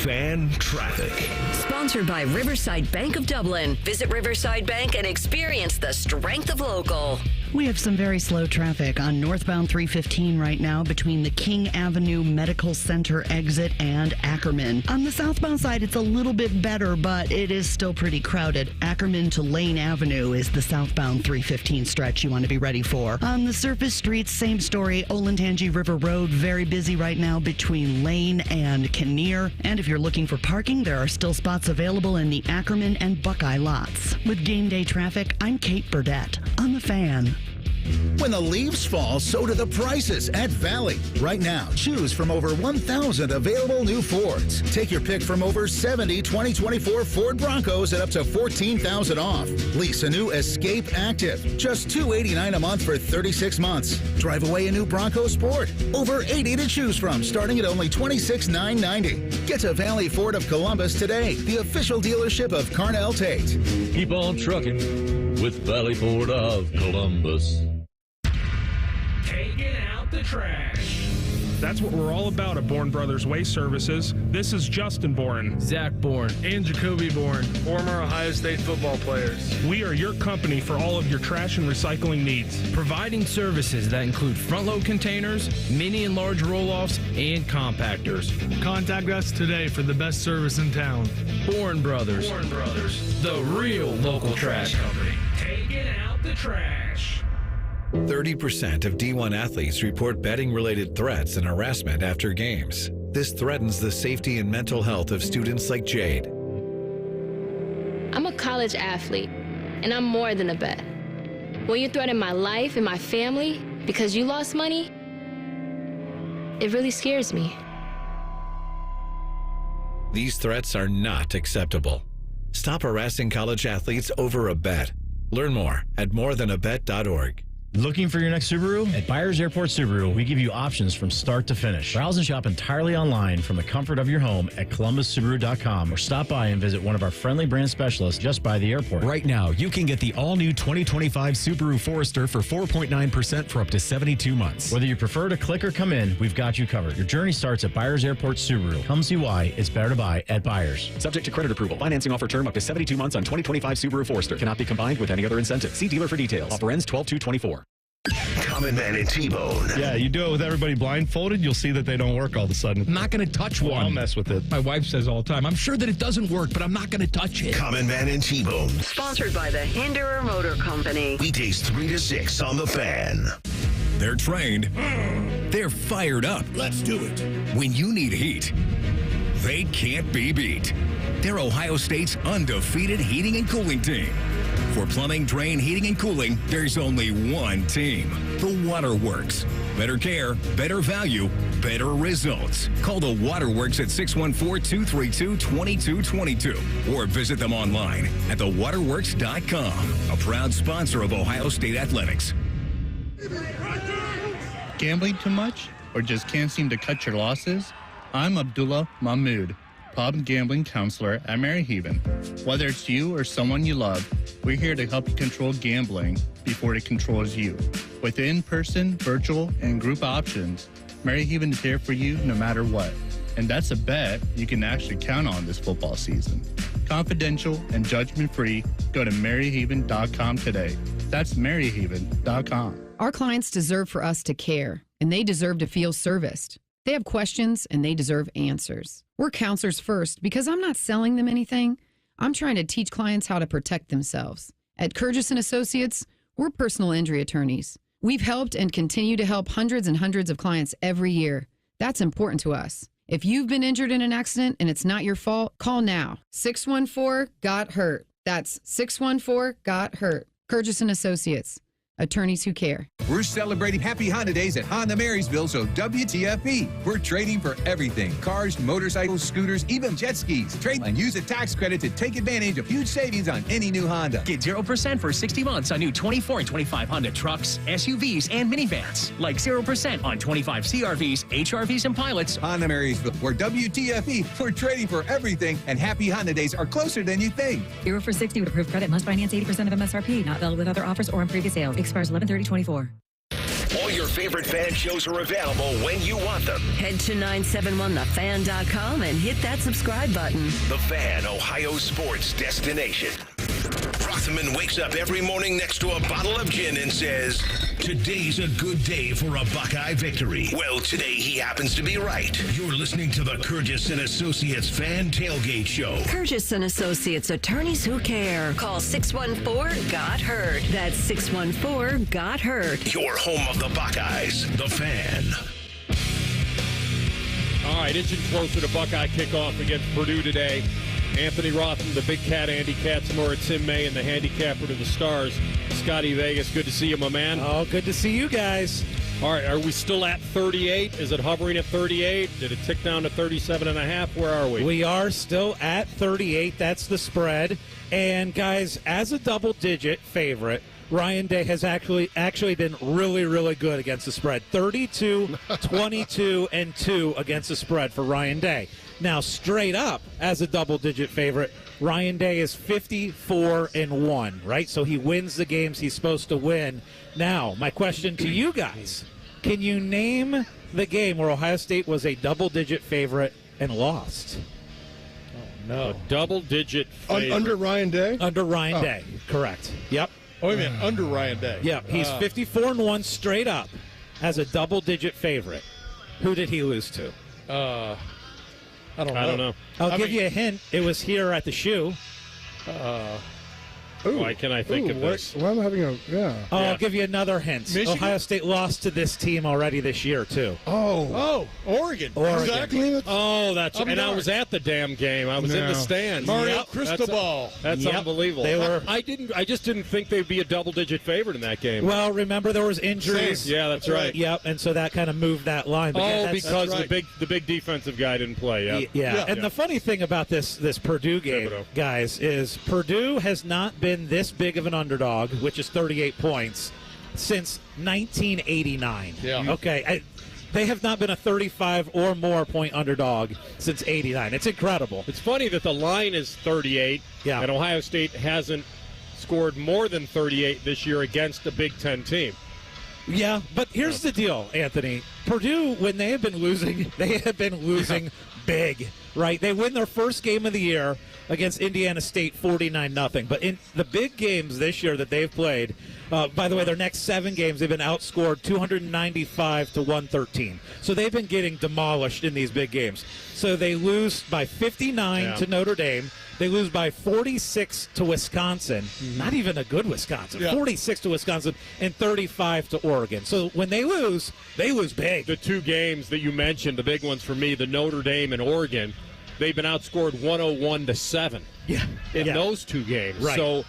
Fan traffic. Sponsored by Riverside Bank of Dublin. Visit Riverside Bank and experience the strength of local. We have some very slow traffic on northbound 315 right now between the King Avenue Medical Center exit and Ackerman. On the southbound side, it's a little bit better, but it is still pretty crowded. Ackerman to Lane Avenue is the southbound 315 stretch you want to be ready for. On the surface streets, same story. Olentangy River Road, very busy right now between Lane and Kinnear. And if you're looking for parking, there are still spots available in the Ackerman and Buckeye lots. With game day traffic, I'm Kate Burdett on The Fan. When the leaves fall, so do the prices at Valley. Right now, choose from over 1,000 available new Fords. Take your pick from over 70 2024 Ford Broncos at up to $14,000 off. Lease a new Escape Active, just $289 a month for 36 months. Drive away a new Bronco Sport, over 80 to choose from, starting at only $26,990. Get to Valley Ford of Columbus today, the official dealership of Carnell Tate. Keep on trucking with Valley Ford of Columbus. Taking out the trash. That's what we're all about at Bourne Brothers Waste Services. This is Justin Bourne, Zach Bourne, and Jacoby Bourne, former Ohio State football players. We are your company for all of your trash and recycling needs. Providing services that include front-load containers, mini and large roll-offs, and compactors. Contact us today for the best service in town. Bourne Brothers. Bourne Brothers. The real local trash company. Taking out the trash. 30% of D1 athletes report betting-related threats and harassment after games. This threatens the safety and mental health of students like Jade. I'm a college athlete, and I'm more than a bet. When you threaten my life and my family because you lost money, it really scares me. These threats are not acceptable. Stop harassing college athletes over a bet. Learn more at morethanabet.org. Looking for your next Subaru? At Byers Airport Subaru, we give you options from start to finish. Browse and shop entirely online from the comfort of your home at ColumbusSubaru.com or stop by and visit one of our friendly brand specialists just by the airport. Right now, you can get the all-new 2025 Subaru Forester for 4.9% for up to 72 months. Whether you prefer to click or come in, we've got you covered. Your journey starts at Byers Airport Subaru. Come see why it's better to buy at Byers. Subject to credit approval. Financing offer term up to 72 months on 2025 Subaru Forester. Cannot be combined with any other incentive. See dealer for details. Offer ends 12/2/24. Common Man and T-Bone. Yeah, you do it with everybody blindfolded, you'll see that they don't work all of a sudden. I'm not going to touch one. I'll mess with it. My wife says all the time, I'm sure that it doesn't work, but I'm not going to touch it. Common Man and T-Bone. Sponsored by the Hinderer Motor Company. Weekdays 3 to 6 on The Fan. They're trained. They're fired up. Let's do it. When you need heat, they can't be beat. They're Ohio State's undefeated heating and cooling team. For plumbing, drain, heating, and cooling, there's only one team. The Waterworks. Better care, better value, better results. Call the Waterworks at 614-232-2222 or visit them online at thewaterworks.com. A proud sponsor of Ohio State Athletics. Gambling too much or just can't seem to cut your losses? I'm Abdullah Mahmood, pub and gambling counselor at Maryhaven. Whether it's you or someone you love, we're here to help you control gambling before it controls you. With in-person, virtual, and group options, Maryhaven is here for you no matter what. And that's a bet you can actually count on this football season. Confidential and judgment-free, go to maryhaven.com today. That's maryhaven.com. Our clients deserve for us to care, and they deserve to feel serviced. They have questions, and they deserve answers. We're counselors first because I'm not selling them anything. I'm trying to teach clients how to protect themselves. At Kurgis & Associates, we're personal injury attorneys. We've helped and continue to help hundreds and hundreds of clients every year. That's important to us. If you've been injured in an accident and it's not your fault, call now. 614-GOT-HURT. That's 614-GOT-HURT. Kurgis & Associates. Attorneys who care. We're celebrating Happy Honda Days at Honda Marysville, so WTFE. We're trading for everything. Cars, motorcycles, scooters, even jet skis. Trade and use a tax credit to take advantage of huge savings on any new Honda. Get 0% for 60 months on new 24 and 25 Honda trucks, SUVs, and minivans. Like 0% on 25 CRVs, HRVs, and pilots. Honda Marysville, where WTFE. We're trading for everything, and Happy Honda Days are closer than you think. 0 for 60 with approved credit. Must finance 80% of MSRP. Not valid with other offers or on previous sales. Expires 11/30/24. All your favorite fan shows are available when you want them. Head to 971thefan.com and hit that subscribe button. The Fan, Ohio sports destination. Rothman wakes up every morning next to a bottle of gin and says, "Today's a good day for a Buckeye victory." Well, today he happens to be right. You're listening to the Kurgis & Associates Fan Tailgate Show. Kurgis & Associates, attorneys who care. Call 614-GOT-HURT. That's 614-GOT-HURT. Your home of the Buckeyes, the Fan. All right, inching closer to Buckeye kickoff against Purdue today. Anthony Rothman, the Big Cat, Andy Katzenmoyer, Tim May, and the handicapper to the Stars, Scotty Vegas. Good to see you, my man. Oh, good to see you guys. All right, are we still at 38? Is it hovering at 38? Did it tick down to 37.5? Where are we? We are still at 38. That's the spread. And, guys, as a double-digit favorite, Ryan Day has actually been really, really good against the spread. 32, 22, and 2 against the spread for Ryan Day. Now, straight up, as a double-digit favorite, Ryan Day is 54-1, right? So he wins the games he's supposed to win. Now, my question to you guys, can you name the game where Ohio State was a double-digit favorite and lost? No. A double-digit favorite. Under Ryan Day? Under Ryan Day, correct. Yep. Oh, wait a minute, under Ryan Day. Yeah, he's 54-1 straight up as a double-digit favorite. Who did he lose to? I don't know. I'll give you a hint. It was here at the shoe. Why can I think of this? Why am I having I'll give you another hint. Michigan? Ohio State lost to this team already this year, too. Oregon. Exactly. Oh, that's right. And I was at the damn game. I was in the stands. Mario Cristobal. That's unbelievable. They were. I just didn't think they'd be a double-digit favorite in that game. Well, remember there was injuries. Yeah, that's right. Yep, and so that kind of moved that line. But because the big defensive guy didn't play. Yeah. And the funny thing about this Purdue game, guys, is Purdue has not been this big of an underdog, which is 38 points, since 1989. Yeah. Okay. They have not been a 35 or more point underdog since 89. It's incredible. It's funny that the line is 38, and Ohio State hasn't scored more than 38 this year against a Big Ten team. Yeah, but here's the deal, Anthony. Purdue, when they have been losing big, right? They win their first game of the year against Indiana State 49-0. But in the big games this year that they've played, by the way, their next 7 games, they've been outscored 295-113. So they've been getting demolished in these big games. So they lose by 59 to Notre Dame. They lose by 46 to Wisconsin. Not even a good Wisconsin. 46 to Wisconsin and 35 to Oregon. So when they lose big. The 2 games that you mentioned, the big ones for me, the Notre Dame and Oregon, they've been outscored 101-7 in those 2 games. Right. So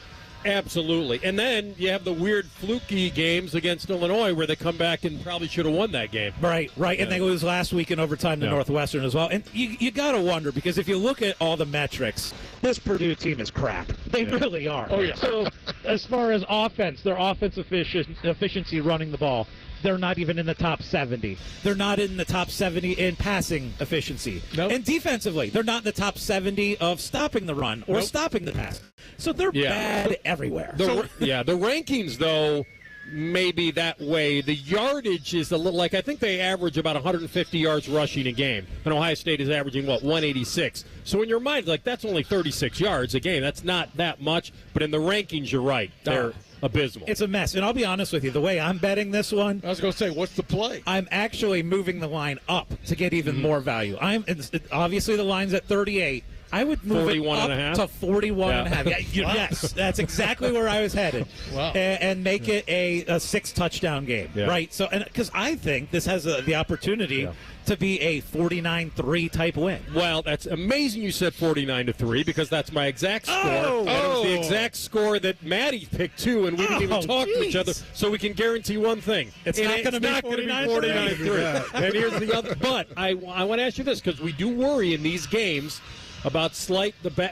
absolutely. And then you have the weird fluky games against Illinois where they come back and probably should have won that game. Right. And they lose last week in overtime to Northwestern as well. And you got to wonder, because if you look at all the metrics, this Purdue team is crap. They really are. Oh, yeah. So as far as offense, their offense efficiency running the ball, they're not even in the top 70. They're not in the top 70 in passing efficiency. Nope. And defensively, they're not in the top 70 of stopping the run or stopping the pass. So they're bad everywhere. The rankings, though, may be that way. The yardage is a little I think they average about 150 yards rushing a game. And Ohio State is averaging, 186. So in your mind, that's only 36 yards a game. That's not that much. But in the rankings, you're right. They're abysmal. It's a mess. And I'll be honest with you, the way I'm betting this one, I was going to say, what's the play? I'm actually moving the line up to get even more value. Obviously the line's at 38. I would move it up to 41.5. Yes, that's exactly where I was headed. Wow. And make it a 6-touchdown game, right? So, because I think this has the opportunity to be a 49-3 type win. Well, that's amazing you said 49-3 because that's my exact score. And it was the exact score that Maddie picked too, and we didn't even talk to each other. So we can guarantee one thing: it's not going to be 49-3. And here's the other. But I want to ask you this because we do worry in these games about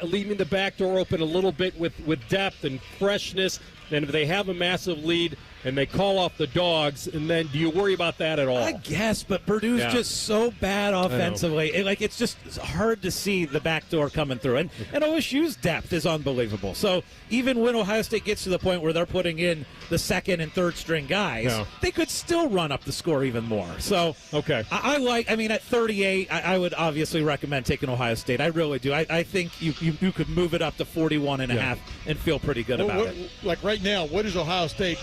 leaving the back door open a little bit with depth and freshness. And if they have a massive lead and they call off the dogs, and then do you worry about that at all? I guess, but Purdue's just so bad offensively. It's just hard to see the back door coming through. And OSU's depth is unbelievable. So even when Ohio State gets to the point where they're putting in the second and third string guys, they could still run up the score even more. So at 38, I would obviously recommend taking Ohio State. I really do. I think you could move it up to 41.5 and feel pretty good about it. Like right now, what is Ohio State?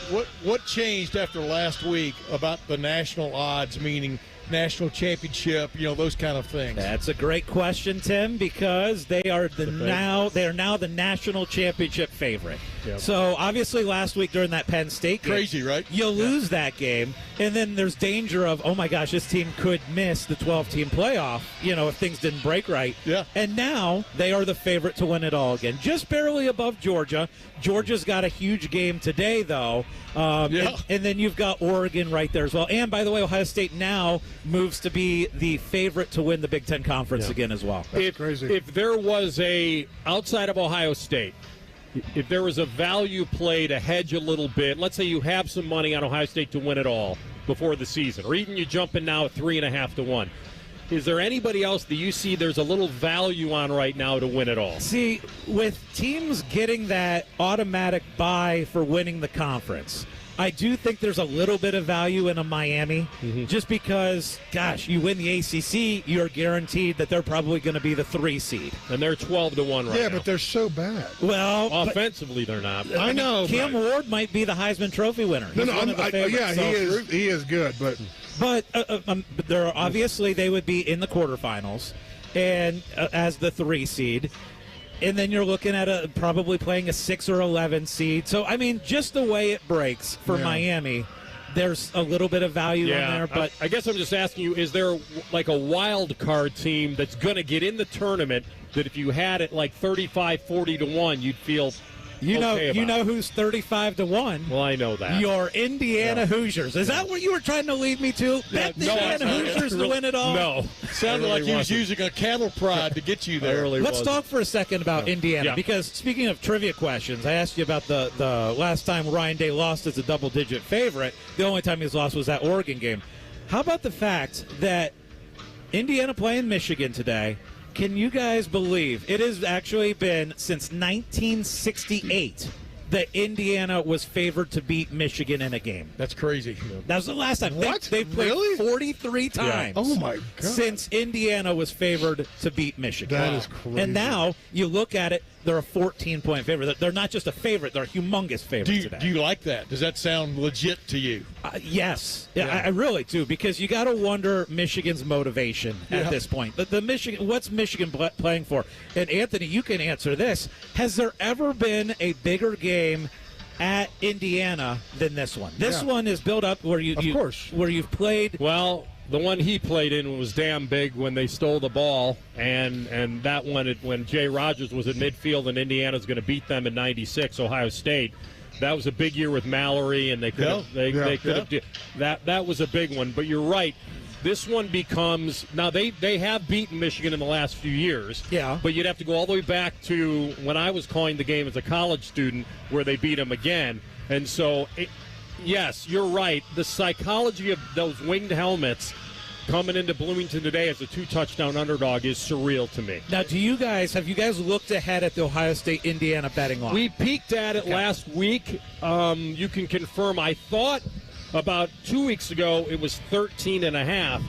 What changed after last week about the national odds, meaning national championship, those kind of things? That's a great question, Tim, because they are now the national championship favorite. Yep. So obviously last week during that Penn State game, crazy, right? You lose that game, and then there's danger of, oh my gosh, this team could miss the 12-team playoff, if things didn't break right. Yeah. And now they are the favorite to win it all again, just barely above Georgia. Georgia's got a huge game today, though. And then you've got Oregon right there as well. And by the way, Ohio State now moves to be the favorite to win the Big Ten Conference again as well. That's crazy. If there was outside of Ohio State, if there was a value play to hedge a little bit, let's say you have some money on Ohio State to win it all before the season, or even you jump in now at 3.5 to 1. Is there anybody else that you see there's a little value on right now to win it all? See, with teams getting that automatic bye for winning the conference, I do think there's a little bit of value in a Miami, just because, gosh, you win the ACC, you're guaranteed that they're probably going to be the 3 seed. And they're 12 to 1 right now. Yeah, but they're so bad. Well, offensively, they're not. I know. Cam Ward might be the Heisman Trophy winner. He is good, but they're obviously they would be in the quarterfinals, and as the 3 seed. And then you're looking at probably playing a 6 or 11 seed. So, just the way it breaks for Miami, there's a little bit of value in there. But I guess I'm just asking you, is there a wild card team that's going to get in the tournament that if you had it 35-40 to 1, you'd feel You know, okay you about. know who's 35-1. Well, I know that. Your Indiana Hoosiers. Is that what you were trying to lead me to? Bet the Indiana Hoosiers to win it all? No. Sounded like he was using a cattle prod to get you there. Let's talk for a second about Indiana, because speaking of trivia questions, I asked you about the last time Ryan Day lost as a double-digit favorite. The only time he's lost was that Oregon game. How about the fact that Indiana playing Michigan today? Can you guys believe it has actually been since 1968 that Indiana was favored to beat Michigan in a game? That's crazy. That was the last time. What? They played 43 times. Oh, my God. Since Indiana was favored to beat Michigan. That is crazy. And now you look at it, they're a 14-point favorite. They're not just a favorite, they're a humongous favorite today. Do you like that? Does that sound legit to you? Yes. Yeah. I really do, because you got to wonder Michigan's motivation at this point. The Michigan, what's Michigan playing for? And Anthony, you can answer this. Has there ever been a bigger game at Indiana than this one? This one is built up where where you've played. Well, the one he played in was damn big when they stole the ball, and that one when Jay Rogers was at midfield and Indiana's going to beat them in '96, Ohio State. That was a big year with Mallory, and they could have that was a big one. But you're right. This one becomes now they have beaten Michigan in the last few years. Yeah. But you'd have to go all the way back to when I was calling the game as a college student, where they beat them again. And so, yes, you're right. The psychology of those winged helmets coming into Bloomington today as a 2-touchdown underdog is surreal to me. Now, have you guys looked ahead at the Ohio State-Indiana betting line? We peeked at it last week. You can confirm. I thought about 2 weeks ago it was 13.5,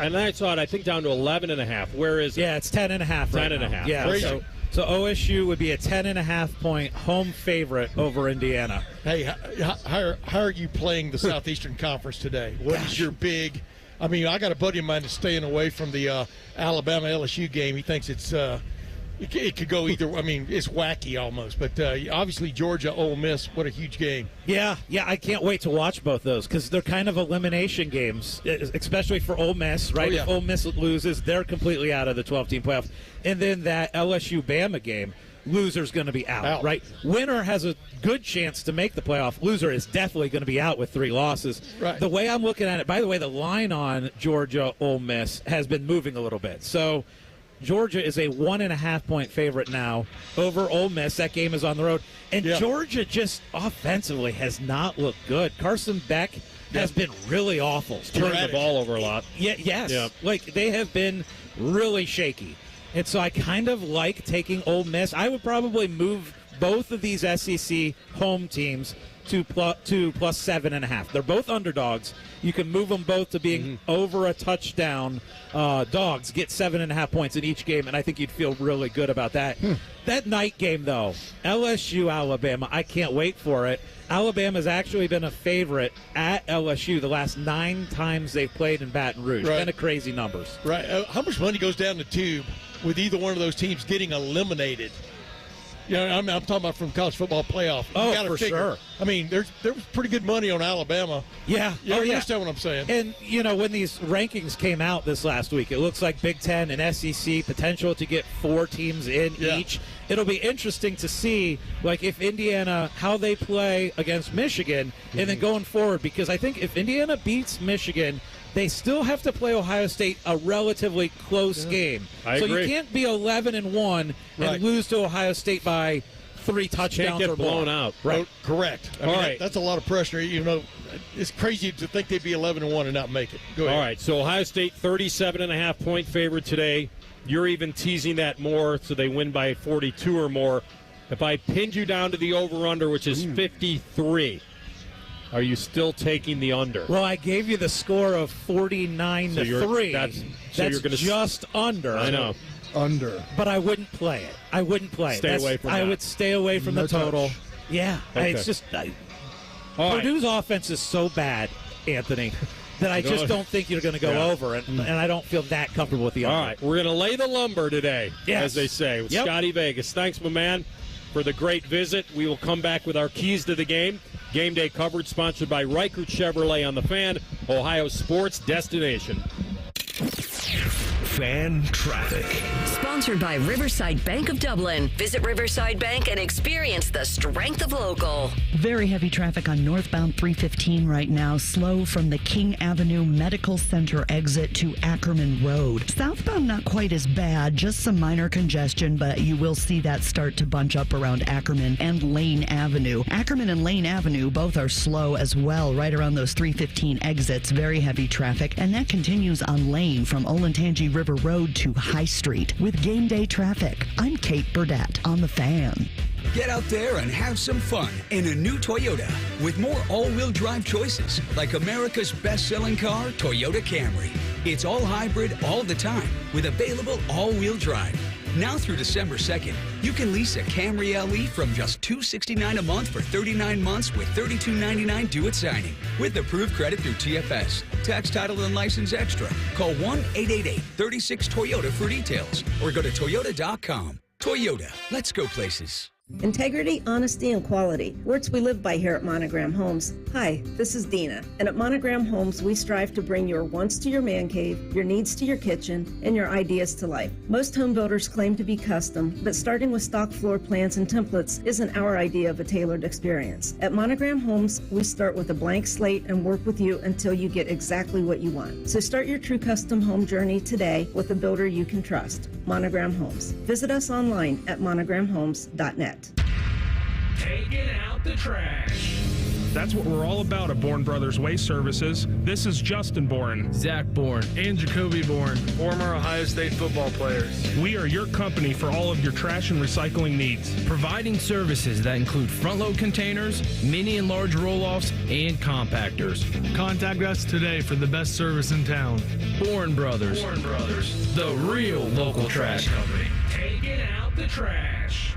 and I saw it, I think, down to 11.5. Where is it? Yeah, it's 10.5 right 10.5. now. Yeah, crazy. So OSU would be a 10.5-point home favorite over Indiana. Hey, how are you playing the Southeastern Conference today? What is your big? I mean, I got a buddy of mine that's staying away from the Alabama LSU game. He thinks it's it could go either. I mean, it's wacky almost. But obviously, Georgia, Ole Miss, what a huge game. Yeah, I can't wait to watch both those because they're kind of elimination games, especially for Ole Miss, right? Oh, yeah. If Ole Miss loses, they're completely out of the 12-team playoff. And then that LSU-Bama game, loser's going to be out, right? Winner has a good chance to make the playoff. Loser is definitely going to be out with 3 losses. Right. The way I'm looking at it, by the way, the line on Georgia Ole Miss has been moving a little bit. So Georgia is a 1.5-point favorite now over Ole Miss. That game is on the road. And Georgia just offensively has not looked good. Carson Beck has been really awful. Turning the ball over a lot. Yes. Yeah. Like, they have been really shaky. And so I kind of like taking Ole Miss. I would probably move both of these SEC home teams to plus 7.5. They're both underdogs. You can move them both to being over a touchdown. Dogs get 7.5 points in each game, and I think you'd feel really good about that. That night game, though, LSU, Alabama, I can't wait for it. Alabama's actually been a favorite at LSU the last 9 times they've played in Baton Rouge. Right. Kind of crazy numbers. Right. How much money goes down the tube with either one of those teams getting eliminated? You know, I'm talking about from college football playoff. Oh, for sure. I mean, there was pretty good money on Alabama. Yeah. You understand what I'm saying? And, you know, when these rankings came out this last week, it looks like Big Ten and SEC potential to get 4 teams in each. It'll be interesting to see, like, if Indiana, how they play against Michigan, and then going forward, because I think if Indiana beats Michigan, they still have to play Ohio State a relatively close game. I agree. You can't be 11-1 and lose to Ohio State by 3 touchdowns Can't get or blown more. out. Right. Oh, correct. I mean, that's a lot of pressure. You know, it's crazy to think they'd be 11-1 and not make it. Go ahead. All right, so Ohio State 37.5-point favorite today. You're even teasing that more, so they win by 42 or more. If I pinned you down to the over-under, which is 53, are you still taking the under? Well, I gave you the score of 49-3. That's you're gonna just under. I know. Under. But I wouldn't play it. I wouldn't play it. Stay away from I that. would stay away from the total. touch. Yeah. Okay. It's just All right. Purdue's offense is so bad, Anthony, that I just don't think you're going to go over, and I don't feel that comfortable with the under. All right, we're going to lay the lumber today, as they say, with Scotty Vegas. Thanks, my man, for the great visit. We will come back with our keys to the game. Game day coverage sponsored by Reichert Chevrolet on the Fan, Ohio sports destination. Fan Traffic. Sponsored by Riverside Bank of Dublin. Visit Riverside Bank and experience the strength of local. Very heavy traffic on northbound 315 right now. Slow from the King Avenue Medical Center exit to Ackerman Road. Southbound not quite as bad, just some minor congestion, but you will see that start to bunch up around Ackerman and Lane Avenue. Ackerman and Lane Avenue both are slow as well, right around those 315 exits. Very heavy traffic, and that continues on Lane from Olentangy River Road to High Street. With game day traffic, I'm Kate Burdett on The Fan. Get out there and have some fun in a new Toyota with more all-wheel drive choices, like America's best-selling car, Toyota Camry. It's all hybrid all the time with available all-wheel drive. Now through December 2nd, you can lease a Camry LE from just $269 a month for 39 months with $32.99 due at signing. With approved credit through TFS. Tax, title, and license extra. Call 1-888-36-TOYOTA for details or go to Toyota.com. Toyota, let's go places. Integrity, honesty, and quality. Words we live by here at Monogram Homes. Hi, this is Dina. And at Monogram Homes, we strive to bring your wants to your man cave, your needs to your kitchen, and your ideas to life. Most home builders claim to be custom, but starting with stock floor plans and templates isn't our idea of a tailored experience. At Monogram Homes, we start with a blank slate and work with you until you get exactly what you want. So start your true custom home journey today with a builder you can trust. Monogram Homes. Visit us online at monogramhomes.net. Taking out the trash. That's what we're all about at Bourne Brothers Waste Services. This is Justin Bourne, Zach Bourne, and Jacoby Bourne, former Ohio State football players. We are your company for all of your trash and recycling needs. Providing services that include front-load containers, mini and large roll-offs, and compactors. Contact us today for the best service in town. Bourne Brothers. Bourne Brothers. The real local trash company. Taking out the trash.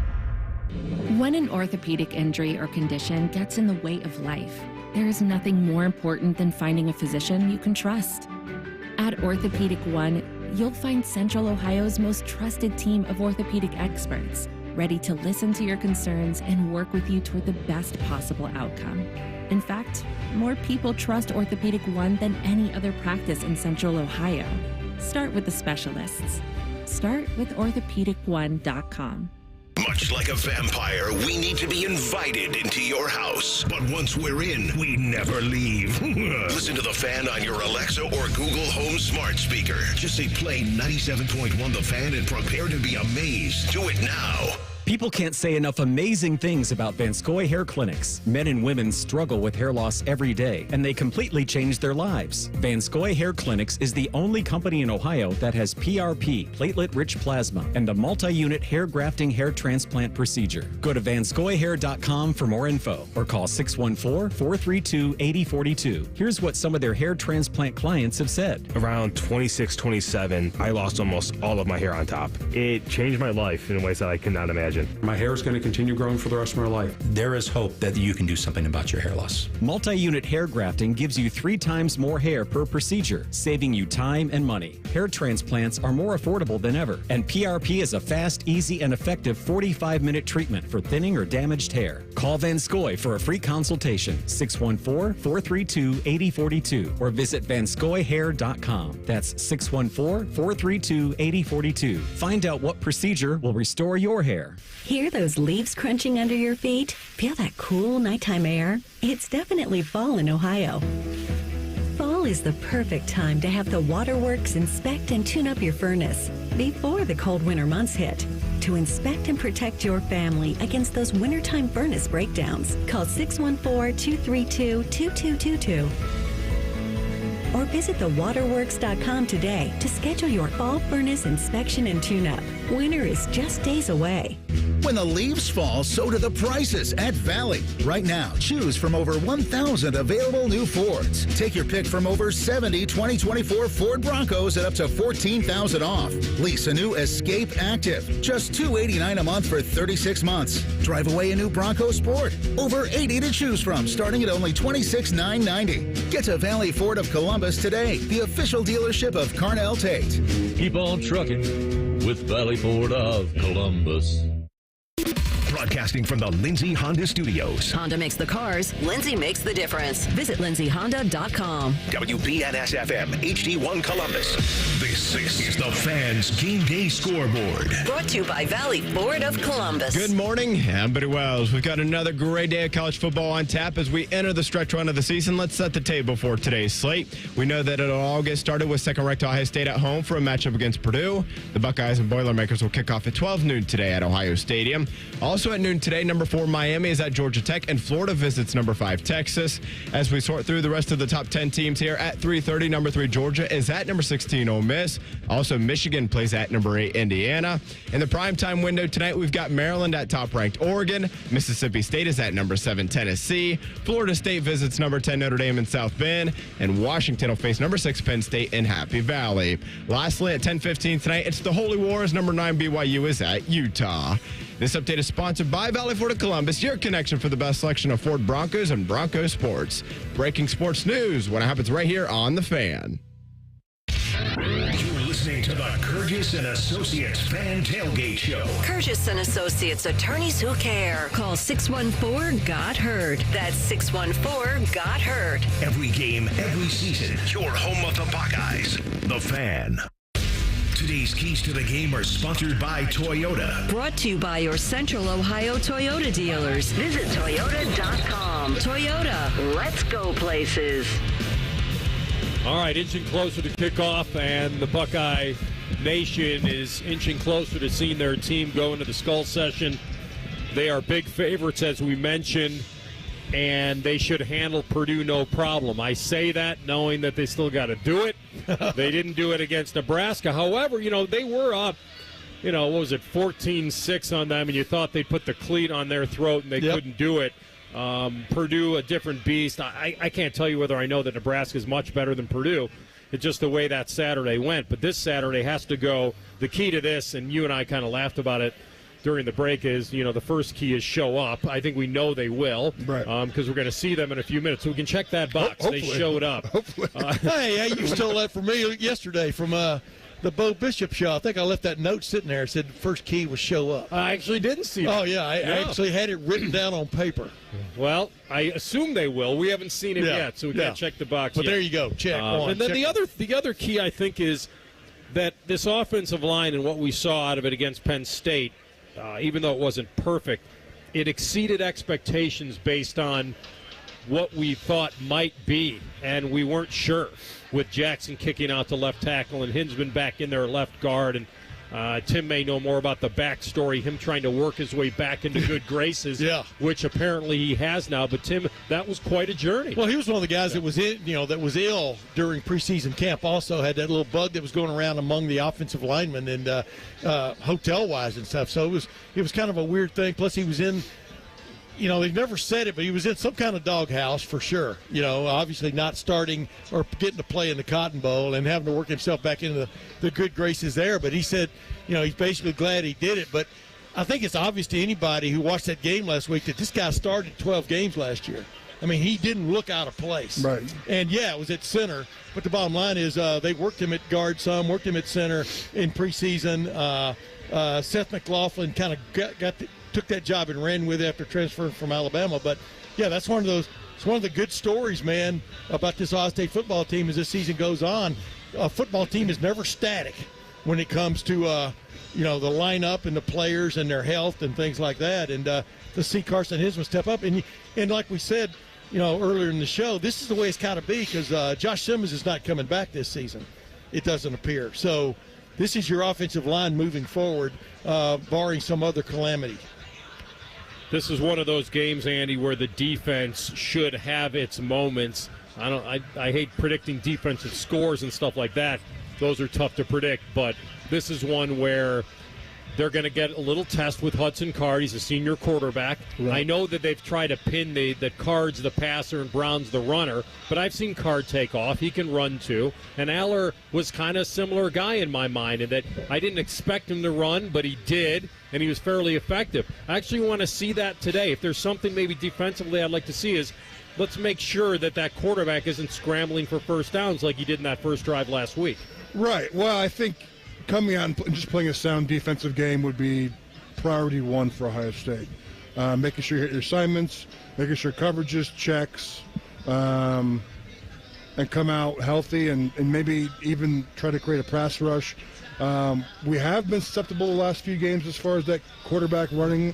When an orthopedic injury or condition gets in the way of life, there is nothing more important than finding a physician you can trust. At Orthopedic One, you'll find Central Ohio's most trusted team of orthopedic experts, ready to listen to your concerns and work with you toward the best possible outcome. In fact, more people trust Orthopedic One than any other practice in Central Ohio. Start with the specialists. Start with orthopedic1.com. Much like a vampire, we need to be invited into your house. But once we're in, we never leave. Listen to The Fan on your Alexa or Google Home smart speaker. Just say play 97.1 The Fan and prepare to be amazed. Do it now. People can't say enough amazing things about Vanscoy Hair Clinics. Men and women struggle with hair loss every day, and they completely change their lives. Vanscoy Hair Clinics is the only company in Ohio that has PRP, platelet-rich plasma, and a multi-unit hair grafting hair transplant procedure. Go to vanscoyhair.com for more info, or call 614-432-8042. Here's what some of their hair transplant clients have said. Around 26, 27, I lost almost all of my hair on top. It changed my life in ways that I cannot imagine. My hair is going to continue growing for the rest of my life. There is hope that you can do something about your hair loss. Multi-unit hair grafting gives you 3 times more hair per procedure, saving you time and money. Hair transplants are more affordable than ever, and PRP is a fast, easy, and effective 45-minute treatment for thinning or damaged hair. Call Vanscoy for a free consultation, 614-432-8042, or visit vanscoyhair.com. That's 614-432-8042. Find out what procedure will restore your hair. Hear those leaves crunching under your feet? Feel that cool nighttime air? It's definitely fall in Ohio. Fall is the perfect time to have the Waterworks inspect and tune up your furnace before the cold winter months hit. To inspect and protect your family against those wintertime furnace breakdowns, call 614-232-2222. Or visit thewaterworks.com today to schedule your fall furnace inspection and tune-up. Winter is just days away. When the leaves fall, so do the prices at Valley. Right now, choose from over 1,000 available new Fords. Take your pick from over 70 2024 Ford Broncos at up to $14,000 off. Lease a new Escape Active, just $289 a month for 36 months. Drive away a new Bronco Sport, over 80 to choose from, starting at only $26,990. Get to Valley Ford of Columbus today, the official dealership of Carnell Tate. Keep on trucking with Valley Ford of Columbus. Broadcasting from the Lindsay Honda Studios. Honda makes the cars. Lindsay makes the difference. Visit lindsayhonda.com. WBNS-FM, HD1 Columbus. The This is the Fans Game Day Scoreboard. Brought to you by Valley Ford of Columbus. Good morning, I'm Buddy Wells. We've got another great day of college football on tap as we enter the stretch run of the season. Let's set the table for today's slate. We know that it'll all get started with second-ranked Ohio State at home for a matchup against Purdue. The Buckeyes and Boilermakers will kick off at 12 noon today at Ohio Stadium. Also at noon today, number 4 Miami is at Georgia Tech, and Florida visits number 5 Texas. As we sort through the rest of the top 10 teams here at 3:30, number 3 Georgia is at number 16 Ole Miss. Also, Michigan plays at number 8 Indiana. In the primetime window tonight, we've got Maryland at top-ranked Oregon. Mississippi State is at number 7 Tennessee. Florida State visits number 10 Notre Dame in South Bend. And Washington will face number 6 Penn State in Happy Valley. Lastly, at 10:15 tonight, it's the Holy Wars. Number 9 BYU is at Utah. This update is sponsored by Valley Ford of Columbus, your connection for the best selection of Ford Broncos and Bronco sports. Breaking sports news when it happens right here on The Fan. You're listening to the Curtis and Associates Fan Tailgate Show. Curtis and Associates, attorneys who care. Call 614-GOT-HURT. That's 614-GOT-HURT. Every game, every season, your home of the Buckeyes. The Fan. Today's keys to the game are sponsored by Toyota. Brought to you by your Central Ohio Toyota dealers. Visit Toyota.com. Toyota, let's go places. All right, inching closer to kickoff, and the Buckeye Nation is inching closer to seeing their team go into the Skull Session. They are big favorites, as we mentioned, and they should handle Purdue no problem. I say that knowing that they still got to do it. They didn't do it against Nebraska. However, they were up, what was it, 14-6 on them, and you thought they'd put the cleat on their throat, and they couldn't do it. Purdue, a different beast. I can't tell you whether I know that Nebraska is much better than Purdue. It's just the way that Saturday went. But this Saturday has to go. The key to this, and you and I kind of laughed about it during the break, is, the first key is show up. I think we know they will, right? Because we're going to see them in a few minutes. So we can check that box. They showed up. Hey, you stole that from me yesterday from the Bo Bishop show. I think I left that note sitting there. It said the first key was show up. I actually didn't see that. Oh, yeah. I actually had it written down on paper. Well, I assume they will. We haven't seen it yet, so we can't check the box But yet. there you go. Check one. And then the other key, I think, is that this offensive line and what we saw out of it against Penn State, even though it wasn't perfect, it exceeded expectations based on what we thought might be, and we weren't sure, with Jackson kicking out to left tackle and Hinsman back in there at left guard. And Tim may know more about the backstory, him trying to work his way back into good graces, which apparently he has now. But, Tim, that was quite a journey. Well, he was one of the guys that was that was ill during preseason camp. Also had that little bug that was going around among the offensive linemen and hotel-wise and stuff. So it was kind of a weird thing. Plus, he was in – they've never said it, but he was in some kind of doghouse for sure. Obviously not starting or getting to play in the Cotton Bowl and having to work himself back into the good graces there. But he said, he's basically glad he did it. But I think it's obvious to anybody who watched that game last week that this guy started 12 games last year. I mean, he didn't look out of place. Right. And, it was at center. But the bottom line is they worked him at guard some, worked him at center in preseason. Seth McLaughlin kind of took that job and ran with it after transferring from Alabama. But, that's one of those – it's one of the good stories, man, about this Ohio State football team as this season goes on. A football team is never static when it comes to, the lineup and the players and their health and things like that. And to see Carson Hinsman step up. And like we said, earlier in the show, this is the way it's got to be because Josh Simmons is not coming back this season, it doesn't appear. So this is your offensive line moving forward, barring some other calamity. This is one of those games, Andy, where the defense should have its moments. I hate predicting defensive scores and stuff like that. Those are tough to predict, but this is one where they're going to get a little test with Hudson Card. He's a senior quarterback. Right. I know that they've tried to pin the Card's the passer and Brown's the runner, but I've seen Card take off. He can run too. And Aller was kind of a similar guy in my mind in that I didn't expect him to run, but he did, and he was fairly effective. I actually want to see that today. If there's something maybe defensively I'd like to see is let's make sure that quarterback isn't scrambling for first downs like he did in that first drive last week. Right. Well, I think coming out and just playing a sound defensive game would be priority one for Ohio State. Making sure you hit your assignments, making sure coverages, checks, and come out healthy and maybe even try to create a pass rush. We have been susceptible the last few games as far as that quarterback running,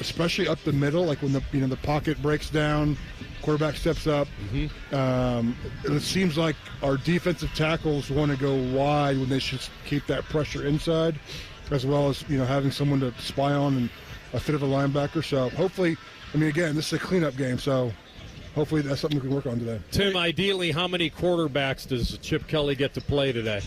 especially up the middle, like when the pocket breaks down, quarterback steps up. It seems like our defensive tackles want to go wide when they should keep that pressure inside, as well as having someone to spy on and a fit of a linebacker. So hopefully, again, this is a cleanup game, so hopefully that's something we can work on today. Tim, ideally, how many quarterbacks does Chip Kelly get to play today?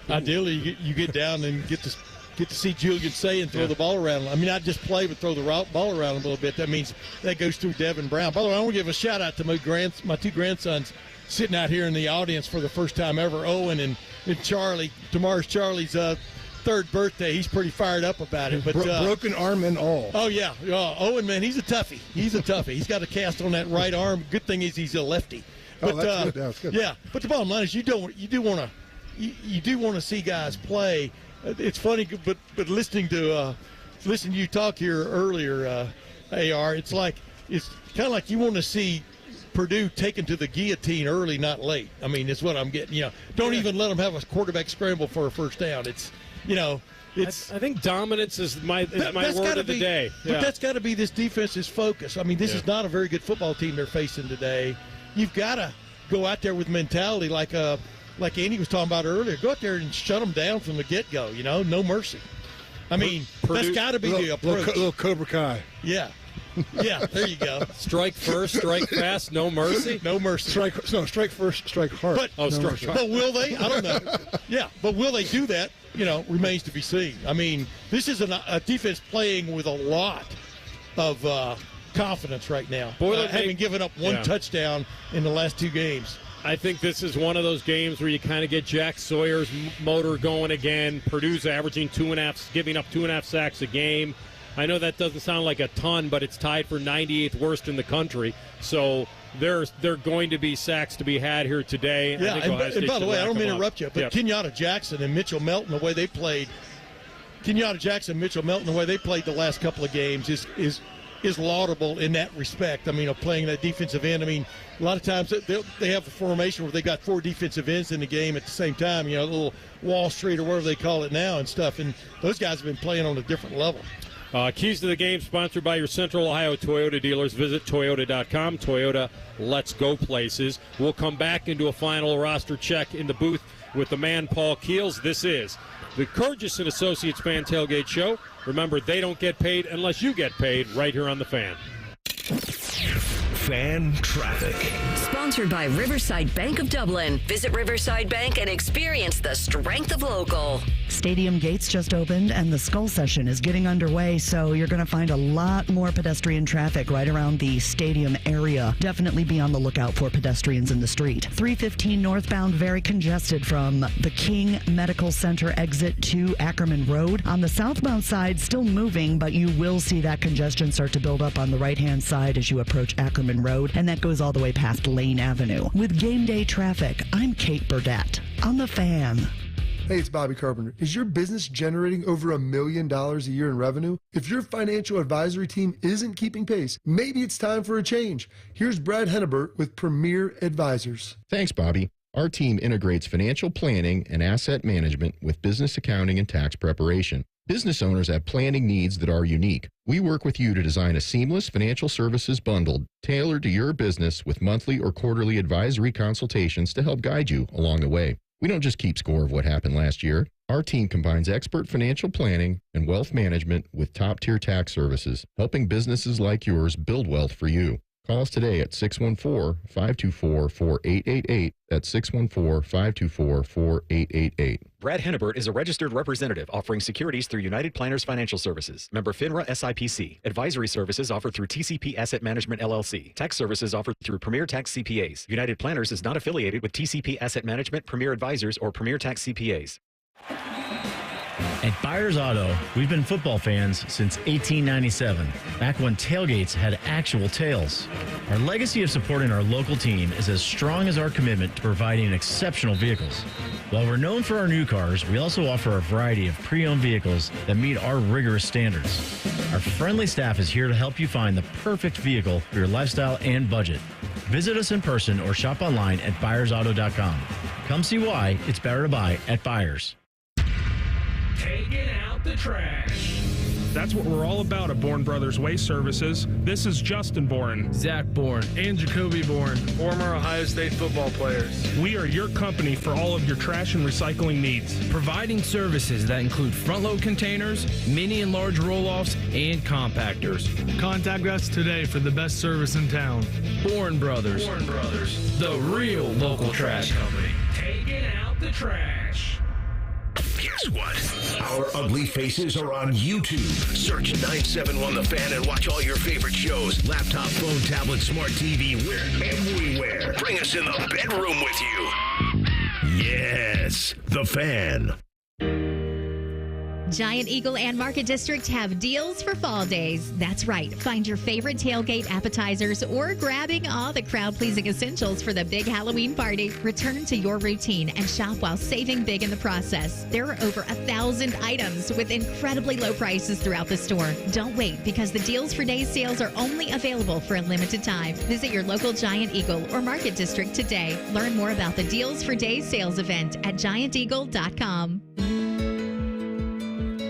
Ideally, you get down and get to see Julian Sayin throw the ball around. Not just play, but throw the ball around a little bit. That means that goes through Devin Brown. By the way, I want to give a shout-out to my two grandsons sitting out here in the audience for the first time ever, Owen and Charlie. Tomorrow's Charlie's third birthday. He's pretty fired up about it. But broken arm and all. Oh, yeah. Owen, man, he's a toughie. He's got a cast on that right arm. Good thing is he's a lefty. But, that's good. That's good. Yeah, but the bottom line is you do want to see guys play. It's funny, but listening to you talk here earlier, AR, it's kind of like you want to see Purdue taken to the guillotine early, not late. It's what I'm getting. Don't even let them have a quarterback scramble for a first down. I think dominance is my word of the day. But that's got to be this defense's focus. This is not a very good football team they're facing today. You've got to go out there with mentality like Andy was talking about earlier. Go out there and shut them down from the get-go, no mercy. That's got to be the approach. Little Cobra Kai. Yeah. Yeah, there you go. Strike first, strike fast, no mercy? No mercy. Strike first, strike hard. But will they? I don't know. Yeah, but will they do that? Remains to be seen. This is a defense playing with a lot of confidence right now, having given up one touchdown in the last two games. I think this is one of those games where you kind of get Jack Sawyer's motor going again. Purdue's averaging giving up 2.5 sacks a game. I know that doesn't sound like a ton, but it's tied for 98th worst in the country. So there are going to be sacks to be had here today. Yeah, and by the way, I don't mean to interrupt you, but Kenyatta Jackson and Mitchell Melton, the way they played, the last couple of games is laudable in that respect. Playing that defensive end. A lot of times they have a formation where they got 4 defensive ends in the game at the same time, a little Wall Street or whatever they call it now and stuff. And those guys have been playing on a different level. Keys to the game sponsored by your Central Ohio Toyota dealers. Visit Toyota.com. Toyota, let's go places. We'll come back into a final roster check in the booth with the man Paul Keels. This is the Kurgis & Associates Fan Tailgate Show. Remember, they don't get paid unless you get paid right here on The Fan. Fan traffic. Sponsored by Riverside Bank of Dublin. Visit Riverside Bank and experience the strength of local. Stadium gates just opened and the Skull Session is getting underway, so you're going to find a lot more pedestrian traffic right around the stadium area. Definitely be on the lookout for pedestrians in the street. 315 northbound, very congested from the King Medical Center exit to Ackerman Road. On the southbound side, still moving, but you will see that congestion start to build up on the right-hand side as you approach Ackerman Road, and that goes all the way past Lane Avenue. With game day traffic, I'm Kate Burdett on The Fan. Hey, it's Bobby Carpenter. Is your business generating over $1 million a year in revenue? If your financial advisory team isn't keeping pace, maybe it's time for a change. Here's Brad Hennebert with Premier Advisors. Thanks, Bobby. Our team integrates financial planning and asset management with business accounting and tax preparation. Business owners have planning needs that are unique. We work with you to design a seamless financial services bundle tailored to your business with monthly or quarterly advisory consultations to help guide you along the way. We don't just keep score of what happened last year. Our team combines expert financial planning and wealth management with top-tier tax services, helping businesses like yours build wealth for you. Call us today at 614-524-4888. That's 614-524-4888. Brad Hennebert is a registered representative offering securities through United Planners Financial Services. Member FINRA SIPC. Advisory services offered through TCP Asset Management LLC. Tax services offered through Premier Tax CPAs. United Planners is not affiliated with TCP Asset Management, Premier Advisors, or Premier Tax CPAs. At Byers Auto, we've been football fans since 1897, back when tailgates had actual tails. Our legacy of supporting our local team is as strong as our commitment to providing exceptional vehicles. While we're known for our new cars, we also offer a variety of pre-owned vehicles that meet our rigorous standards. Our friendly staff is here to help you find the perfect vehicle for your lifestyle and budget. Visit us in person or shop online at buyersauto.com. Come see why it's better to buy at Buyers. Taking out the trash. That's what we're all about at Bourne Brothers Waste Services. This is Justin Bourne, Zach Bourne, and Jacoby Bourne, former Ohio State football players. We are your company for all of your trash and recycling needs. Providing services that include front-load containers, mini and large roll-offs, and compactors. Contact us today for the best service in town. Bourne Brothers. Bourne Brothers. The real local trash company. Taking out the trash. Guess what? Our ugly faces are on YouTube. Search 971 The Fan and watch all your favorite shows. Laptop, phone, tablet, smart TV, we're everywhere. Bring us in the bedroom with you. Yes, The Fan. Giant Eagle and Market District have deals for fall days. That's right. Find your favorite tailgate appetizers or grabbing all the crowd-pleasing essentials for the big Halloween party. Return to your routine and shop while saving big in the process. There are over 1,000 items with incredibly low prices throughout the store. Don't wait, because the Deals for Days sales are only available for a limited time. Visit your local Giant Eagle or Market District today. Learn more about the Deals for Days sales event at gianteagle.com.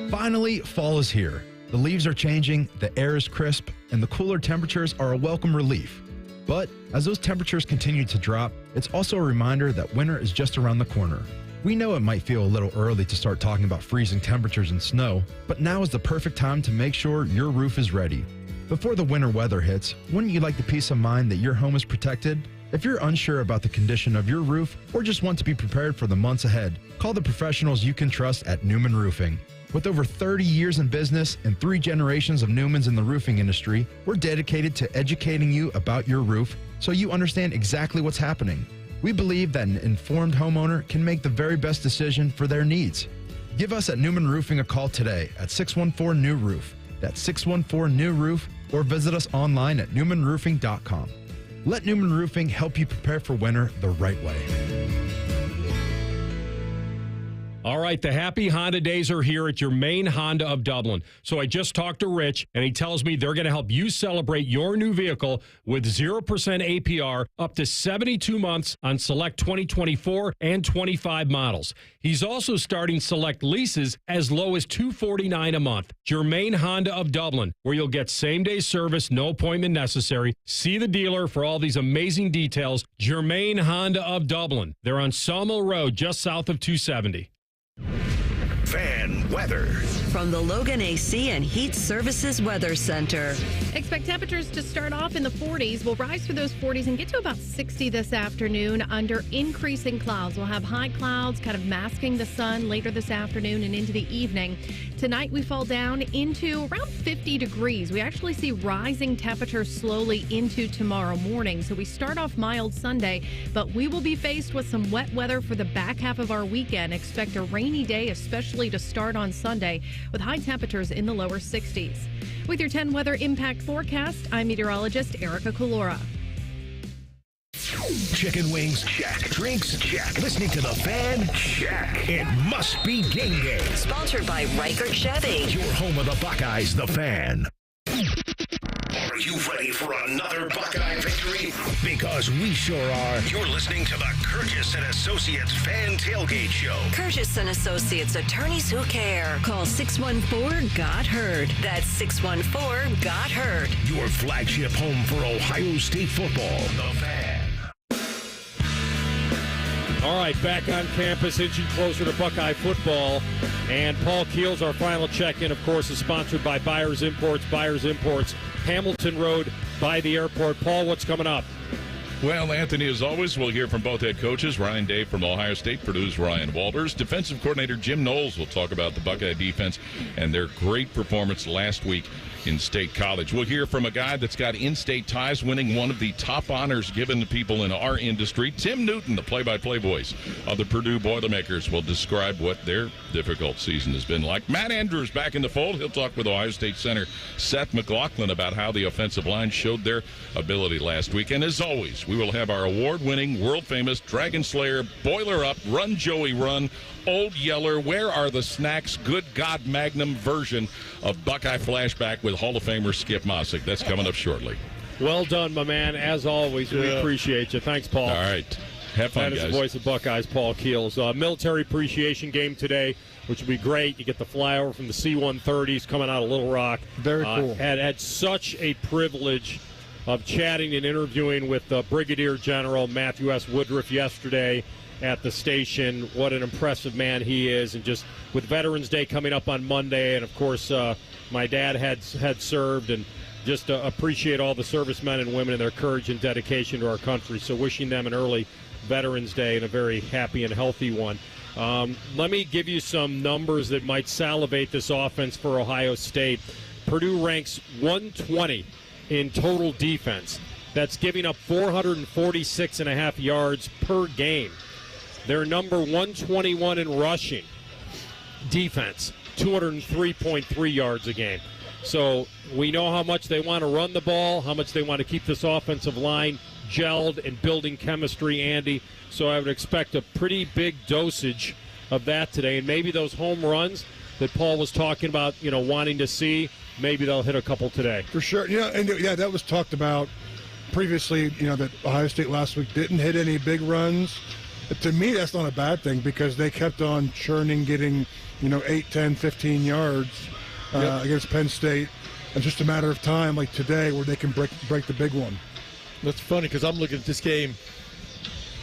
Finally, fall is here. The leaves are changing, the air is crisp, and the cooler temperatures are a welcome relief. But as those temperatures continue to drop, it's also a reminder that winter is just around the corner. We know it might feel a little early to start talking about freezing temperatures and snow, but now is the perfect time to make sure your roof is ready. Before the winter weather hits, wouldn't you like the peace of mind that your home is protected? If you're unsure about the condition of your roof or just want to be prepared for the months ahead, call the professionals you can trust at Newman Roofing. With over 30 years in business and 3 generations of Newmans in the roofing industry, we're dedicated to educating you about your roof so you understand exactly what's happening. We believe that an informed homeowner can make the very best decision for their needs. Give us at Newman Roofing a call today at 614-NEW-ROOF. That's 614-NEW-ROOF, or visit us online at newmanroofing.com. Let Newman Roofing help you prepare for winter the right way. All right, the happy Honda days are here at your main Honda of Dublin. So I just talked to Rich, and he tells me they're going to help you celebrate your new vehicle with 0% APR up to 72 months on select 2024 and 25 models. He's also starting select leases as low as $249 a month. Germain Honda of Dublin, where you'll get same-day service, no appointment necessary. See the dealer for all these amazing details. Germain Honda of Dublin. They're on Sawmill Road, just south of 270. Fan weather from the Logan AC and Heat Services Weather Center. Expect temperatures to start off in the 40s. We'll rise through those 40s and get to about 60 this afternoon under increasing clouds. We'll have high clouds kind of masking the sun later this afternoon and into the evening. Tonight we fall down into around 50 degrees. We actually see rising temperatures slowly into tomorrow morning. So we start off mild Sunday, but we will be faced with some wet weather for the back half of our weekend. Expect a rainy day, especially to start on Sunday, with high temperatures in the lower 60s. With your 10 weather impact forecast, I'm meteorologist Erica Colora. Chicken wings, check. Drinks, check. Listening to the Fan, check. It must be game day. Sponsored by Riker Chevy. Your home of the Buckeyes, the Fan. Are you ready for another Buckeye victory? Because we sure are. You're listening to the Curtis and Associates Fan Tailgate Show. Curtis and Associates, attorneys who care. Call 614-GOT-HEARD. That's 614-GOT-HEARD. Your flagship home for Ohio State football, the Fan. All right, back on campus, inching closer to Buckeye football. And Paul Keels, our final check-in, of course, is sponsored by Byers Imports. Byers Imports, Hamilton Road by the airport. Paul, what's coming up? Well, Anthony, as always, we'll hear from both head coaches, Ryan Day from Ohio State, Purdue's Ryan Walters. Defensive coordinator Jim Knowles will talk about the Buckeye defense and their great performance last week in State College. We'll hear from a guy that's got in-state ties, winning one of the top honors given to people in our industry. Tim Newton, the play-by-play voice of the Purdue Boilermakers, will describe what their difficult season has been like. Matt Andrews back in the fold. He'll talk with Ohio State center Seth McLaughlin about how the offensive line showed their ability last week. And as always, We will have our award-winning, world-famous Dragon Slayer, Boiler Up, Run Joey Run, Old Yeller, Where Are the Snacks, Good God Magnum version of Buckeye Flashback with Hall of Famer Skip Mossick. That's coming up shortly. Well done, my man. As always, we appreciate you. Thanks, Paul. All right. Have fun, guys. That is the voice of Buckeyes, Paul Keels. Military appreciation game today, which will be great. You get the flyover from the C-130s coming out of Little Rock. Very cool. Had such a privilege of chatting and interviewing with Brigadier General Matthew S. Woodruff yesterday at the station. What an impressive man he is. And just with Veterans Day coming up on Monday, and, of course, my dad had served, and just appreciate all the servicemen and women and their courage and dedication to our country. So wishing them an early Veterans Day and a very happy and healthy one. Let me give you some numbers that might salivate this offense for Ohio State. Purdue ranks 120 in total defense. That's giving up 446.5 yards per game. They're number 121 in rushing defense, 203.3 yards a game. So we know how much they want to run the ball, how much they want to keep this offensive line gelled and building chemistry, Andy. So I would expect a pretty big dosage of that today. And maybe those home runs that Paul was talking about, wanting to see, maybe they'll hit a couple today. For sure. That was talked about previously, that Ohio State last week didn't hit any big runs. To me, that's not a bad thing because they kept on churning, getting, 8, 10, 15 yards against Penn State. It's just a matter of time, like today, where they can break the big one. That's funny because I'm looking at this game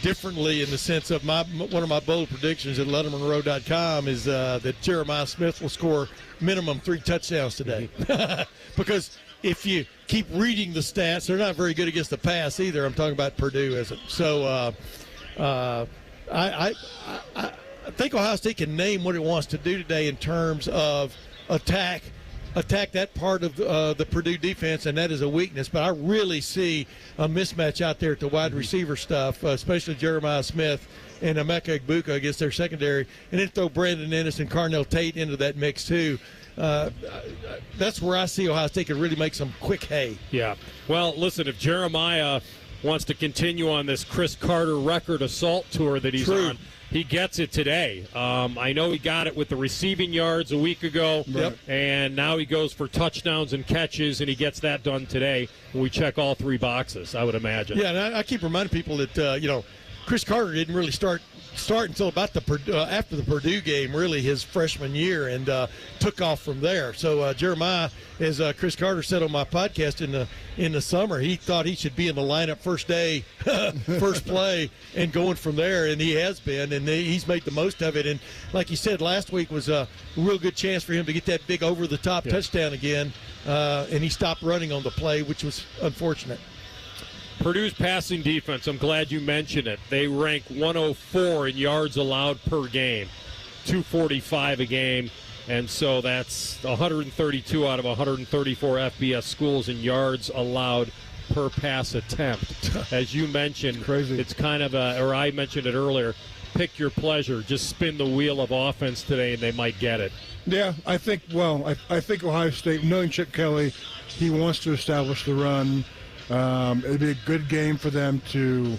differently in the sense of one of my bold predictions at LettermanRow.com is that Jeremiah Smith will score minimum 3 touchdowns today. Because if you keep reading the stats, they're not very good against the pass either. I'm talking about Purdue, isn't it? So I think Ohio State can name what it wants to do today in terms of attack that part of the Purdue defense, and that is a weakness. But I really see a mismatch out there at the wide receiver stuff, especially Jeremiah Smith and Emeka Egbuka against their secondary, and then throw Brandon Ennis and Carnell Tate into that mix too. That's where I see Ohio State can really make some quick hay. Yeah. Well, listen, if Jeremiah wants to continue on this Chris Carter record assault tour that he's on, he gets it today. I know he got it with the receiving yards a week ago, and now he goes for touchdowns and catches, and he gets that done today. We check all 3 boxes, I would imagine. Yeah, and I keep reminding people that, Chris Carter didn't really start until about after the Purdue game, really his freshman year, and took off from there. So Jeremiah, as Chris Carter said on my podcast in the summer, he thought he should be in the lineup first day, first play, and going from there, and he has been, and he's made the most of it. And like you said, last week was a real good chance for him to get that big over-the-top touchdown again, and he stopped running on the play, which was unfortunate. Purdue's passing defense, I'm glad you mentioned it. They rank 104 in yards allowed per game, 245 a game, and so that's 132 out of 134 FBS schools in yards allowed per pass attempt. As you mentioned, crazy. It's kind of or I mentioned it earlier, pick your pleasure. Just spin the wheel of offense today, and they might get it. Yeah, I think Ohio State, knowing Chip Kelly, he wants to establish the run. It'd be a good game for them to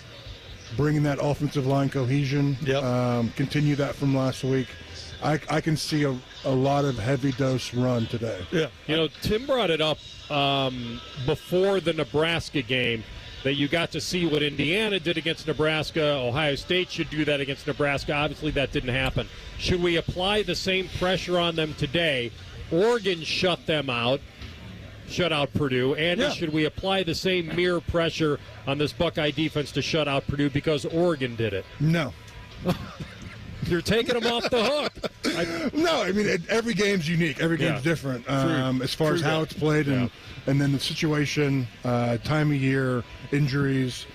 bring in that offensive line cohesion, continue that from last week. I can see a lot of heavy dose run today. Yeah. Tim brought it up before the Nebraska game that you got to see what Indiana did against Nebraska. Ohio State should do that against Nebraska. Obviously, that didn't happen. Should we apply the same pressure on them today? Oregon shut out Purdue, and should we apply the same mere pressure on this Buckeye defense to shut out Purdue because Oregon did it? No. You're taking them off the hook. No, I mean, every game's unique. Every game's different as far as how it's played and then the situation, time of year, injuries.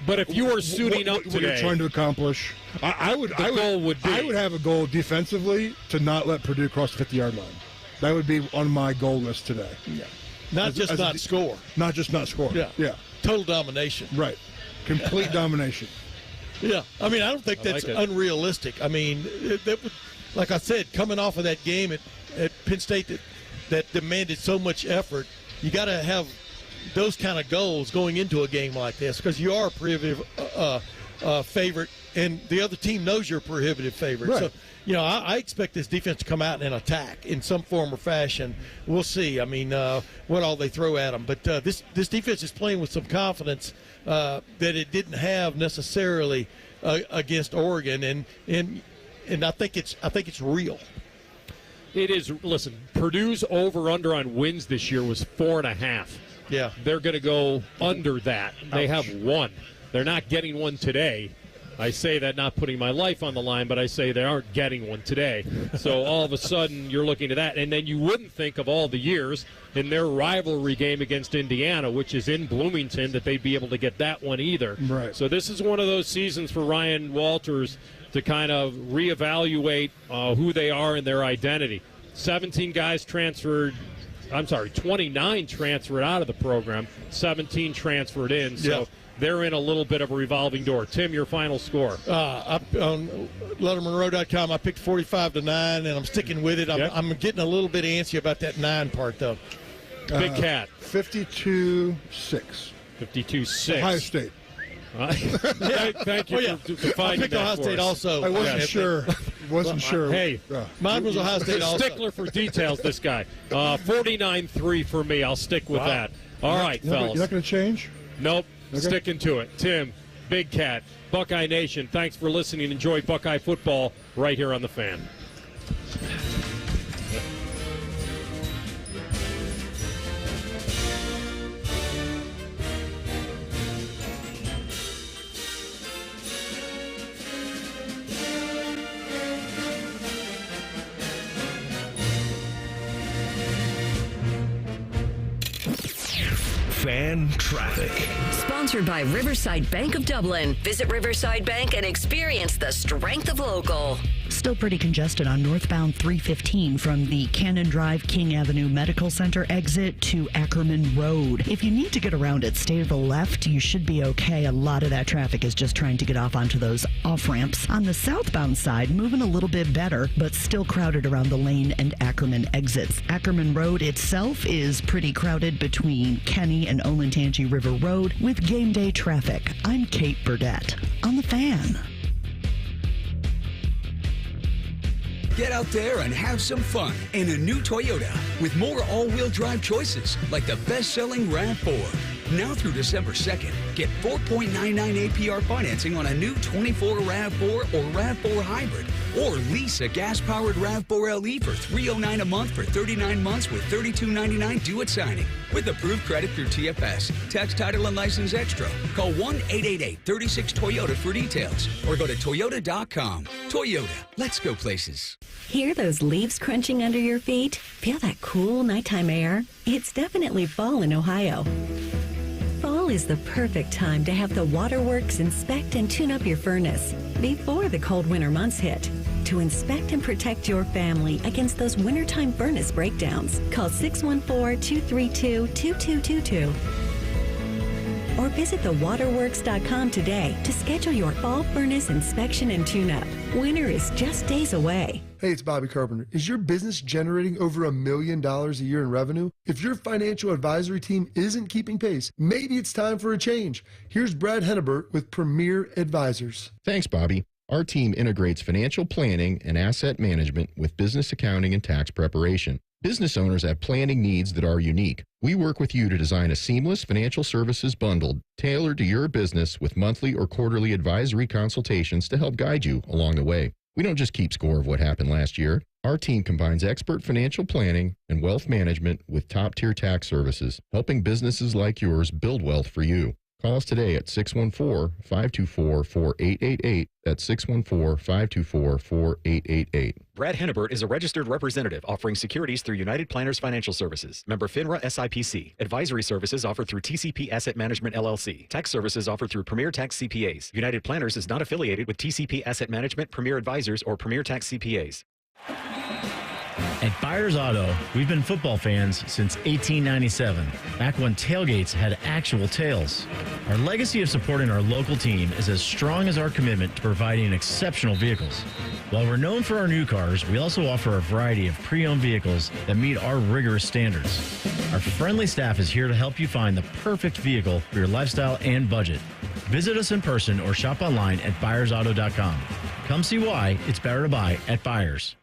But if you were suiting up today, what you're trying to accomplish, I would have a goal defensively to not let Purdue cross the 50-yard line. That would be on my goal list today. Yeah. Not just not score. Not just not score. Yeah. Total domination. Right. Complete domination. Yeah. I mean, I don't think that's unrealistic. I mean, like I said, coming off of that game at Penn State that demanded so much effort, you got to have those kind of goals going into a game like this because you are a prohibitive favorite, and the other team knows you're a prohibitive favorite. Right. So, I expect this defense to come out and attack in some form or fashion. We'll see. I mean, what all they throw at them. But this defense is playing with some confidence that it didn't have necessarily against Oregon, and I think it's real. It is. Listen, Purdue's over/under on wins this year was 4.5. Yeah, they're going to go under that. They have one. They're not getting one today. I say that not putting my life on the line, but I say they aren't getting one today. So all of a sudden you're looking at that, and then you wouldn't think of all the years in their rivalry game against Indiana, which is in Bloomington, that they'd be able to get that one either. Right. So this is one of those seasons for Ryan Walters to kind of reevaluate who they are and their identity. 29 transferred out of the program, 17 transferred in. So they're in a little bit of a revolving door. Tim, your final score. On LettermanRow.com, I picked 45-9, and I'm sticking with it. I'm getting a little bit antsy about that 9 part, though. Big Cat. 52-6. 52-6. Ohio State. Thank you for defining I picked that Ohio for State us. I also. wasn't sure. Hey, mine was Ohio State also. Stickler for details, this guy. 49-3 for me. I'll stick with that. All right, fellas. You're not going to change? Nope. Okay. Sticking to it. Tim, Big Cat, Buckeye Nation, thanks for listening. Enjoy Buckeye football right here on The Fan. Fan traffic. Sponsored by Riverside Bank of Dublin. Visit Riverside Bank and experience the strength of local. Still pretty congested on northbound 315 from the Cannon Drive King Avenue Medical Center exit to Ackerman Road. If you need to get around it, stay to the left. You should be okay. A lot of that traffic is just trying to get off onto those off-ramps. On the southbound side, moving a little bit better, but still crowded around the Lane and Ackerman exits. Ackerman Road itself is pretty crowded between Kenny and Olentangy River Road with game day traffic. I'm Kate Burdett on The Fan. Get out there and have some fun in a new Toyota with more all-wheel drive choices like the best-selling RAV4. Now through December 2nd, get 4.99 APR financing on a new 24 RAV4 or RAV4 Hybrid. Or lease a gas-powered RAV4 LE for $309 a month for 39 months with $32.99 due at signing. With approved credit through TFS. Tax, title, and license extra. Call 1-888-36-TOYOTA for details. Or go to Toyota.com. Toyota. Let's go places. Hear those leaves crunching under your feet? Feel that cool nighttime air? It's definitely fall in Ohio. Fall is the perfect time to have the Waterworks inspect and tune up your furnace before the cold winter months hit. To inspect and protect your family against those wintertime furnace breakdowns, call 614-232-2222. Or visit thewaterworks.com today to schedule your fall furnace inspection and tune-up. Winter is just days away. Hey, it's Bobby Carpenter. Is your business generating over $1 million a year in revenue? If your financial advisory team isn't keeping pace, maybe it's time for a change. Here's Brad Hennebert with Premier Advisors. Thanks, Bobby. Our team integrates financial planning and asset management with business accounting and tax preparation. Business owners have planning needs that are unique. We work with you to design a seamless financial services bundle tailored to your business with monthly or quarterly advisory consultations to help guide you along the way. We don't just keep score of what happened last year. Our team combines expert financial planning and wealth management with top-tier tax services, helping businesses like yours build wealth for you. Call us today at 614-524-4888. That's 614-524-4888. Brad Hennebert is a registered representative offering securities through United Planners Financial Services. Member FINRA SIPC. Advisory services offered through TCP Asset Management LLC. Tax services offered through Premier Tax CPAs. United Planners is not affiliated with TCP Asset Management, Premier Advisors, or Premier Tax CPAs. At Byers Auto, we've been football fans since 1897, back when tailgates had actual tails. Our legacy of supporting our local team is as strong as our commitment to providing exceptional vehicles. While we're known for our new cars, we also offer a variety of pre-owned vehicles that meet our rigorous standards. Our friendly staff is here to help you find the perfect vehicle for your lifestyle and budget. Visit us in person or shop online at buyersauto.com. Come see why it's better to buy at Buyers.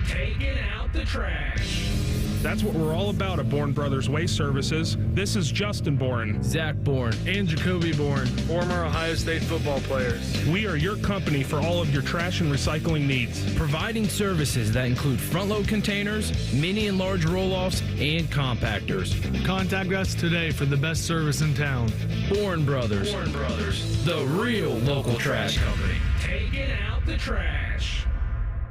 Taking out the trash. That's what we're all about at Bourne Brothers Waste Services. This is Justin Bourne, Zach Bourne, and Jacoby Bourne, former Ohio State football players. We are your company for all of your trash and recycling needs. Providing services that include front-load containers, mini and large roll-offs, and compactors. Contact us today for the best service in town. Bourne Brothers. Bourne Brothers, the real local trash company. Taking out the trash.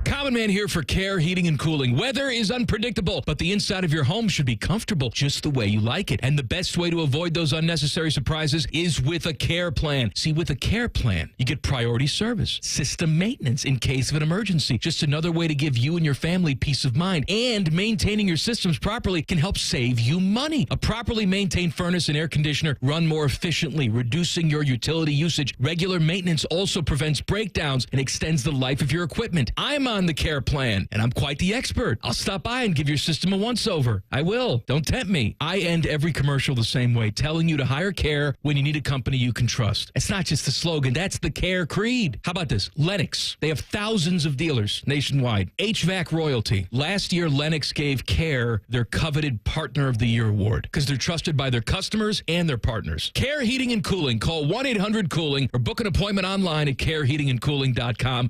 Common Man here for Care Heating and Cooling. Weather is unpredictable, but the inside of your home should be comfortable just the way you like it. And the best way to avoid those unnecessary surprises is with a Care Plan. See, with a Care Plan, you get priority service, system maintenance in case of an emergency. Just another way to give you and your family peace of mind. And maintaining your systems properly can help save you money. A properly maintained furnace and air conditioner run more efficiently, reducing your utility usage. Regular maintenance also prevents breakdowns and extends the life of your equipment. I'm on the Care Plan, and I'm quite the expert. I'll stop by and give your system a once-over. I will. Don't tempt me. I end every commercial the same way, telling you to hire Care when you need a company you can trust. It's not just a slogan. That's the Care creed. How about this? Lennox. They have thousands of dealers nationwide. HVAC royalty. Last year, Lennox gave Care their coveted Partner of the Year award because they're trusted by their customers and their partners. Care Heating and Cooling. Call 1-800-COOLING or book an appointment online at careheatingandcooling.com.